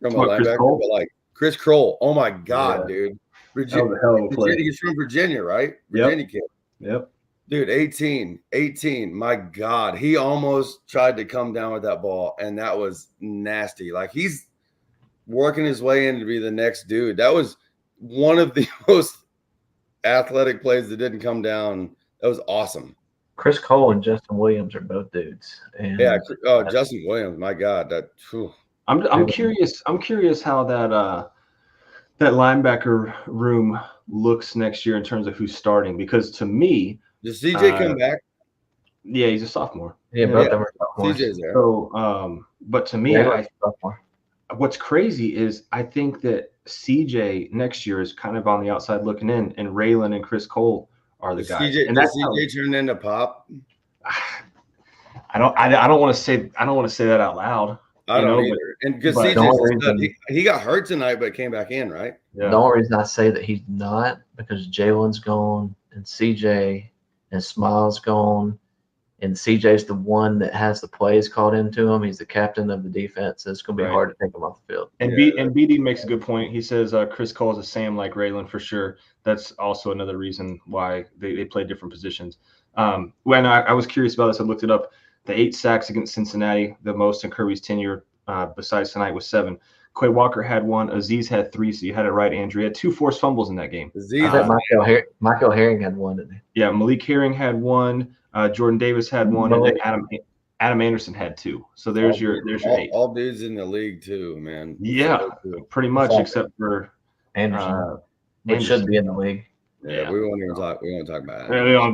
from a linebacker, but like Chris Kroll. Oh my God, dude! He's from Virginia, right? Virginia kid. Yep. Dude, 18. My God. He almost tried to come down with that ball, and that was nasty. Like he's working his way in to be the next dude. That was one of the most athletic plays that didn't come down. That was awesome. Chris Cole and Justin Williams are both dudes. And Justin Williams, my God. I'm curious how that linebacker room looks next year in terms of who's starting, because to me, does CJ come back? Yeah, he's a sophomore. Yeah, both of them are sophomores. CJ's there. So, but to me, what's crazy is I think that CJ next year is kind of on the outside looking in, and Raylan and Chris Cole are the guys. And that's CJ turned into Pop. I don't want to say that out loud. I don't either. And because CJ, he got hurt tonight, but came back in, right? Yeah. The only reason I say that he's not because Jalen's gone and CJ and Smiles gone, and CJ's the one that has the plays called into him. He's the captain of the defense. It's going to be hard to take him off the field. And BD makes a good point. He says Chris Cole is a Sam like Raylan for sure. That's also another reason why they play different positions. When I was curious about this, I looked it up. The 8 sacks against Cincinnati, the most in Kirby's tenure, besides tonight, was 7. Quay Walker had 1. Aziz had 3, so you had it right, Andrew. He had 2 forced fumbles in that game. Michael Herring had 1, didn't he? Yeah, Malik Herring had 1. Jordan Davis had 1, and then Adam Anderson had 2. So there's your 8. All dudes in the league too, man. Yeah, pretty much, except for Anderson, which should be in the league. Yeah, we won't even talk. We won't talk about it. We don't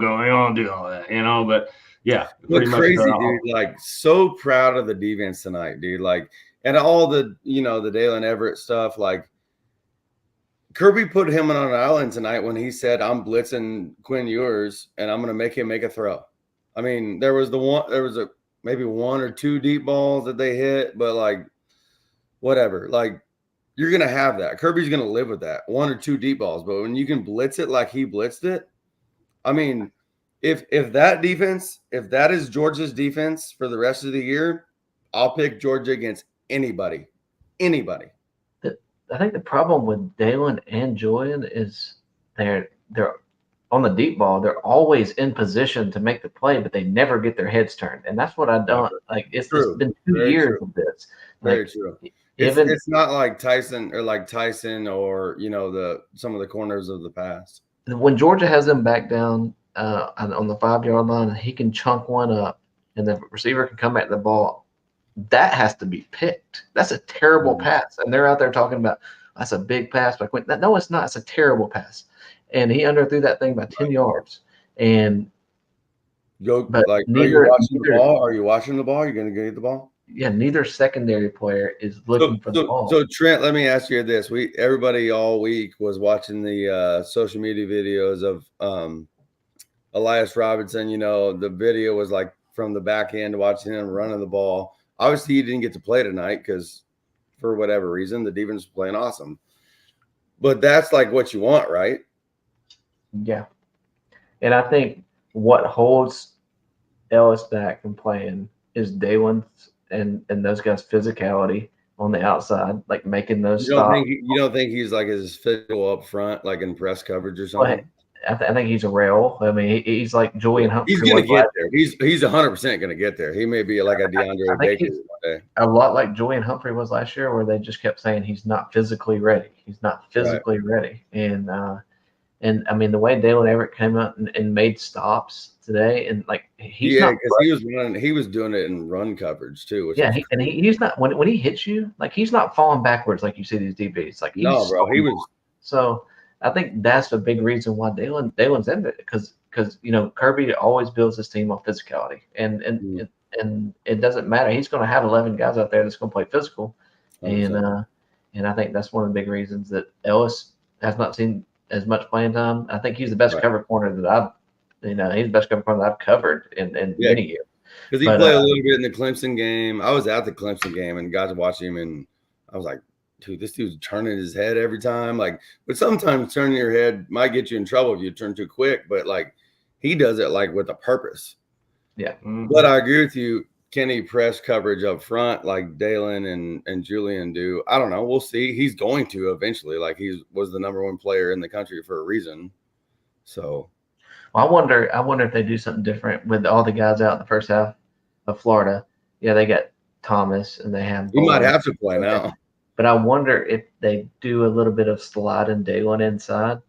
do all that, But yeah, pretty much crazy, dude. Like so proud of the defense tonight, dude. Like, and all the the Dalen Everett stuff. Like Kirby put him on an island tonight when he said, "I'm blitzing Quinn Ewers and I'm going to make him make a throw." I mean, there was maybe 1 or 2 deep balls that they hit, but like whatever. Like you're going to have that. Kirby's going to live with that 1 or 2 deep balls, but when you can blitz it like he blitzed it, I mean. If that is Georgia's defense for the rest of the year, I'll pick Georgia against anybody. I think the problem with Dalen and Julian is they're on the deep ball. They're always in position to make the play, but they never get their heads turned, and that's what I don't like. It's been 2 years of this. Very true. It's not like Tyson or some of the corners of the past. When Georgia has them back down. On the 5-yard line, he can chunk one up, and the receiver can come at the ball. That has to be picked. That's a terrible pass, and they're out there talking about that's a big pass by Quentin. No, it's not. It's a terrible pass, and he underthrew that thing by 10 yards. And are you watching the ball? Are you watching the ball? Are you going to get the ball? Yeah, neither secondary player is looking for the ball. So Trent, let me ask you this: everybody all week was watching the social media videos of Elias Robinson. The video was like from the back end, watching him running the ball. Obviously, he didn't get to play tonight because for whatever reason, the defense was playing awesome. but that's like what you want, right? Yeah. And I think what holds Ellis back from playing is Dalen's and those guys' physicality on the outside, like making those stops. You don't think he's like as physical up front, like in press coverage or something? I think he's a rail. I mean, he's like Julian Humphrey. He's going to get there. He's 100% going to get there. He may be like a DeAndre Baker one day. A lot like Julian Humphrey was last year, where they just kept saying he's not physically ready. He's not physically ready. And I mean, the way Dalen Everett came out and made stops today, and like he's not because he was doing it in run coverage too. He's not when he hits you, like he's not falling backwards like you see these DBs. Like he was. So I think that's a big reason why Dalen's in it, because Kirby always builds his team on physicality, and it doesn't matter. He's going to have 11 guys out there that's going to play physical, and I think that's one of the big reasons that Ellis has not seen as much playing time. I think he's the best cover corner that he's the best cover corner that I've covered in many years. Because he played a little bit in the Clemson game. I was at the Clemson game and got to watch him, and I was like, dude, this dude's turning his head every time. Like, but sometimes turning your head might get you in trouble if you turn too quick. But like, he does it like with a purpose. Yeah. Mm-hmm. But I agree with you. Can he press coverage up front like Dalen and Julian do? I don't know. We'll see. He's going to eventually. Like, he was the #1 player in the country for a reason. So, well, I wonder if they do something different with all the guys out in the first half of Florida. Yeah, they got Thomas and they have. He might have to play now. But I wonder if they do a little bit of sliding Dalen inside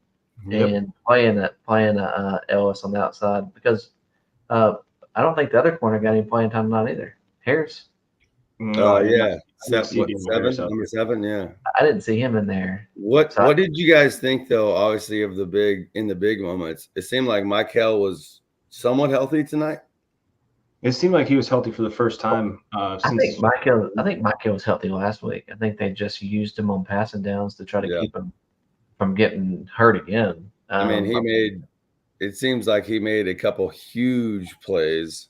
and playing Ellis on the outside, because I don't think the other corner got any playing time tonight either. Harris. Yeah. Number 7, yeah. I didn't see him in there. What did you guys think though, obviously, of the big moments? It seemed like Michael was somewhat healthy tonight. It seemed like he was healthy for the first time. I think Michael was healthy last week. I think they just used him on passing downs to try to keep him from getting hurt again. I mean, it seems like he made a couple huge plays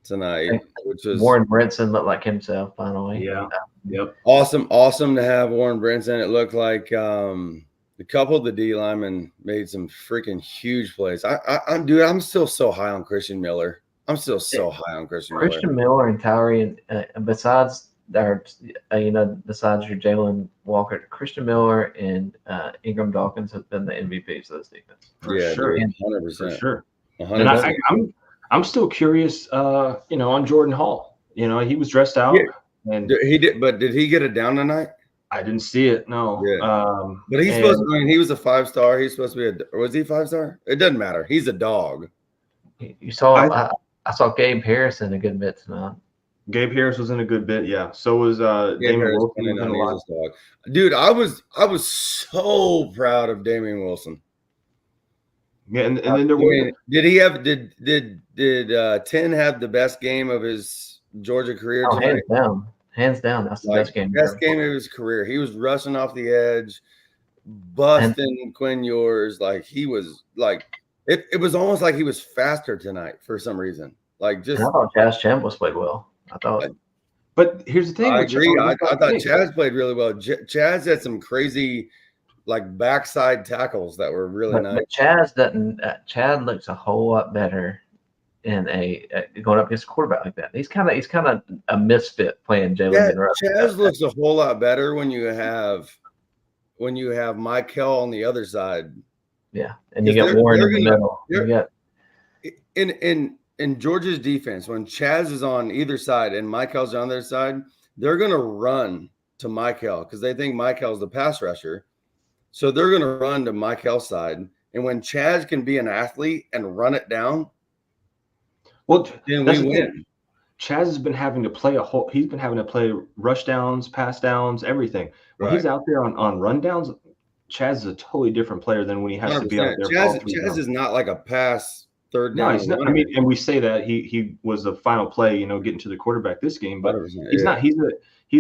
tonight, which was Warren Brinson looked like himself finally. Yeah. Yep. Awesome to have Warren Brinson. It looked like a couple of the D linemen made some freaking huge plays. I'm still so high on Christian Miller. I'm still so high on Christian Miller and Tyree, and besides your Jalen Walker, Christian Miller and Ingram Dawkins have been the MVPs of this defense. For sure. 100%. For sure. 100%. And I'm still curious, on Jordan Hall. He was dressed out, and he did. But did he get it down tonight? I didn't see it. No. Yeah. But he's supposed to. I mean, he was a 5-star. He's supposed to be was he 5-star? It doesn't matter. He's a dog. You saw. I saw Gabe Harris in a good bit tonight. Gabe Harris was in a good bit, yeah. So was Damian Wilson. Dude, I was so proud of Damian Wilson. Yeah, and then there were. Did 10 have the best game of his Georgia career tonight? Hands down, that's the best game. Best game of his career. He was rushing off the edge, busting Quinn Ewers. Like, he was like. It was almost like he was faster tonight for some reason. Like, just I thought Chaz Chambliss played well. I thought, but here's the thing. I agree. I thought Chaz played really well. Chaz had some crazy, like, backside tackles that were really nice. But Chaz doesn't. Chad looks a whole lot better in going up against a quarterback like that. He's kind of a misfit playing Jalen. Chaz looks a whole lot better when you have Michael on the other side. Yeah, and you got Warren in the middle. You got in Georgia's defense, when Chaz is on either side and Michael's on their side, they're going to run to Michael because they think Michael's the pass rusher. So they're going to run to Michael's side. And when Chaz can be an athlete and run it down, then we win. Chaz has been having to play he's been having to play rush downs, pass downs, everything. When he's out there on run downs, Chaz is a totally different player than when he has 100%. To be out there. Chaz is not like a pass third down. No, he's not. I mean, and we say that he was the final play, getting to the quarterback this game, but he's not. He's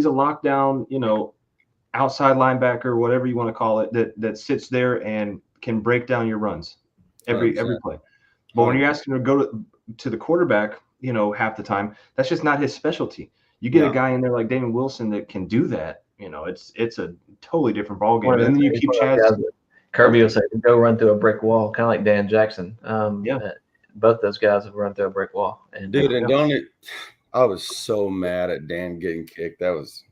a lockdown, outside linebacker, whatever you want to call it, that sits there and can break down your runs every play. But when you're asking him to go to the quarterback, half the time, that's just not his specialty. You get a guy in there like Damian Wilson that can do that, it's a totally different ball game. And then you keep Chaz. Kirby will say, "Go run through a brick wall," kind of like Dan Jackson. Both those guys have run through a brick wall. And dude, and don't it? I was so mad at Dan getting kicked. That was.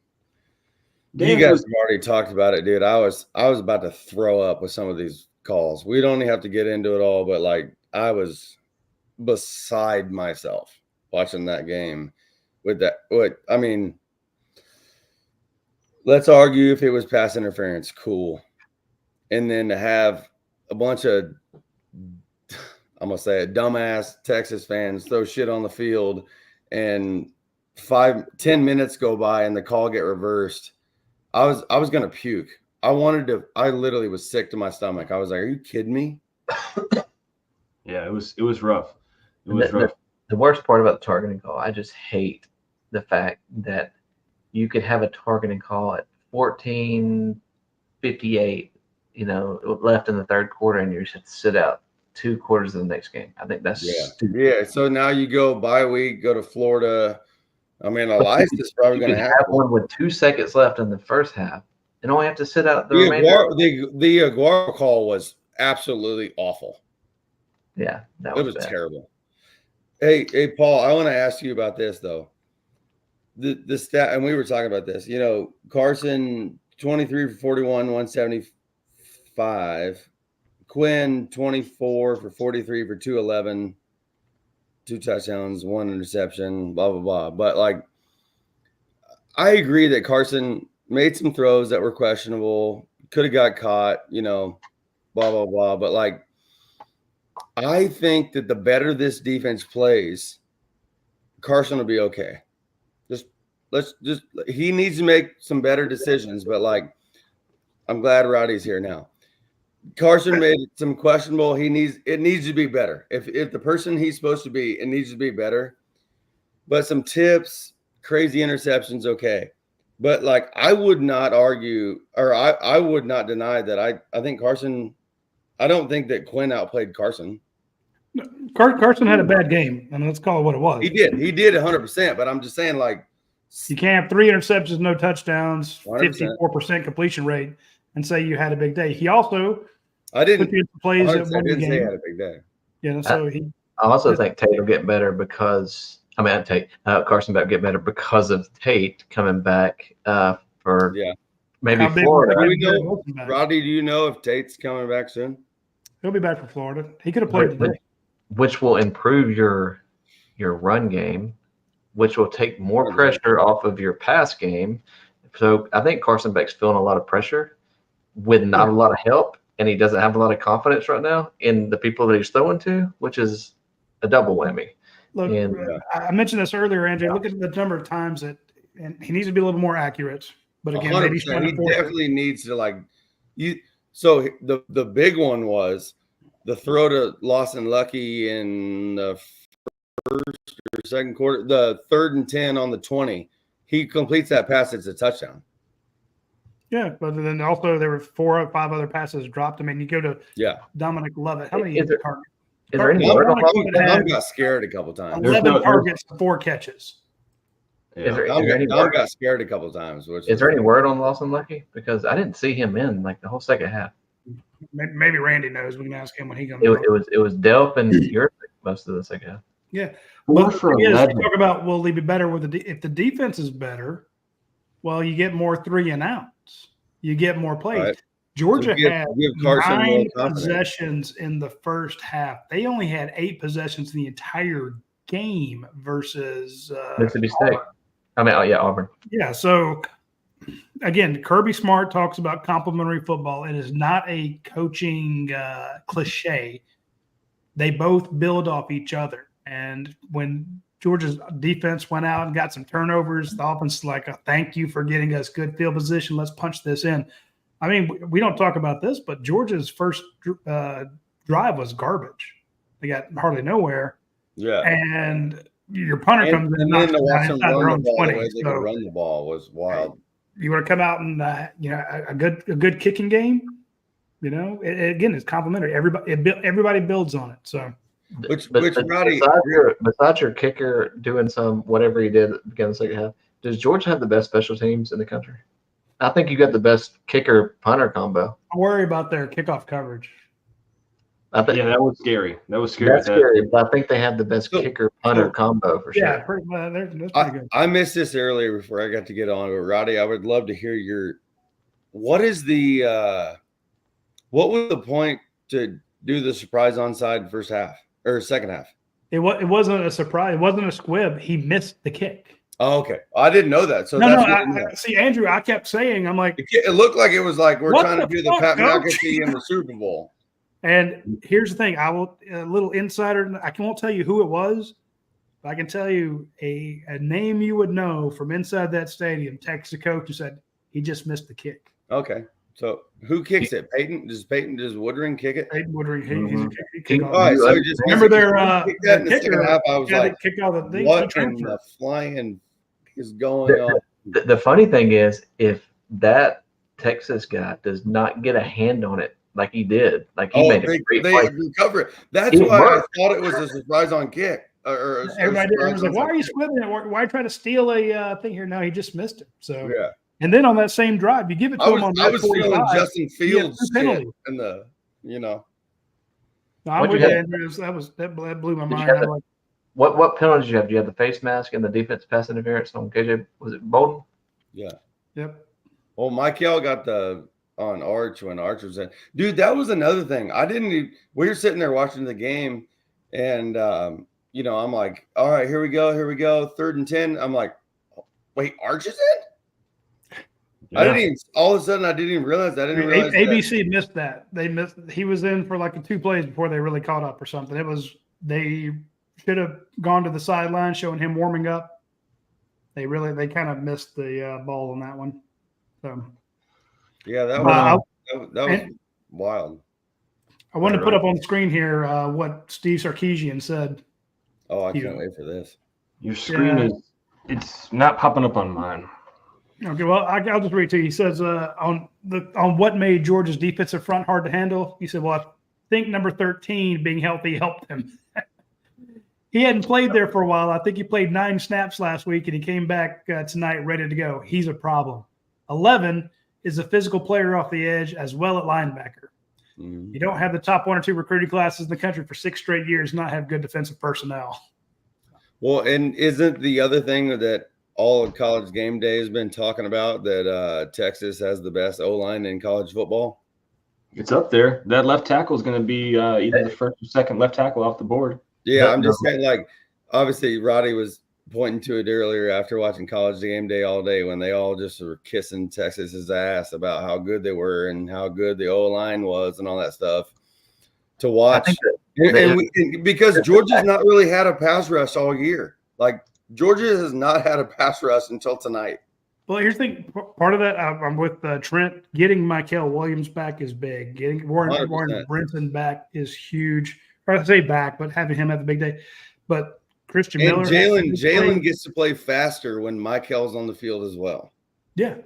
You guys have already talked about it, dude. I was about to throw up with some of these calls. We don't have to get into it all, but like I was beside myself watching that game with that. I mean, let's argue if it was pass interference, cool. And then to have a bunch of, I'm going to say it, dumbass Texas fans throw shit on the field and 5-10 minutes go by and the call get reversed. I was going to puke. I literally was sick to my stomach. I was like, are you kidding me? Yeah, it was rough. The worst part about the targeting call, I just hate the fact that you could have a targeting call at 14:58, left in the third quarter, and you should sit out 2 quarters of the next game. I think that's stupid. Yeah. So now you go bye week, go to Florida. I mean, Elias is probably going to have one with 2 seconds left in the first half, and only have to sit out the remainder. The Aguero call was absolutely awful. Yeah, it was terrible. Hey, Paul, I want to ask you about this though. The stat, and we were talking about this. Carson 23 for 41, 175. Quinn 24 for 43 for 211, 2 touchdowns, 1 interception, blah blah blah. But like, I agree that Carson made some throws that were questionable, could have got caught, blah blah blah. But like, I think that the better this defense plays, Carson will be okay. He needs to make some better decisions, but like, I'm glad Roddy's here now. Carson made some questionable. It needs to be better. If the person he's supposed to be, it needs to be better. But some tips, crazy interceptions, okay. But like, I would not argue, or I would not deny that I think Carson. I don't think that Quinn outplayed Carson. Carson had a bad game, and let's call it what it was. He did 100%. But I'm just saying, like, you can't have 3 interceptions, no touchdowns, 54% completion rate, and say you had a big day. He also plays at one game. Say he had a big day. I also think Tate will get better because Carson Beck get better because of Tate coming back for maybe Florida. Roddy, do you know if Tate's coming back soon? He'll be back for Florida. He could have played today. Which will improve your run game, which will take more pressure off of your pass game. So I think Carson Beck's feeling a lot of pressure with not a lot of help, and he doesn't have a lot of confidence right now in the people that he's throwing to, which is a double whammy. Look, I mentioned this earlier, Andrew. Look at the number of times and he needs to be a little more accurate. But again, maybe he definitely needs to So the big one was the throw to Lawson Lucky in the first or second quarter, the 3rd and 10 on the 20. He completes that pass. It's a touchdown. Yeah, but then also there were 4 or 5 other passes dropped. I mean, you go to Dominic Lovett. How many targets? Is there any word on Dom got scared a couple times. 11 targets, 4 catches. Yeah. Dom got scared a couple times. Is there any word on Lawson Lucky? Because I didn't see him in like the whole second half. Maybe Randy knows. We can ask him when he comes. It was Delp and Yurcik most of the second half. Yeah. But you talk about will he be better with if the defense is better? Well, you get more 3 and outs. You get more plays. Right. Georgia had 9 possessions in the first half. They only had 8 possessions in the entire game versus Mississippi State. Auburn. Yeah. So again, Kirby Smart talks about complementary football. It is not a coaching cliche. They both build off each other. And when Georgia's defense went out and got some turnovers, the offense is like, thank you for getting us good field position. Let's punch this in. I mean, we don't talk about this, but Georgia's first drive was garbage. They got hardly nowhere. Yeah. And your punter comes in and then to watch them run the ball the way they could run the ball was wild. You want to come out and a good kicking game, again, it's complimentary. Everybody builds on it. So Roddy, besides your kicker doing some whatever he did at the beginning of the second half, does Georgia have the best special teams in the country? I think you got the best kicker punter combo. I worry about their kickoff coverage. I think that was scary. That was scary. that's scary, but I think they have the best kicker punter combo for sure. Yeah, that's pretty good. I missed this earlier before I got to get on. But Roddy, I would love to hear what was the point to do the surprise onside first half or second half? It wasn't a surprise. It wasn't a squib. He missed the kick. Oh, okay. I didn't know that. So see, Andrew, I kept saying, I'm like, it looked like it was like we're trying to do the Pat Coach? McAfee in the Super Bowl. And here's the thing: a little insider. I won't tell you who it was, but I can tell you a name you would know from inside that stadium. Texted the coach and said he just missed the kick. Okay, so who kicks it? Peyton? Does Woodring kick it? All right, so just remember their in the second half. I was like, kicked all the things. What in the flying is going on? The funny thing is, if that Texas guy does not get a hand on it like he did, like he made a great play. Recover it. That's why I thought it was a surprise on kick. Everybody was like, "Why are you squibbing it? Why are you trying to steal a thing here?" No, he just missed it. So yeah. And then on that same drive, you give it to him on that 45. I was feeling Justin Fields shit in the, No, I'm with you, Andrew. That blew my mind. What penalties did you have? Do you have the face mask and the defense pass interference on KJ? Was it Bolden? Yeah. Yep. Well, Michael got on Arch when Arch was in. Dude, that was another thing. We were sitting there watching the game, and I'm like, all right, here we go. 3rd and 10. I'm like, wait, Arch is in? Yeah. All of a sudden, I didn't even realize. ABC missed that. He was in for like 2 plays before they really caught up or something. They should have gone to the sideline showing him warming up. They kind of missed the ball on that one. So yeah, that was wild. I wanted to put up on the screen here what Steve Sarkisian said. Oh, I can't wait for this. Your screen it's not popping up on mine. Okay, well, I'll just read it to you. He says on what made Georgia's defensive front hard to handle. He said, "Well, I think number 13 being healthy helped him." He hadn't played there for a while. I think he played 9 snaps last week, and he came back tonight ready to go. He's a problem. 11 is a physical player off the edge as well at linebacker. Mm-hmm. You don't have the top 1 or 2 recruiting classes in the country for 6 straight years, not have good defensive personnel. Well, and isn't the other thing that all of College Game Day has been talking about that Texas has the best O-line in college football? It's up there. That left tackle is going to be either the first or second left tackle off the board. Yeah, I'm just saying, like, obviously Roddy was pointing to it earlier after watching College Game Day all day when they all just were kissing Texas's ass about how good they were and how good the O-line was and all that stuff to watch. Because Georgia's not really had a pass rush all year. Like, Georgia has not had a pass rush until tonight. Well, here's the thing. Part of that, I'm with Trent. Getting Michael Williams back is big. Getting Warren Brinson back is huge. Or I say back, but having him have the big day. But Christian Miller. Jalen gets to play faster when Michael's on the field as well. Yeah.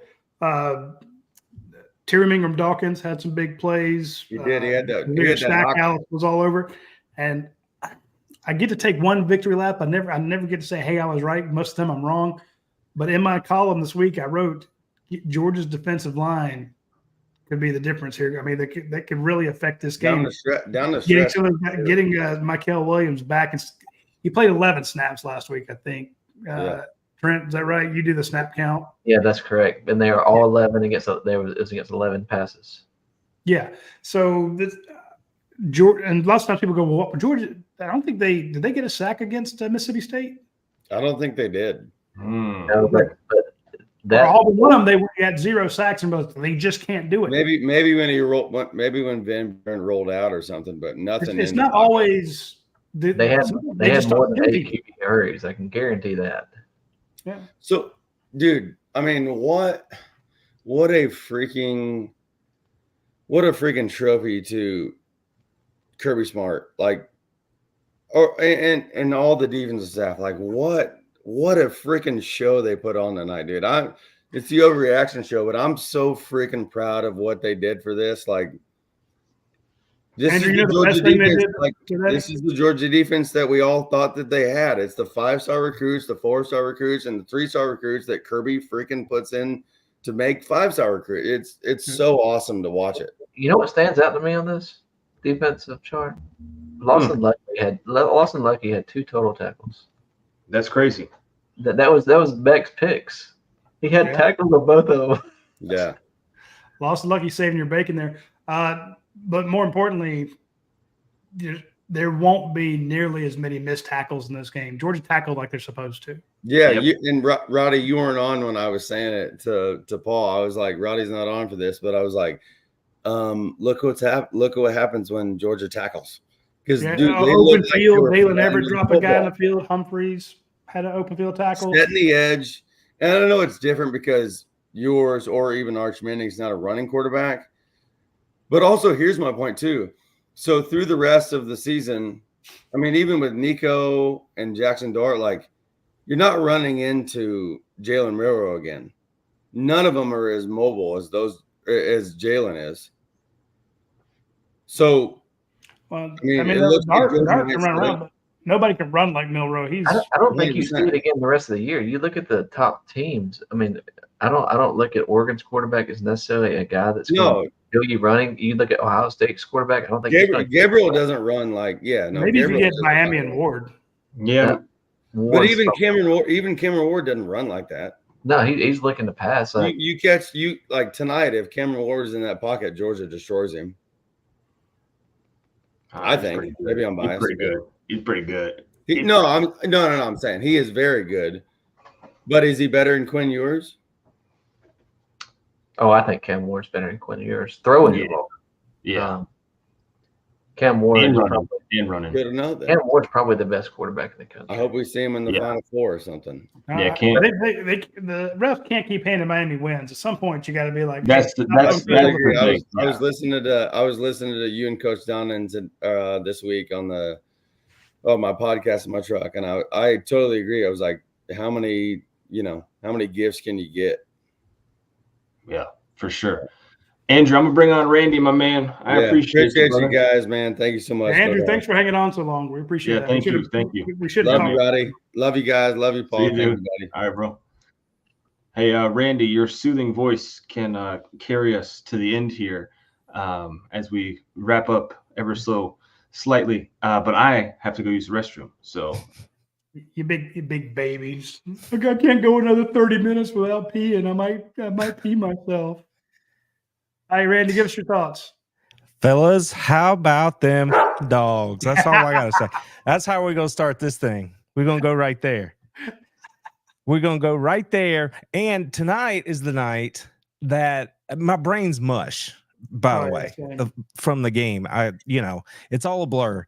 Terry Mingham Dawkins had some big plays. He did. He had that. Stackhouse was all over. And I get to take one victory lap. I never get to say, hey, I was right. Most of the time I'm wrong. But in my column this week, I wrote Georgia's defensive line could be the difference here. I mean, that could really affect this game. Down the stretch. Getting Michael Williams back. And he played 11 snaps last week, I think. Trent, is that right? You do the snap count? Yeah, that's correct. And they are all 11 against 11 passes. Yeah. So Georgia, and lots of times people go, well, Georgia, I don't think did they get a sack against Mississippi State? I don't think they did. No, but all but one of them, they had 0 sacks, and both they just can't do it. Maybe when Van Buren rolled out or something, but nothing. It's not always. They had more than 8 QB hurries. I can guarantee that. Yeah. So, dude, I mean, what a freaking trophy to Kirby Smart, like, and all the defensive staff. Like, what a freaking show they put on tonight, dude. It's the Overreaction show, but I'm so freaking proud of what they did for this. Like, this is the Georgia defense. This is the Georgia defense that we all thought that they had. It's the 5-star recruits, the 4-star recruits, and the 3-star recruits that Kirby freaking puts in to make 5-star recruit. It's so awesome to watch it. You know what stands out to me on this defensive chart? Lawson Lucky had 2 total tackles. That's crazy. That was Beck's picks. He had tackles on both of them. Yeah. Lawson Lucky saving your bacon there. But more importantly, there won't be nearly as many missed tackles in this game. Georgia tackled like they're supposed to. Yeah, and Roddy, you weren't on when I was saying it to Paul. I was like, Roddy's not on for this, but I was like, look what happens when Georgia tackles. Because open field, they would never drop a guy in the field. Humphreys had an open field tackle. Setting the edge. And I don't know it's different because yours or even Arch Manning's not a running quarterback. But also, here's my point too. So through the rest of the season, I mean, even with Nico and Jackson Dart, like, you're not running into Jalen Milroe again. None of them are as mobile as Jalen is. So, Dart can run around, but nobody can run like Milroe. I don't think you see it again the rest of the year. You look at the top teams. I mean, I don't look at Oregon's quarterback as necessarily a guy that's going to kill you running. You look at Ohio State's quarterback. I don't think Gabriel doesn't run like maybe you get Miami and Ward. Yeah, but even Cameron Ward doesn't run like that. No, he's looking to pass. You catch like tonight. If Cameron Ward is in that pocket, Georgia destroys him. I think maybe I'm biased. He's pretty good. I'm saying he is very good, but is he better than Quinn Ewers? Oh, I think Cam Ward's better than Quinn Ewers. Throwing the ball. Yeah. Cam Ward and running. Good enough. Cam Ward's probably the best quarterback in the country. I hope we see him in the Final Four or something. The refs can't keep handing Miami wins. At some point, you got to be like. I was listening to you and Coach Donnan this week on my podcast in my truck, and I totally agree. I was like, how many gifts can you get? Yeah, for sure. Andrew, I'm gonna bring on Randy, my man. I appreciate you guys, man. Thank you so much. Andrew, thanks for hanging on so long. We appreciate it. Thank you. We should love you, Roddy. Love you guys. Love you, Paul. Thank you, buddy. All right, bro. Hey, Randy, your soothing voice can carry us to the end here as we wrap up ever so slightly. But I have to go use the restroom. So you big babies. I can't go another 30 minutes without peeing. I might pee myself. All right, Randy, give us your thoughts. Fellas, how about them dogs? That's all I got to say. That's how we're going to start this thing. We're going to go right there. We're going to go right there. And tonight is the night that my brain's mush, by the way, from the game. It's all a blur.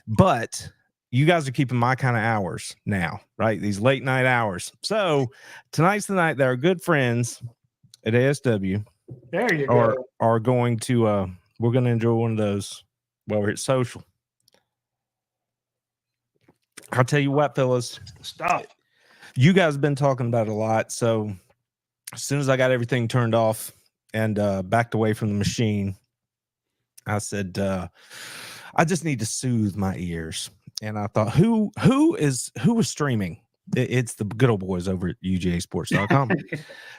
But you guys are keeping my kind of hours now, right? These late night hours. So tonight's the night that our good friends at ASW are going to we're going to enjoy one of those while we're at social. I'll tell you what, fellas. Stop. You guys have been talking about it a lot. So as soon as I got everything turned off and backed away from the machine, I said, I just need to soothe my ears. And I thought, who is streaming? It's the good old boys over at UGAsports.com.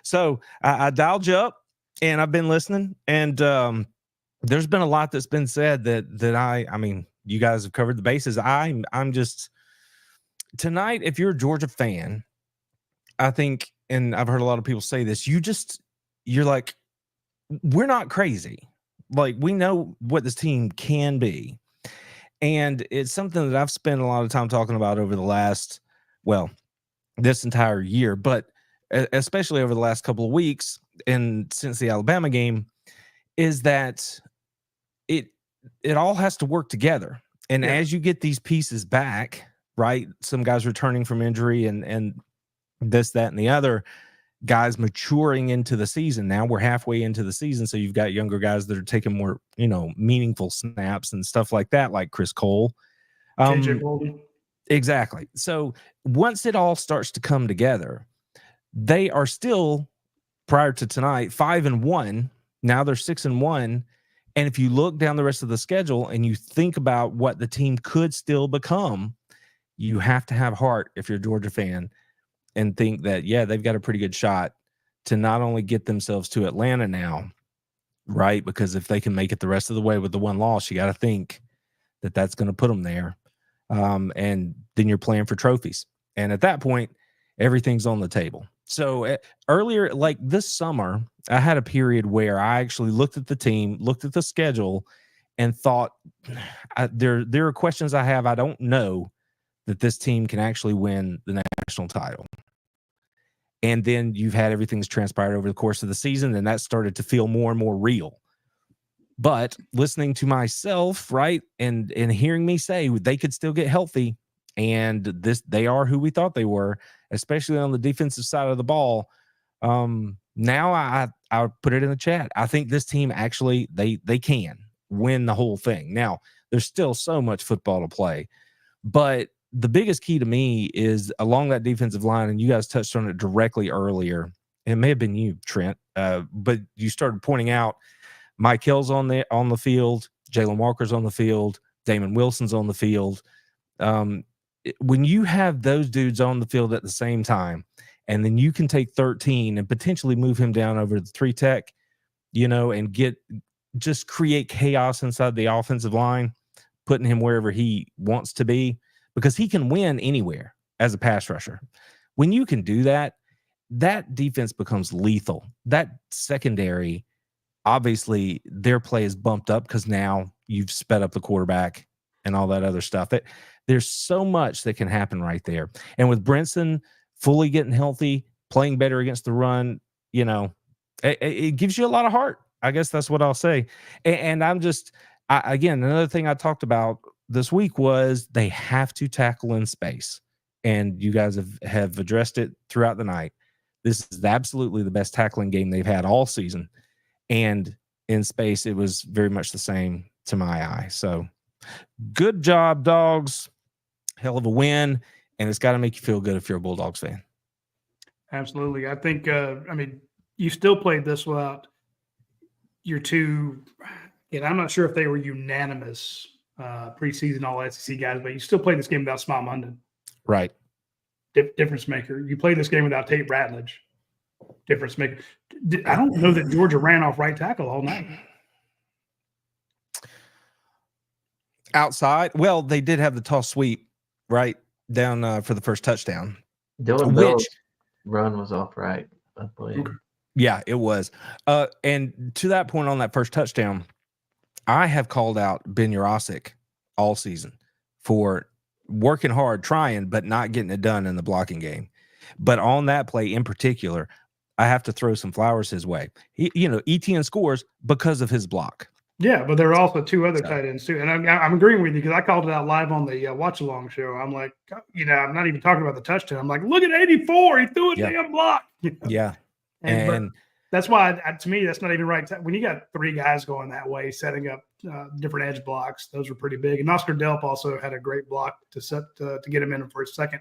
So I dialed you up and I've been listening. And there's been a lot that's been said that I mean, you guys have covered the bases. I'm just tonight, if you're a Georgia fan, I think, and I've heard a lot of people say this, you're like, we're not crazy. Like, we know what this team can be. And it's something that I've spent a lot of time talking about over the last, this entire year, but especially over the last couple of weeks and since the Alabama game, is that it all has to work together. And as you get these pieces back, right? Some guys returning from injury and this, that, and the other, guys maturing into the season. Now we're halfway into the season. So you've got younger guys that are taking more, meaningful snaps and stuff like that, like Chris Cole. Exactly. So once it all starts to come together, they are still, prior to tonight, 5-1. Now they're 6-1. And if you look down the rest of the schedule and you think about what the team could still become, you have to have heart if you're a Georgia fan and think that, they've got a pretty good shot to not only get themselves to Atlanta now, right? Because if they can make it the rest of the way with the one loss, you got to think that that's going to put them there. And then you're playing for trophies. And at that point, everything's on the table. So earlier, like this summer, I had a period where I actually looked at the team, looked at the schedule, and thought, there are questions I have. I don't know that this team can actually win the national title. And then you've had everything that's transpired over the course of the season, and that started to feel more and more real. But listening to myself, right, and hearing me say they could still get healthy, and they are who we thought they were, especially on the defensive side of the ball. Now I put it in the chat. I think this team actually they can win the whole thing. Now there's still so much football to play, but the biggest key to me is along that defensive line, and you guys touched on it directly earlier. It may have been you, Trent, but you started pointing out Mike Hill's on the field, Jalen Walker's on the field, Damon Wilson's on the field. When you have those dudes on the field at the same time, and then you can take 13 and potentially move him down over the 3 tech, and just create chaos inside the offensive line, putting him wherever he wants to be, because he can win anywhere as a pass rusher. When you can do that, that defense becomes lethal. That secondary, obviously, their play is bumped up because now you've sped up the quarterback and all that other stuff. There's so much that can happen right there. And with Brinson fully getting healthy, playing better against the run, it gives you a lot of heart. I guess that's what I'll say. And again, another thing I talked about this week was they have to tackle in space. And you guys have addressed it throughout the night. This is absolutely the best tackling game they've had all season. And in space, it was very much the same to my eye. So good job, Dogs. Hell of a win. And it's got to make you feel good if you're a Bulldogs fan. Absolutely. I think, you still played this without your two, and I'm not sure if they were unanimous preseason all SEC guys, but you still played this game without Smile Munden. Right. Difference maker. You played this game without Tate Ratledge. Difference maker. I don't know that Georgia ran off right tackle all night. Outside, well, they did have the toss sweep right down for the first touchdown. Dylan Bill's run was off right, I believe. Okay. Yeah, it was. And to that point on that first touchdown, I have called out Ben Jurasik all season for working hard, trying, but not getting it done in the blocking game. But on that play in particular, I have to throw some flowers his way. Etienne scores because of his block. Yeah, but there are also two other tight ends too. And I'm agreeing with you because I called it out live on the watch along show. I'm like, I'm not even talking about the touchdown. I'm like, look at 84. He threw a damn block. Yeah. And that's why, to me, that's not even right. When you got 3 guys going that way, setting up different edge blocks, those were pretty big. And Oscar Delp also had a great block to get him in for his second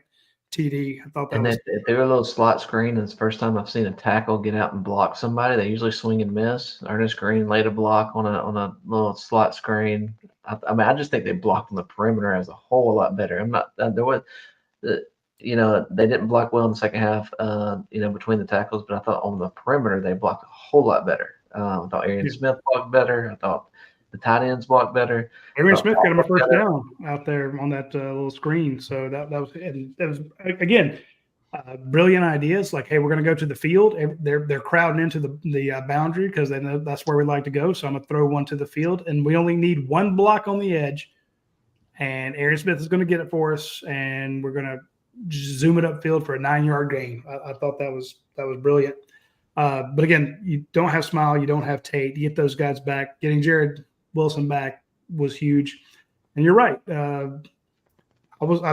TD. I thought that was. If they were a little slot screen, it's the first time I've seen a tackle get out and block somebody. They usually swing and miss. Ernest Green laid a block on a little slot screen. I just think they blocked on the perimeter as a whole lot better. They didn't block well in the second half, between the tackles, but I thought on the perimeter they blocked a whole lot better. I thought Arian Smith blocked better. I thought the tight ends blocked better. Arian Smith got him a first down out there on that little screen. So that was again, brilliant ideas. Like, hey, we're going to go to the field. They're crowding into the boundary because they know that's where we like to go. So I'm going to throw one to the field, and we only need one block on the edge. And Arian Smith is going to get it for us, and we're going to zoom it upfield for a 9-yard gain. I thought that was brilliant. But again, you don't have Smile, you don't have Tate. You get those guys back. Getting Jared Wilson back was huge. And you're right. I've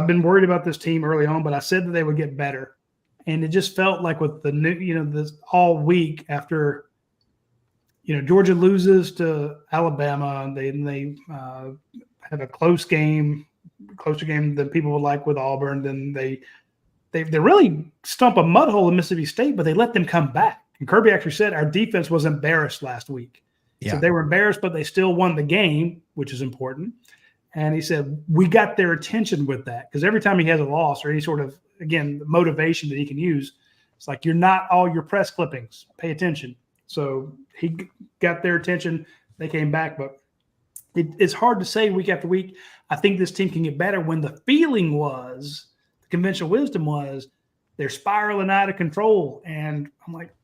been worried about this team early on, but I said that they would get better. And it just felt like with the new, this all week after, Georgia loses to Alabama, and they have a closer game than people would like with Auburn. Then they really stump a mud hole in Mississippi State, but they let them come back. And Kirby actually said our defense was embarrassed last week. Yeah. So they were embarrassed, but they still won the game, which is important. And he said, we got their attention with that, because every time he has a loss or any sort of, again, motivation that he can use, It's like you're not all your press clippings. Pay attention. So he got their attention. They came back, but it's hard to say week after week. I think this team can get better when the feeling was, the conventional wisdom was, they're spiraling out of control. And I'm like,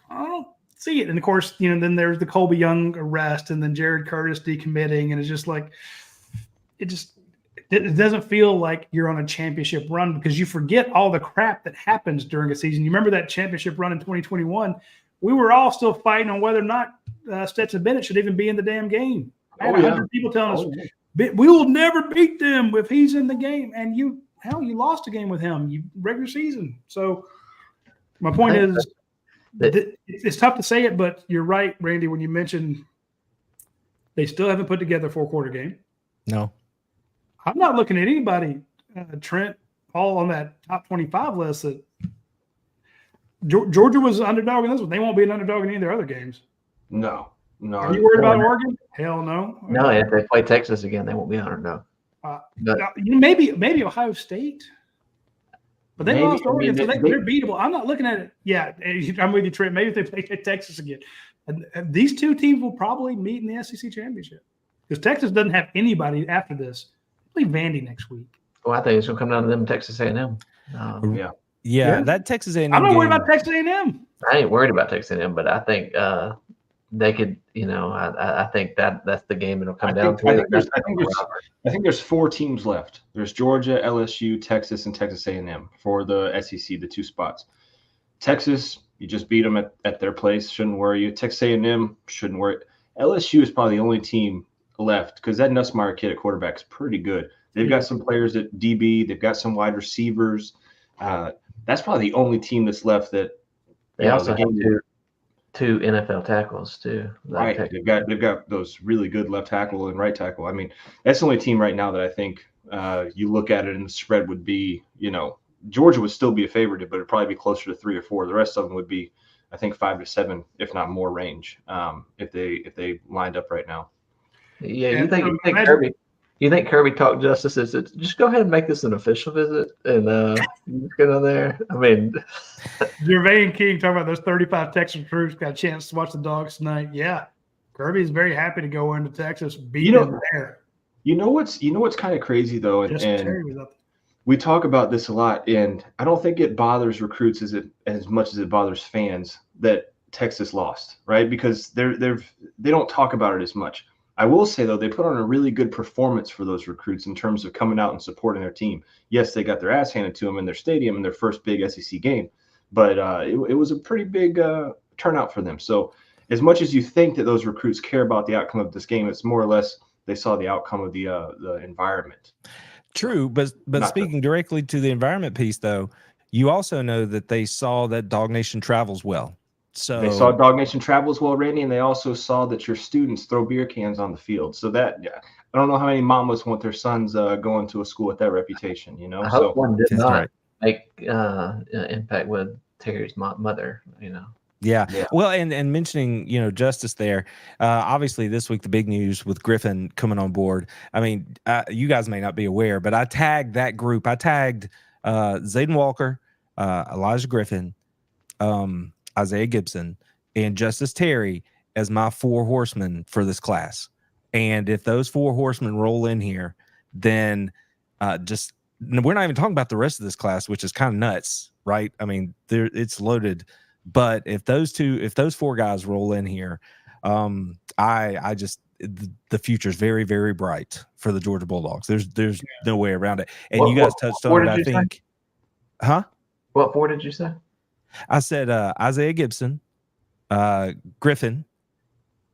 I don't see it. And of course, then there's the Colby Young arrest and then Jared Curtis decommitting. And it's just like, it doesn't feel like you're on a championship run because you forget all the crap that happens during a season. You remember that championship run in 2021? We were all still fighting on whether or not Stetson Bennett should even be in the damn game. I had 100 people telling us, we will never beat them if he's in the game. And you lost a game with him, regular season. So my point is, it's tough to say it, but you're right, Randy, when you mentioned they still haven't put together a 4-quarter game. No. I'm not looking at anybody, Trent, all on that top 25 list that Georgia was an underdog in this one. They won't be an underdog in any of their other games. No. Are you worried about Oregon? Hell no. No, if they play Texas again, they won't be an underdog. Maybe Ohio State. But they lost Oregon, so they're beatable. I'm not looking at it. Yeah, I'm with you, Trent. Maybe if they play Texas again. And these two teams will probably meet in the SEC championship because Texas doesn't have anybody after this. Play Vandy next week. Well, I think it's going to come down to them Texas A&M. Yeah, that Texas A&M. I'm not worried about Texas A&M. I ain't worried about Texas A&M, but I think they could. I think that's the game it'll come down to. I think there's 4 teams left. There's Georgia, LSU, Texas, and Texas A&M for the SEC, the 2 spots. Texas, you just beat them at their place. Shouldn't worry you. Texas A&M shouldn't worry. LSU is probably the only team left because that Nussmeier kid at quarterback is pretty good. They've got some players at DB. They've got some wide receivers. That's probably the only team that's left that they also have two NFL tackles too. Right. They've got those really good left tackle and right tackle. I mean, that's the only team right now that I think you look at it and the spread would be, Georgia would still be a favorite, but it'd probably be closer to 3 or 4. The rest of them would be, I think, 5 to 7, if not more range, if they lined up right now. Yeah, you think Kirby talked justice? Just go ahead and make this an official visit and just get on there. I mean, Jermaine King talking about those 35 Texas recruits got a chance to watch the Dogs tonight. Yeah, Kirby's very happy to go into Texas, beat them there. You know what's kind of crazy though, and we talk about this a lot, and I don't think it bothers recruits as much as it bothers fans that Texas lost, right? Because they don't talk about it as much. I will say, though, they put on a really good performance for those recruits in terms of coming out and supporting their team. Yes, they got their ass handed to them in their stadium in their first big SEC game, but it was a pretty big turnout for them. So as much as you think that those recruits care about the outcome of this game, it's more or less they saw the outcome of the environment. True, but speaking directly to the environment piece, though, you also know that they saw that Dog Nation travels well. So they saw Dog Nation travels well, Randy, and they also saw that your students throw beer cans on the field. So that, I don't know how many mamas want their sons going to a school with that reputation. I hope one did not make impact with Terry's mother. Yeah. Well, and mentioning justice there. Obviously, this week the big news with Griffin coming on board. I mean, you guys may not be aware, but I tagged that group. I tagged Zayden Walker, Elijah Griffin, Isaiah Gibson, and Justice Terry as my 4 horsemen for this class. And if those 4 horsemen roll in here, then we're not even talking about the rest of this class, which is kind of nuts, right? I mean, it's loaded. But if those 4 guys roll in here, I just the future is very, very bright for the Georgia Bulldogs. There's no way around it. And you guys touched on it, I think. Huh? What 4 did you say? I said Isaiah Gibson, Griffin,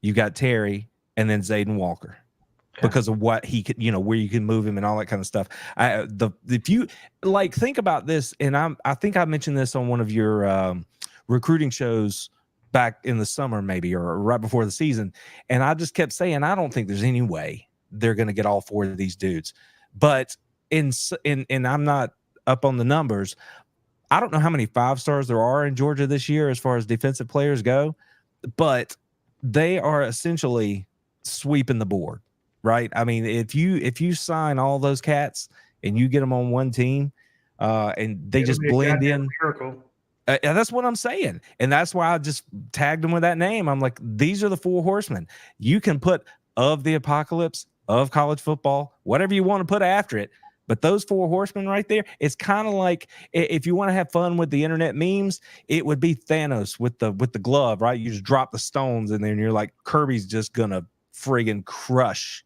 you got Terry, and then Zayden Walker, because of what he could, where you can move him and all that kind of stuff. If you think about this, and I think I mentioned this on one of your recruiting shows back in the summer, maybe, or right before the season, and I just kept saying I don't think there's any way they're going to get all 4 of these dudes, but and I'm not up on the numbers. I don't know how many 5-stars there are in Georgia this year as far as defensive players go, but they are essentially sweeping the board, right? I mean, if you sign all those cats and you get them on one team, and they just blend in. Miracle. That's what I'm saying. And that's why I just tagged them with that name. I'm like, these are the 4 horsemen. You can put of the apocalypse, of college football, whatever you want to put after it. But those 4 horsemen right there, it's kind of like if you want to have fun with the internet memes, it would be Thanos with the glove, right? You just drop the stones in there and you're like, Kirby's just going to friggin' crush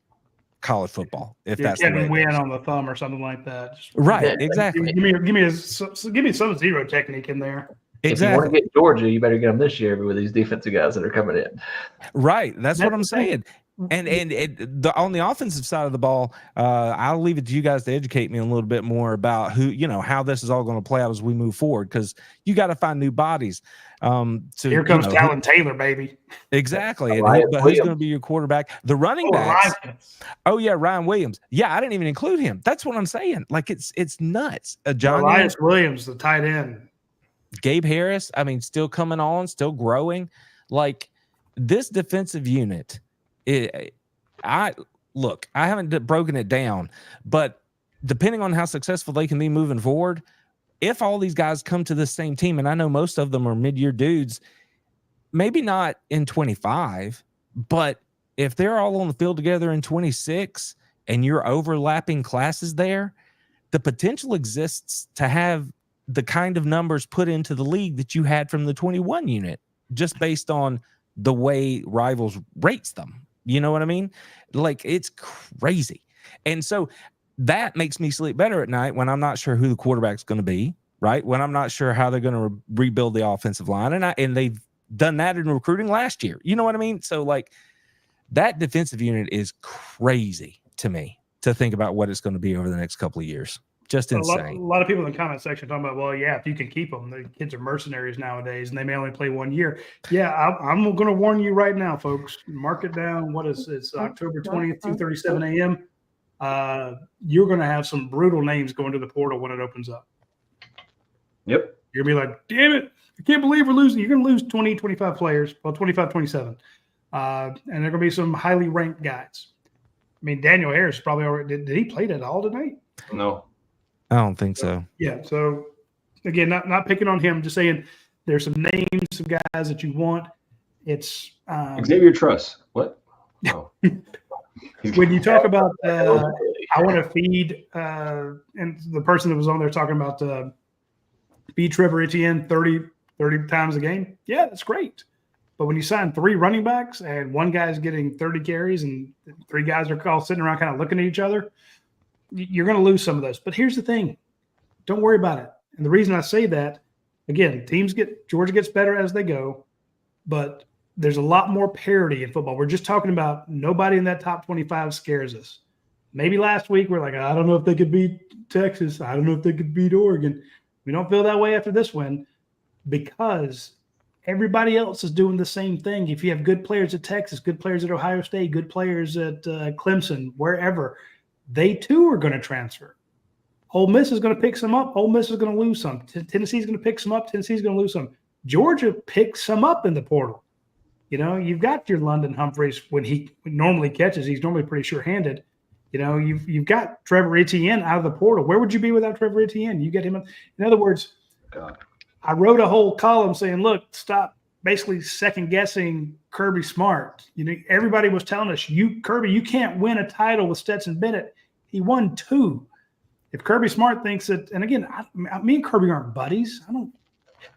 college football. If that's Kevin the way win on the thumb or something like that. Right, exactly. Give me some zero technique in there. If you want to get Georgia, you better get them this year with these defensive guys that are coming in. Right. That's what I'm saying. And on the offensive side of the ball, I'll leave it to you guys to educate me a little bit more about how this is all going to play out as we move forward, because you got to find new bodies. Here comes Talon Taylor, baby. Exactly. But who's going to be your quarterback? The running backs. Ryan Williams. Yeah, I didn't even include him. That's what I'm saying. Like it's nuts. John Elias Williams, the tight end. Gabe Harris. I mean, still coming on, still growing. Like this defensive unit. I haven't broken it down, but depending on how successful they can be moving forward, if all these guys come to the same team, and I know most of them are mid-year dudes, maybe not in 25, but if they're all on the field together in 26 and you're overlapping classes there, the potential exists to have the kind of numbers put into the league that you had from the 21 unit, just based on the way Rivals rates them. You know what I mean? Like, it's crazy. And so that makes me sleep better at night when I'm not sure who the quarterback's going to be, right? When I'm not sure how they're going to rebuild the offensive line. And they've done that in recruiting last year. You know what I mean? So, like, that defensive unit is crazy to me to think about what it's going to be over the next couple of years. Just insane. A lot of people in the comment section talking about, well, yeah, if you can keep them, the kids are mercenaries nowadays, and they may only play 1 year. Yeah, I'm going to warn you right now, folks. Mark it down. It's October 20th, 2:37 a.m. You're going to have some brutal names going to the portal when it opens up. Yep. You're going to be like, damn it, I can't believe we're losing. You're going to lose 20, 25 players, well, 25, 27. And there are going to be some highly ranked guys. I mean, Daniel Harris probably already – did he play at all tonight? No. I don't think so. Yeah. So again, not picking on him, just saying there's some names, some guys that you want. It's Xavier Truss. What? No. When you talk about I want to feed and the person that was on there talking about feed Trevor Etienne 30 times a game. Yeah, that's great. But when you sign 3 running backs and one guy's getting 30 carries and 3 guys are all sitting around kind of looking at each other, you're going to lose some of those. But here's the thing. Don't worry about it. And the reason I say that, again, Georgia gets better as they go, but there's a lot more parity in football. We're just talking about nobody in that top 25 scares us. Maybe last week we're like, I don't know if they could beat Texas. I don't know if they could beat Oregon. We don't feel that way after this win because everybody else is doing the same thing. If you have good players at Texas, good players at Ohio State, good players at Clemson, wherever, they too are going to transfer. Ole Miss is going to pick some up. Ole Miss is going to lose some. Tennessee's going to pick some up. Tennessee's going to lose some. Georgia picks some up in the portal. You know, you've got your London Humphreys when he normally catches. He's normally pretty sure-handed. You know, you've got Trevor Etienne out of the portal. Where would you be without Trevor Etienne? You get him. In other words, God. I wrote a whole column saying, look, stop basically second-guessing Kirby Smart. You know, everybody was telling us, Kirby, you can't win a title with Stetson Bennett. He won 2. If Kirby Smart thinks that, and again, me and Kirby aren't buddies.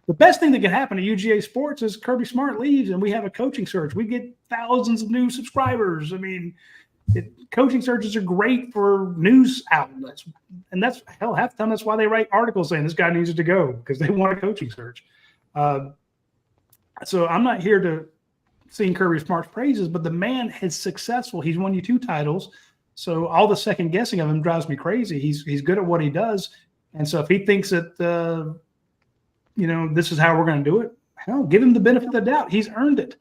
The best thing that can happen to UGA Sports is Kirby Smart leaves and we have a coaching search. We get thousands of new subscribers. I mean, coaching searches are great for news outlets. And that's, hell, half the time that's why they write articles saying this guy needs to go because they want a coaching search. So I'm not here to sing Kirby Smart's praises, but the man is successful. He's won you 2 titles. So all the second guessing of him drives me crazy. He's good at what he does. And so if he thinks that, this is how we're going to do it, hell, give him the benefit of the doubt. He's earned it.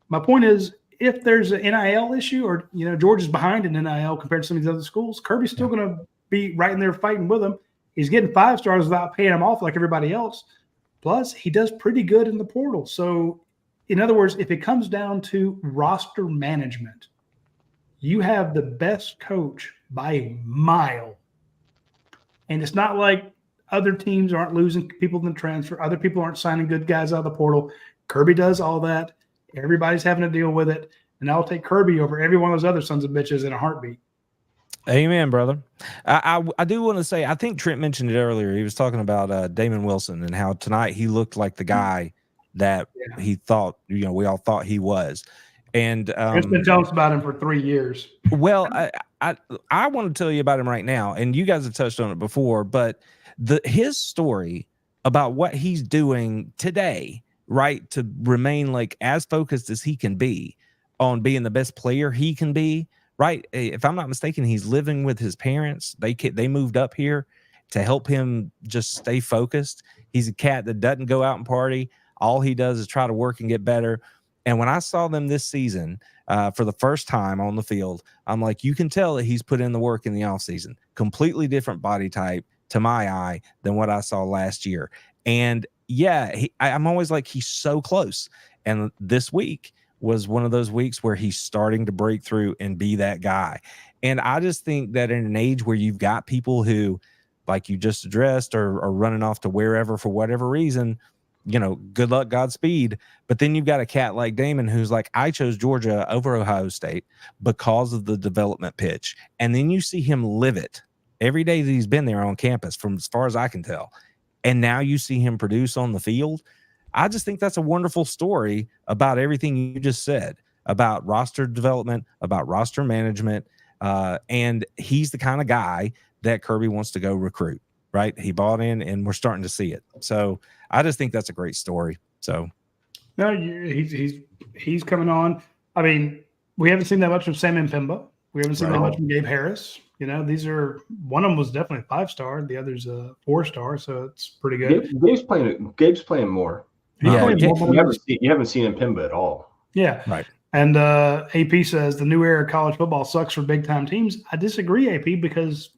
My point is, if there's an NIL issue or, Georgia's behind in NIL compared to some of these other schools, Kirby's still going to be right in there fighting with him. He's getting 5 stars without paying them off like everybody else. Plus, he does pretty good in the portal. So, in other words, if it comes down to roster management, you have the best coach by a mile. And it's not like other teams aren't losing people in the transfer. Other people aren't signing good guys out of the portal. Kirby does all that. Everybody's having to deal with it. And I'll take Kirby over every one of those other sons of bitches in a heartbeat. Amen, brother. I do want to say, I think Trent mentioned it earlier. He was talking about Damon Wilson and how tonight he looked like the guy that he thought, we all thought he was. And Trent's been telling us about him for 3 years. Well, I want to tell you about him right now, and you guys have touched on it before, but his story about what he's doing today, right, to remain like as focused as he can be on being the best player he can be. Right. If I'm not mistaken, he's living with his parents. They moved up here to help him just stay focused. He's a cat that doesn't go out and party. All he does is try to work and get better. And when I saw them this season for the first time on the field, I'm like, you can tell that he's put in the work in the offseason. Completely different body type to my eye than what I saw last year. And yeah, I'm always like, he's so close. And this week was one of those weeks where he's starting to break through and be that guy. And I just think that in an age where you've got people who, like you just addressed, are running off to wherever for whatever reason, good luck, Godspeed. But then you've got a cat like Damon who's like, I chose Georgia over Ohio State because of the development pitch. And then you see him live it every day that he's been there on campus, from as far as I can tell. And now you see him produce on the field. I just think that's a wonderful story about everything you just said, about roster development, about roster management. And he's the kind of guy that Kirby wants to go recruit, right? He bought in and we're starting to see it. So I just think that's a great story. So no, he's coming on. I mean, we haven't seen that much from Sam Mpemba. We haven't seen that much from Gabe Harris. These are, one of them was definitely a 5-star. The other's a 4-star. So it's pretty good. Gabe's playing more. You haven't seen Mpemba at all. Yeah. Right. And AP says the new era of college football sucks for big time teams. I disagree, AP, because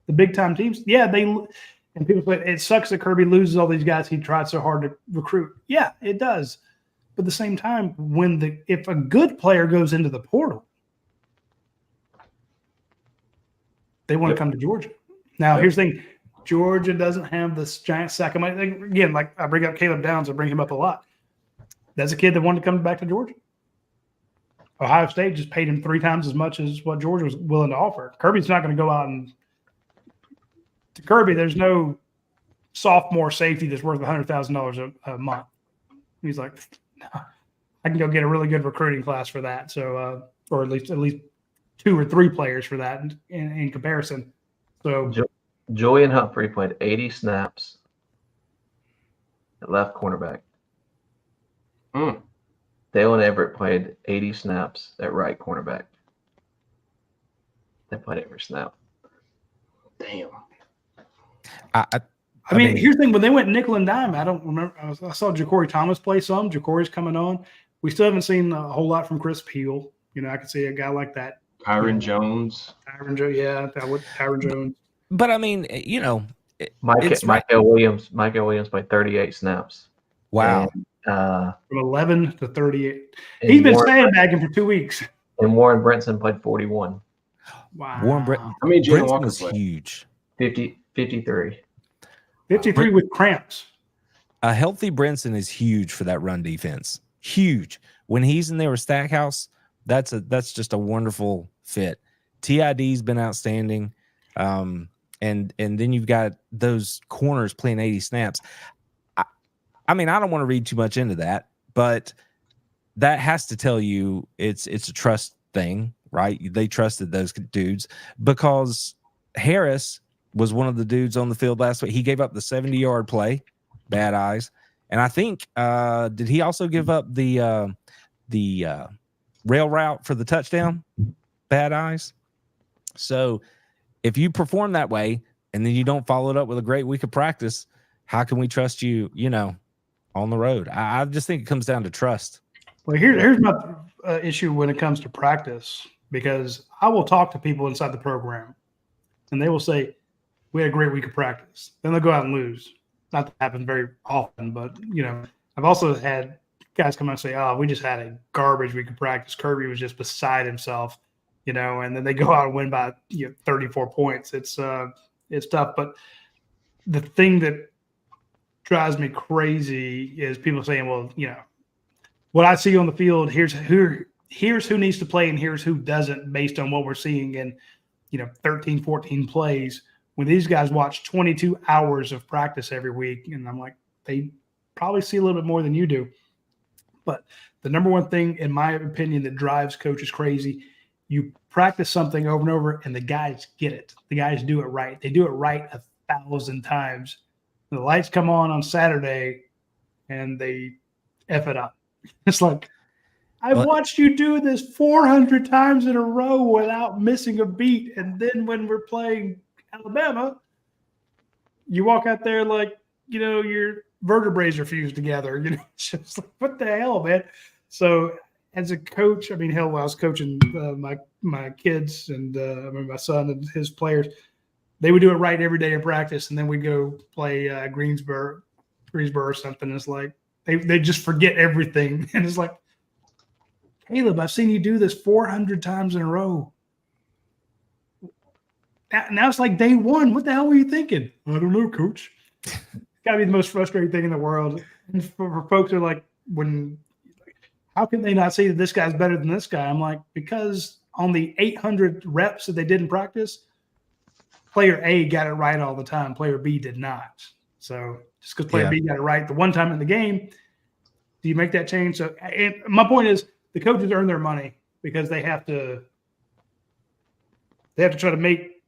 the big time teams, and people say it sucks that Kirby loses all these guys he tried so hard to recruit. Yeah, it does. But at the same time, if a good player goes into the portal, they want to come to Georgia. Now, here's the thing. Georgia doesn't have this giant sack of money. Again, like I bring up Caleb Downs, I bring him up a lot. That's a kid that wanted to come back to Georgia. Ohio State just paid him 3 times as much as what Georgia was willing to offer. Kirby's not going to go out and – to Kirby, there's no sophomore safety that's worth $100,000 a month. He's like, no, I can go get a really good recruiting class for that. So, or at least 2 or 3 players for that in comparison. So – Julian Humphrey played 80 snaps at left cornerback. Dalen Everett played 80 snaps at right cornerback. They played every snap. Damn. I mean, here's the thing. When they went nickel and dime, I don't remember. I saw Ja'Cory Thomas play some. Ja'Cory's coming on. We still haven't seen a whole lot from Chris Peel. I could see a guy like that. Kyron Jones. Kyron Jones. But I mean, Michael Williams played 38 snaps. Wow. And, from 11 to 38. He's been sandbagging for 2 weeks. And Warren Brinson played 41. Wow. I mean, Jalen Walker was huge. 53. 53 with cramps. A healthy Brinson is huge for that run defense. Huge. When he's in there with Stackhouse, that's just a wonderful fit. TID's been outstanding. And then you've got those corners playing 80 snaps. I mean, I don't want to read too much into that, but that has to tell you it's a trust thing, right? They trusted those dudes because Harris was one of the dudes on the field last week. He gave up the 70-yard play, bad eyes. And I think, did he also give up the rail route for the touchdown, bad eyes? So if you perform that way and then you don't follow it up with a great week of practice, how can we trust you, on the road? I just think it comes down to trust. Well, here's my issue when it comes to practice, because I will talk to people inside the program and they will say, we had a great week of practice. Then they'll go out and lose. Not that happens very often, but, I've also had guys come out and say, oh, we just had a garbage week of practice. Kirby was just beside himself. And then they go out and win by 34 points. It's tough. But the thing that drives me crazy is people saying, well, what I see on the field, here's who needs to play and here's who doesn't based on what we're seeing in, 13, 14 plays. When these guys watch 22 hours of practice every week, and I'm like, they probably see a little bit more than you do. But the number one thing, in my opinion, that drives coaches crazy, you practice something over and over, and the guys get it. The guys do it right. They do it right 1,000 times. The lights come on Saturday, and they F it up. It's like, I've watched you do this 400 times in a row without missing a beat. And then when we're playing Alabama, you walk out there like, your vertebrae are fused together. It's just like, what the hell, man? So as a coach, I mean, hell, when I was coaching my kids and my son and his players, they would do it right every day in practice. And then we'd go play Greensboro or something. It's like, they just forget everything. And it's like, Caleb, I've seen you do this 400 times in a row. Now it's like day one. What the hell were you thinking? I don't know, coach. It's got to be the most frustrating thing in the world. And for folks who are like, how can they not see that this guy's better than this guy? I'm like, because on the 800 reps that they did in practice, player A got it right all the time. Player B did not. So just because player B got it right the one time in the game, do you make that change? So, and my point is, the coaches earn their money because they have to try to make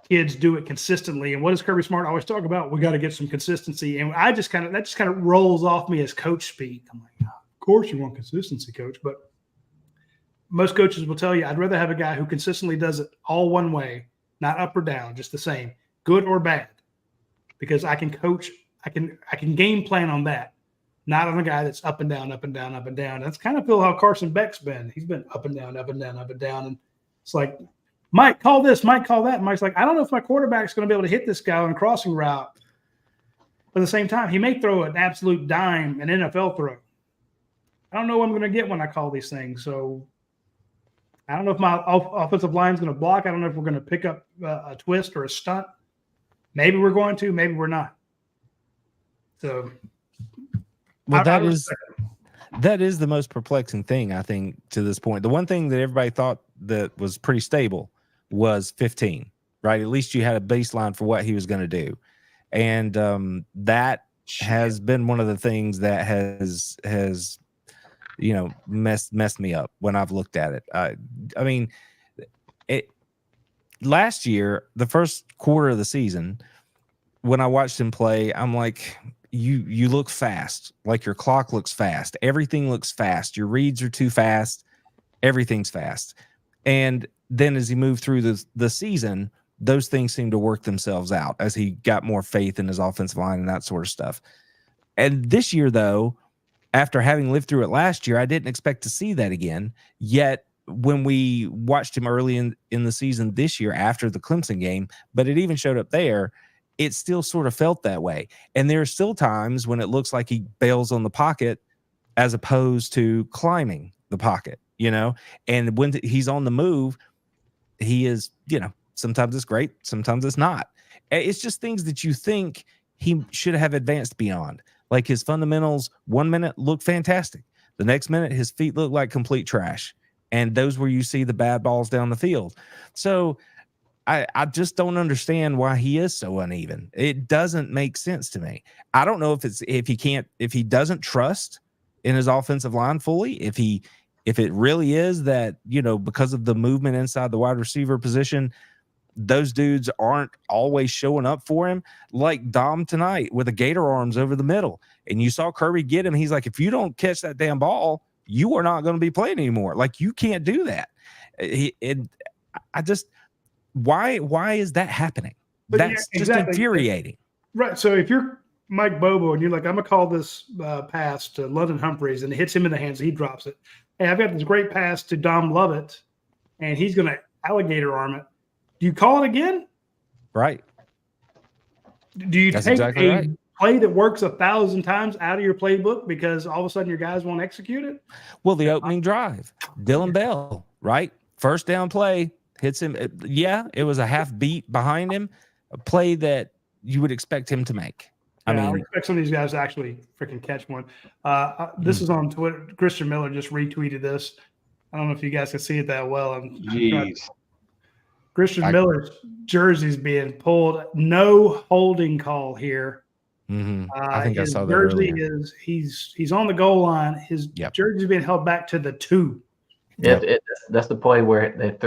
kids do it consistently. And what does Kirby Smart always talk about? We got to get some consistency. And that just kind of rolls off me as coach speak. I'm like, of course you want consistency, coach. But most coaches will tell you, I'd rather have a guy who consistently does it all one way, not up or down, just the same, good or bad, because I can coach. I can game plan on that. Not on a guy that's up and down, up and down, up and down. That's kind of feel how Carson Beck's been. He's been up and down, up and down, up and down. And it's like, Mike, call this, Mike, call that. And Mike's like, I don't know if my quarterback's going to be able to hit this guy on a crossing route. But at the same time, he may throw an absolute dime, an NFL throw. I don't know what I'm going to get when I call these things. So I don't know if my offensive line's going to block. I don't know if we're going to pick up a twist or a stunt. Maybe we're going to, maybe we're not. So – well, that is the most perplexing thing, I think, to this point. The one thing that everybody thought that was pretty stable was 15, right? At least you had a baseline for what he was going to do. And that has been one of the things that has messed me up when I've looked at it. I mean, last year, the first quarter of the season, when I watched him play, I'm like, you look fast, like your clock looks fast. Everything looks fast. Your reads are too fast. Everything's fast. And then as he moved through the season, those things seemed to work themselves out as he got more faith in his offensive line and that sort of stuff. And this year, though, after having lived through it last year, I didn't expect to see that again. Yet when we watched him early in the season this year after the Clemson game, but it even showed up there, it still sort of felt that way. And there are still times when it looks like he bails on the pocket as opposed to climbing the pocket, and when he's on the move, he is, sometimes it's great, sometimes it's not. It's just things that you think he should have advanced beyond. Like his fundamentals, 1 minute look fantastic. The next minute, his feet look like complete trash. And those where you see the bad balls down the field. So I just don't understand why he is so uneven. It doesn't make sense to me. I don't know if he doesn't trust in his offensive line fully, if it really is that, because of the movement inside the wide receiver position, those dudes aren't always showing up for him, like Dom tonight with the gator arms over the middle. And you saw Kirby get him. He's like, if you don't catch that damn ball, you are not going to be playing anymore. Like, you can't do that. Why is that happening? That's just infuriating. Right. So if you're Mike Bobo and you're like, I'm going to call this pass to London Humphreys, and it hits him in the hands and he drops it. Hey, I've got this great pass to Dom Lovett, and he's going to alligator arm it. Do you call it again? Right. Do you take a play that works 1,000 times out of your playbook because all of a sudden your guys won't execute it? Well, the opening drive, Dylan Bell, right? First down play, hits him. Yeah, it was a half beat behind him, a play that you would expect him to make. Yeah, I I mean, expect some of these guys to actually freaking catch one. This is on Twitter. Christian Miller just retweeted this. I don't know if you guys can see it that well. Christian Miller's jersey's being pulled. No holding call here. I think I His saw that jersey earlier. he's on the goal line. His jersey's being held back to the 2. That's the play where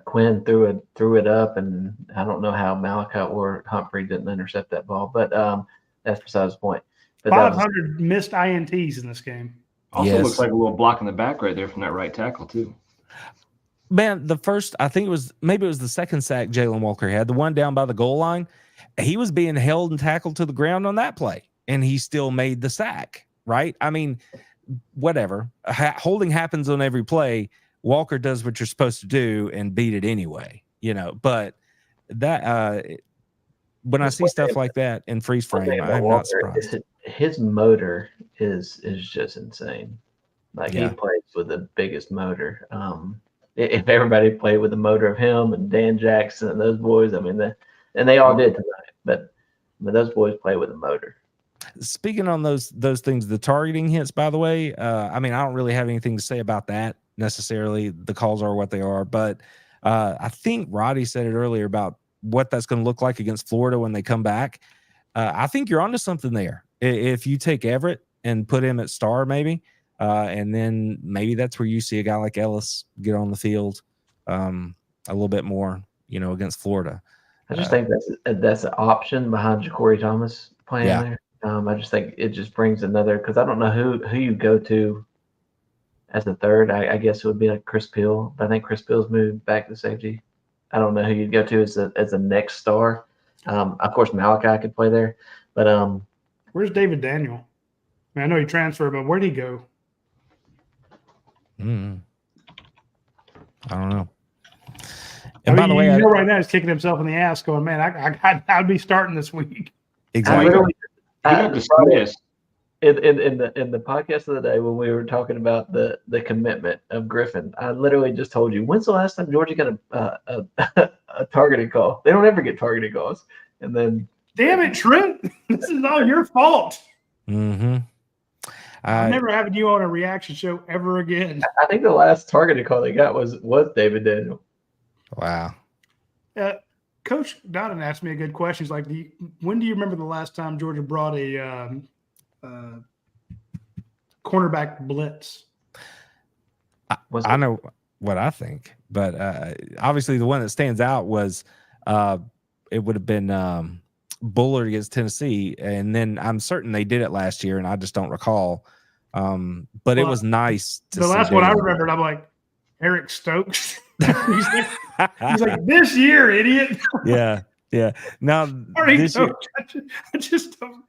Quinn threw it up, and I don't know how Malachi or Humphrey didn't intercept that ball, but that's besides the point. But 500 missed INTs in this game. Also looks like a little block in the back right there from that right tackle too. Man, I think it was the second sack Jalen Walker had, the one down by the goal line. He was being held and tackled to the ground on that play, and he still made the sack, right? I mean, whatever. Holding happens on every play. Walker does what you're supposed to do and beat it anyway, but that when I see stuff like that in freeze frame, I'm not surprised. His motor is just insane. Like he plays with the biggest motor. If everybody played with the motor of him and Dan Jackson and those boys, I mean, and they all did tonight, but those boys play with a motor. Speaking on those things, the targeting hits, by the way, I mean, I don't really have anything to say about that necessarily. The calls are what they are, but I think Roddy said it earlier about what that's going to look like against Florida when they come back. I think you're onto something there. If you take Everett and put him at star, maybe, and then maybe that's where you see a guy like Ellis get on the field a little bit more, against Florida. I just think that's an option behind Ja'Cory Thomas playing there. I just think it just brings another, because I don't know who you go to as a third. I guess it would be like Chris Peel, but I think Chris Peel's moved back to safety. I don't know who you'd go to as a next star. Of course, Malachi could play there, but where's David Daniel? I mean, I know he transferred, but where'd he go? I don't know. And by the way, right now he's kicking himself in the ass, going, "Man, I'd be starting this week." Exactly. In the podcast of the day when we were talking about the commitment of Griffin, I literally just told you, when's the last time Georgia got a targeted call? They don't ever get targeted calls. And then, damn it, Trent, this is all your fault. Mm-hmm. I'm never having you on a reaction show ever again. I think the last targeted call they got was David Daniel. Wow. Coach Dodden asked me a good question. He's like, when do you remember the last time Georgia brought a cornerback blitz? I know what I think, but obviously the one that stands out was it would have been Bullard against Tennessee, and then I'm certain they did it last year, and I just don't recall. But it was nice to see. The last one I remembered, I'm like, Eric Stokes. he's like, this year, idiot. Yeah. Now, this year, I just don't.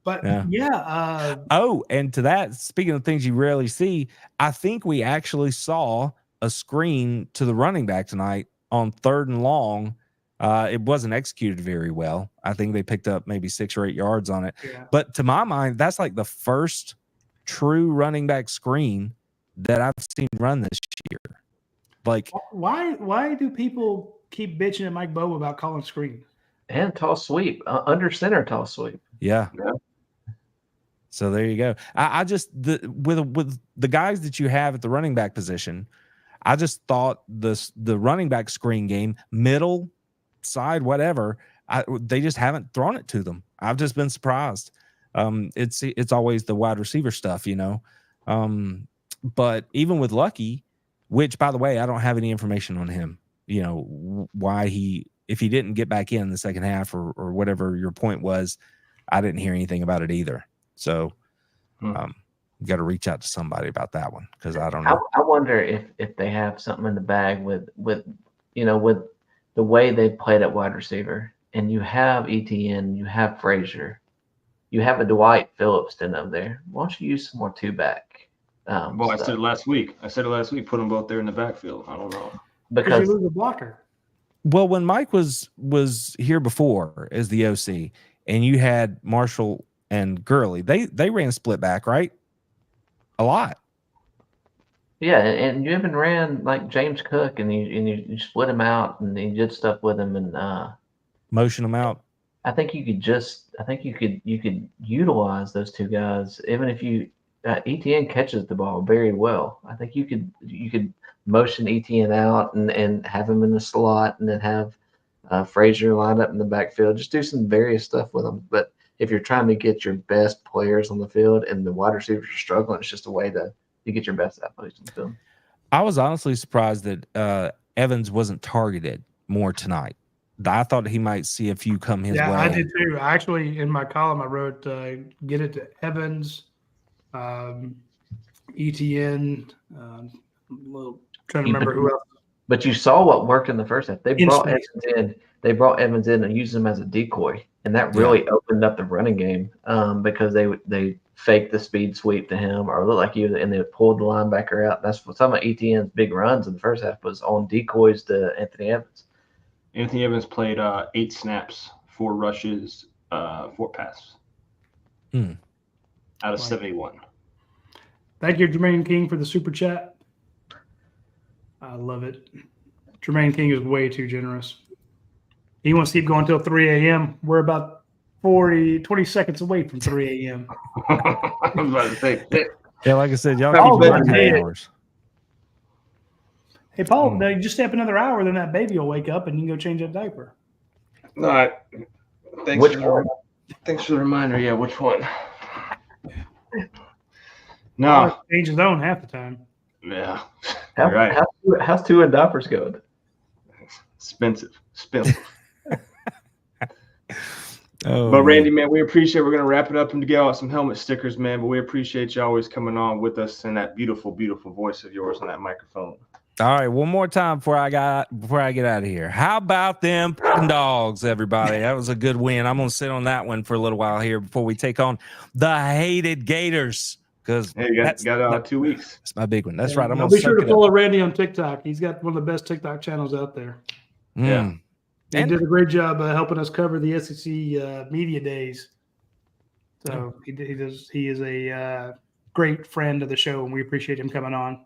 But and to that, speaking of things you rarely see, I think we actually saw a screen to the running back tonight on 3rd and long. It wasn't executed very well. I think they picked up maybe 6 or 8 yards on it. Yeah. But to my mind, that's like the first true running back screen that I've seen run this year. Like, why do people keep bitching at Mike Bobo about calling screen and toss sweep under center toss sweep? Yeah. So there you go. I just with the guys that you have at the running back position, I just thought the running back screen game, middle, side, whatever, they just haven't thrown it to them. I've just been surprised. It's always the wide receiver stuff, but even with Lucky, which, by the way, I don't have any information on him, why if he didn't get back in the second half or whatever your point was, I didn't hear anything about it either. So you got to reach out to somebody about that one, because I don't know. I wonder if they have something in the bag with the way they played at wide receiver, and you have Etienne, you have Frazier, you have a Dwight Phillips in up there. Why don't you use some more 2-back? I said it last week. Put them both there in the backfield. I don't know. Because you lose a blocker. Well, when Mike was here before as the OC, and you had Marshall and Gurley, they ran split back, right? A lot. Yeah, and you even ran like James Cook, and you split him out, and you did stuff with him, and motion him out. I think you could utilize those two guys even if you Etienne catches the ball very well. I think you could motion Etienne out and have him in the slot and then have Frazier lined up in the backfield. Just do some various stuff with them. But if you're trying to get your best players on the field and the wide receivers are struggling, it's just a way to get your best athletes on the field. I was honestly surprised that Evans wasn't targeted more tonight. I thought he might see a few come his way. Yeah, I did too. Actually, in my column, I wrote get it to Evans, Etienne. Trying to remember who else. But you saw what worked in the first half. They brought Evans in. They brought Evans in and used him as a decoy, and that really opened up the running game because they faked the speed sweep to him or looked like and they pulled the linebacker out. That's what some of Etienne's big runs in the first half was on decoys to Anthony Evans. Anthony Evans played 8 snaps, 4 rushes, 4 passes out of 71. Thank you, Jermaine King, for the super chat. I love it. Jermaine King is way too generous. He wants to keep going until 3 a.m. We're about 20 seconds away from 3 a.m. I was about to say, yeah, like I said, y'all keep running hours. Hey, Paul, now you just stay up another hour, then that baby will wake up and you can go change that diaper. All right. Thanks for the reminder. Yeah, which one? No. Change his own half the time. Yeah. How's two and diapers going? Expensive. Oh, but Randy, man, we appreciate. We're gonna wrap it up and get out some helmet stickers, man. But we appreciate you always coming on with us and that beautiful, beautiful voice of yours on that microphone. All right, one more time before I get out of here. How about them dogs, everybody? That was a good win. I'm gonna sit on that one for a little while here before we take on the hated Gators. Because you got 2 weeks. That's my big one. That's right. I'm gonna be sure to follow Randy on TikTok. He's got one of the best TikTok channels out there. Yeah. He did a great job helping us cover the SEC media days. So he is a great friend of the show, and we appreciate him coming on.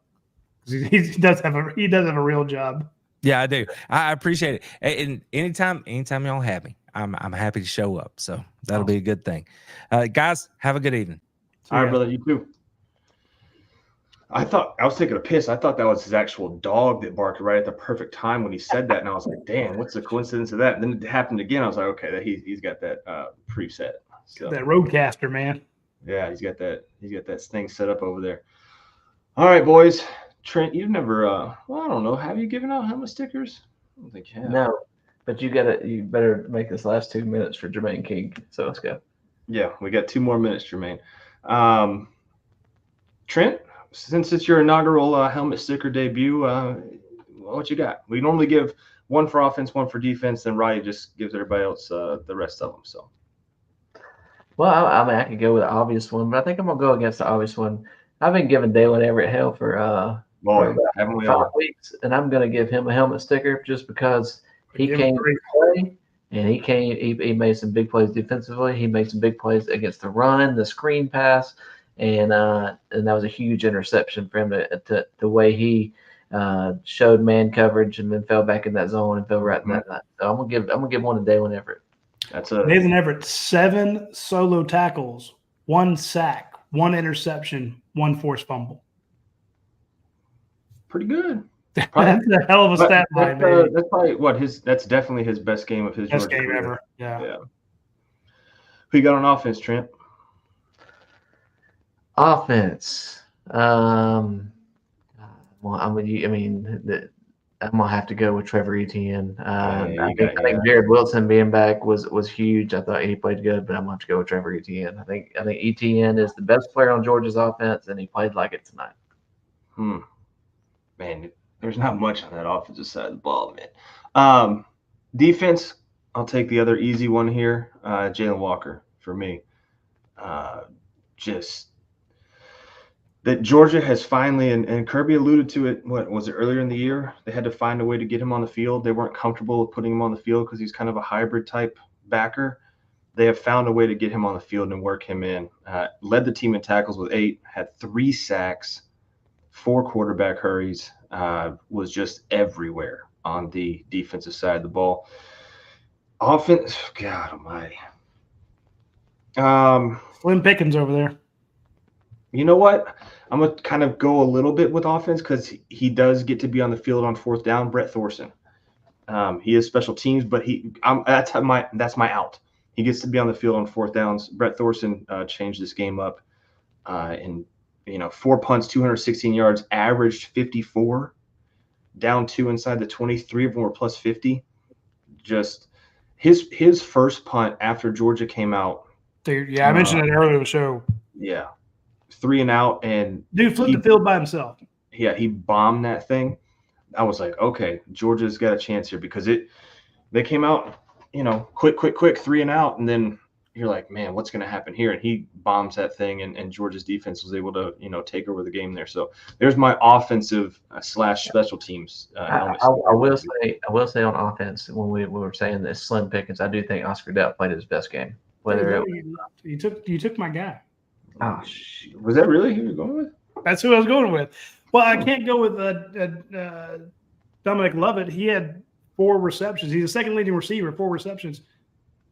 He does have a real job. Yeah, I do. I appreciate it. And anytime y'all have me, I'm happy to show up. So that'll be a good thing. Guys, have a good evening. All right, brother. You too. I was taking a piss. I thought that was his actual dog that barked right at the perfect time when he said that, and I was like, "Damn, what's the coincidence of that?" And then it happened again. I was like, "Okay, he's got that preset." So, that roadcaster, man. Yeah, he's got that thing set up over there. All right, boys. Trent, you've never. I don't know. Have you given out helmet stickers? I don't think you have. No, but you better make this last 2 minutes for Jermaine King. So let's go. Yeah, we got 2 more minutes, Jermaine. Trent, since it's your inaugural helmet sticker debut, what you got? We normally give one for offense, one for defense, then Roddy just gives everybody else the rest of them. So, well, I mean, I could go with the obvious one, but I think I'm gonna go against the obvious one. I've been giving Dalen Everett hell for about 5 weeks, and I'm gonna give him a helmet sticker just because he came to play and he made some big plays defensively. He made some big plays against the run, the screen pass. And that was a huge interception for him to the way he showed man coverage and then fell back in that zone and fell right in that. So I'm gonna give one to Dalen Everett. Dalen Everett, 7 solo tackles, 1 sack, 1 interception, 1 forced fumble. Pretty good. That's a hell of a stat line, baby. That's probably that's definitely his best game of his best game career. Ever. Yeah. Who you got on offense, Trent? Offense. Well, I'm gonna have to go with Trevor Etienne. I think Jared Wilson being back was huge. I thought he played good, but I'm gonna have to go with Trevor Etienne. I think Etienne is the best player on Georgia's offense, and he played like it tonight. Man, there's not much on that offensive side of the ball, man. Defense, I'll take the other easy one here. Jalen Walker for me. Just that Georgia has finally, and Kirby alluded to it, what was it, earlier in the year? They had to find a way to get him on the field. They weren't comfortable with putting him on the field because he's kind of a hybrid type backer. They have found a way to get him on the field and work him in. Led the team in tackles with 8, had 3 sacks, 4 quarterback hurries, was just everywhere on the defensive side of the ball. Offense, God almighty. Slim Pickens over there. You know what? I'm going to kind of go a little bit with offense because he does get to be on the field on fourth down. Brett Thorson. He is special teams, but that's my out. He gets to be on the field on fourth downs. Brett Thorson changed this game up. And 4 punts, 216 yards, averaged 54, down 2 inside the 20. 3 of them were plus 50. Just his first punt after Georgia came out. Dude, yeah, I mentioned it earlier in the show. Yeah. 3 and out, and dude flipped the field by himself. Yeah, he bombed that thing. I was like, okay, Georgia's got a chance here because they came out, quick, 3 and out, and then you're like, man, what's going to happen here? And he bombs that thing, and Georgia's defense was able to, take over the game there. So there's my offensive / special teams. I will say on offense, when we were saying this, Slim Pickens, I do think Oscar Delp played his best game. You took my guy. Oh, was that really who you're going with? That's who I was going with. Well, I can't go with Dominic Lovett. He had 4 receptions. He's the second leading receiver, 4 receptions,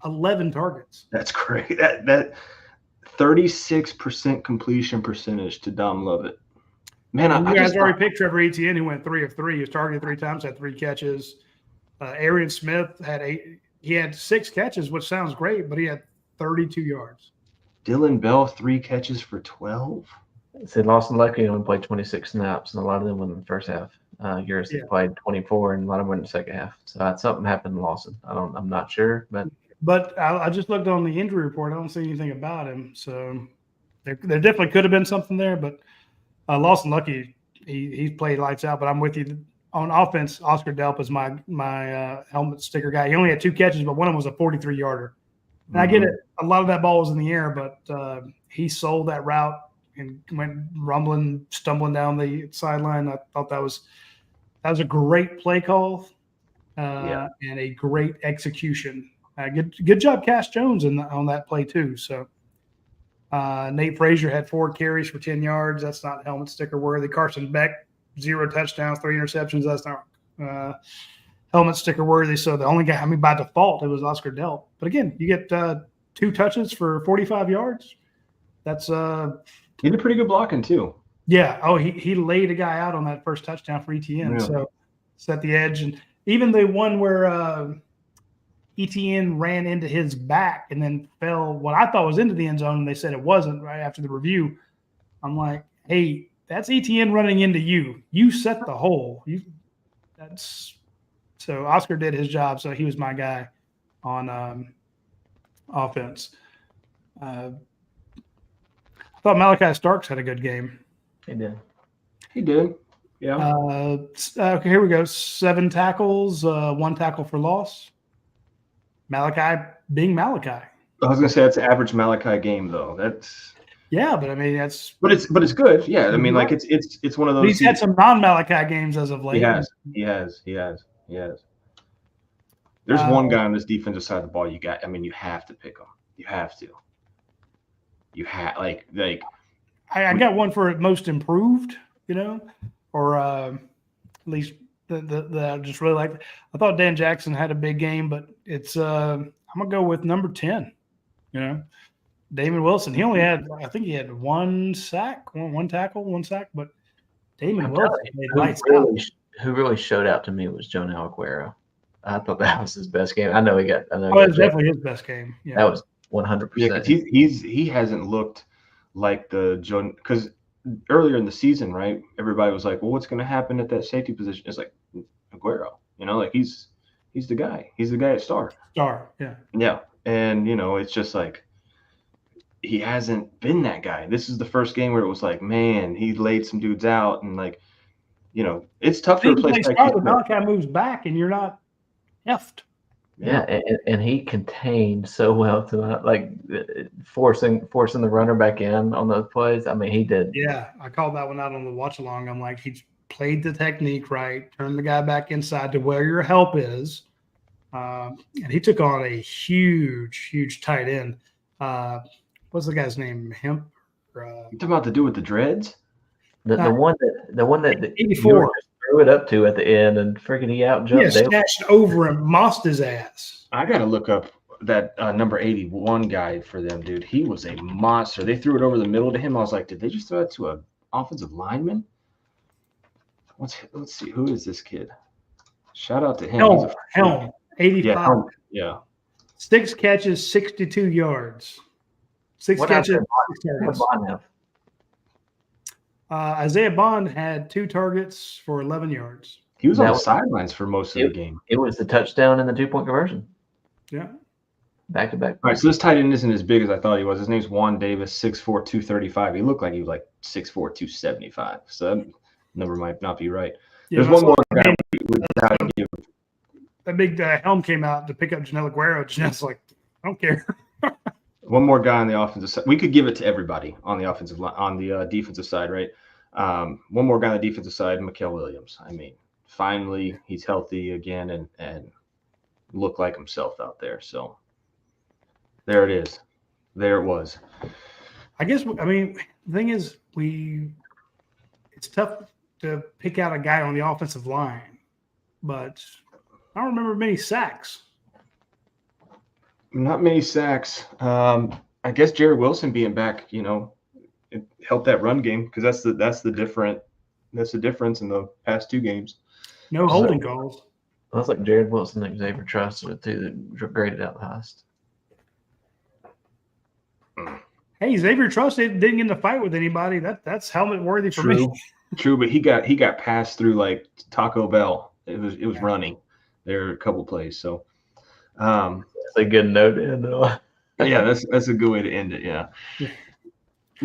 11 targets. That's great. That 36% completion percentage to Dom Lovett. Man, you guys already picked Trevor Etienne, who went 3 of 3. He was targeted 3 times, had 3 catches. Arian Smith had 8. He had 6 catches, which sounds great, but he had 32 yards. Dylan Bell, 3 catches for 12. Said Lawson Lucky only played 26 snaps, and a lot of them were in the first half. Yours played 24, and a lot of them were in the second half. So something happened to Lawson. I'm not sure, but I just looked on the injury report. I don't see anything about him. So there definitely could have been something there. But Lawson Lucky, he played lights out. But I'm with you on offense. Oscar Delp is my helmet sticker guy. He only had 2 catches, but one of them was a 43-yarder. And I get it. A lot of that ball was in the air, but he sold that route and went rumbling, stumbling down the sideline. I thought that was a great play call and a great execution. Good job, Cash Jones, on that play too. So Nate Frazier had 4 carries for 10 yards. That's not helmet sticker worthy. Carson Beck, 0 touchdowns, 3 interceptions. That's not helmet sticker worthy. So the only guy, by default, it was Oscar Delp. But again, you get 2 touches for 45 yards. That's he did pretty good blocking too. Yeah. Oh, he laid a guy out on that first touchdown for Etienne. Yeah. So set the edge, and even the one where Etienne ran into his back and then fell what I thought was into the end zone, and they said it wasn't right after the review. I'm like, hey, that's Etienne running into you. You set the hole. So Oscar did his job. So he was my guy on offense. I thought Malachi Starks had a good game. He did. Yeah. Okay, here we go. 7 tackles, 1 tackle for loss. Malachi being Malachi. I was gonna say that's an average Malachi game though. That's but I mean that's but it's good. Yeah, I mean like it's one of those. He's had some non-Malachi games as of late. He has. There's one guy on this defensive side of the ball you have to pick him. You have to. You have like I got one for most improved, or at least the I just really like. I thought Dan Jackson had a big game, but it's I'm gonna go with number 10. Damon Wilson. He only had, I think he had 1 sack, one tackle, 1 sack, but Damon Wilson who really showed out to me was Jonah Aguero. I thought that was his best game. I know he got. It was definitely his best game. Yeah. That was 100%. Yeah, he hasn't looked like the Joe, because earlier in the season, right? Everybody was like, "Well, what's going to happen at that safety position?" It's like Aguero, like he's the guy. He's the guy at star. Yeah, and it's just like he hasn't been that guy. This is the first game where it was like, man, he laid some dudes out, and it's tough to replace. Malachi moves back, and you're not effed. Yeah, and he contained so well to forcing the runner back in on those plays. I mean, he did. Yeah, I called that one out on the watch along. I'm like, he played the technique right, turned the guy back inside to where your help is, and he took on a huge tight end. What's the guy's name? Hemp. You talking about the dude with the dreads? The one that 84. threw it up to at the end, and freaking he out jumped. Yeah, snatched over and mossed his ass. I got to look up that number 81 guy for them, dude. He was a monster. They threw it over the middle to him. I was like, did they just throw it to an offensive lineman? Let's see. Who is this kid? Shout out to him. Helm, 85. Yeah, Helm. Yeah. 6 catches, 62 yards. 6 catches, 6 targets. Isaiah Bond had 2 targets for 11 yards. He was on the sidelines for most of the game. It was the touchdown and the 2-point conversion. Yeah. Back to back. All right, so this tight end isn't as big as I thought he was. His name's Juan Davis, 6'4", 235. He looked like he was like 6'4", 275. So that number might not be right. Yeah, There's one more guy we got to give. That big Helm came out to pick up Janelle Aguero. Janelle's like, I don't care. One more guy on the offensive side. We could give it to everybody on the offensive line, on the defensive side, right? One more guy on the defensive side, Mikael Williams. I mean, finally he's healthy again and looked like himself out there. So there it is. There it was. I guess, I mean, the thing is, it's tough to pick out a guy on the offensive line, but I don't remember many sacks. Not many sacks. I guess Jared Wilson being back, it helped that run game because that's the difference in the past 2 games. No holding calls. That's like Jared Wilson and Xavier Truss are the 2 that graded out the highest. Hey, Xavier Truss didn't get in the fight with anybody. That's helmet worthy for me. True, but he got passed through like Taco Bell. It was running. There are a couple plays. So that's a good note to end on. Yeah, that's a good way to end it. Yeah.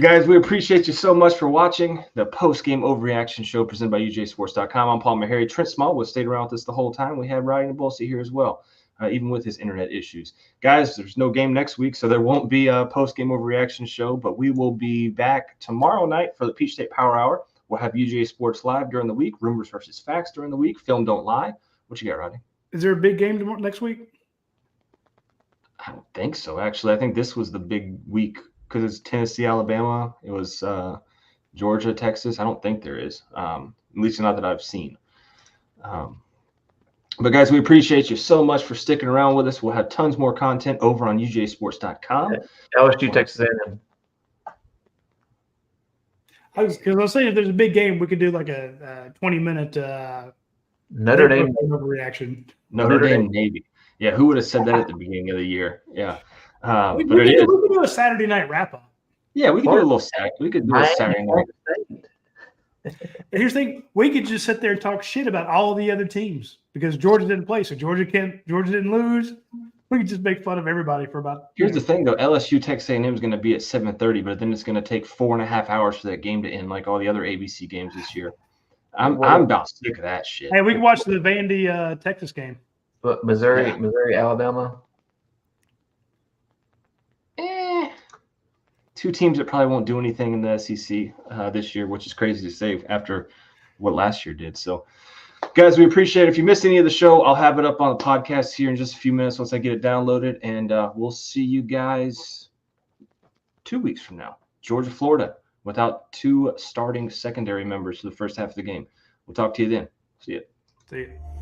Guys, we appreciate you so much for watching the post-game overreaction show presented by UJSports.com. I'm Paul Meharry. Trent Smallwood stayed around with us the whole time. We had Ryan Bolsey here as well, even with his internet issues. Guys, there's no game next week, so there won't be a post-game overreaction show, but we will be back tomorrow night for the Peach State Power Hour. We'll have UJ Sports Live during the week, Rumors versus Facts during the week, Film Don't Lie. What you got, Rodney? Is there a big game next week? I don't think so, actually. I think this was the big week because it's Tennessee, Alabama. It was Georgia, Texas. I don't think there is, at least not that I've seen. But, guys, we appreciate you so much for sticking around with us. We'll have tons more content over on UJSports.com. LSU, Texas A&M. I was saying if there's a big game, we could do like a 20-minute Notre Dame overreaction. Notre Dame Navy. Yeah, who would have said that at the beginning of the year? Yeah. We could do a Saturday night wrap-up. Yeah, we could do a little Saturday. We could do a Saturday night. Here's the thing: we could just sit there and talk shit about all the other teams because Georgia didn't play, so Georgia didn't lose. We could just make fun of everybody for about. Here's the thing, though: LSU Texas A&M is going to be at 7:30, but then it's going to take 4.5 hours for that game to end, like all the other ABC games this year. I'm about sick of that shit. Hey, we can watch the Vandy Texas game. But Missouri, Alabama. 2 teams that probably won't do anything in the SEC this year, which is crazy to say after what last year did. So, guys, we appreciate it. If you missed any of the show, I'll have it up on the podcast here in just a few minutes once I get it downloaded. And we'll see you guys 2 weeks from now. Georgia, Florida, without 2 starting secondary members for the first half of the game. We'll talk to you then. See you. See you.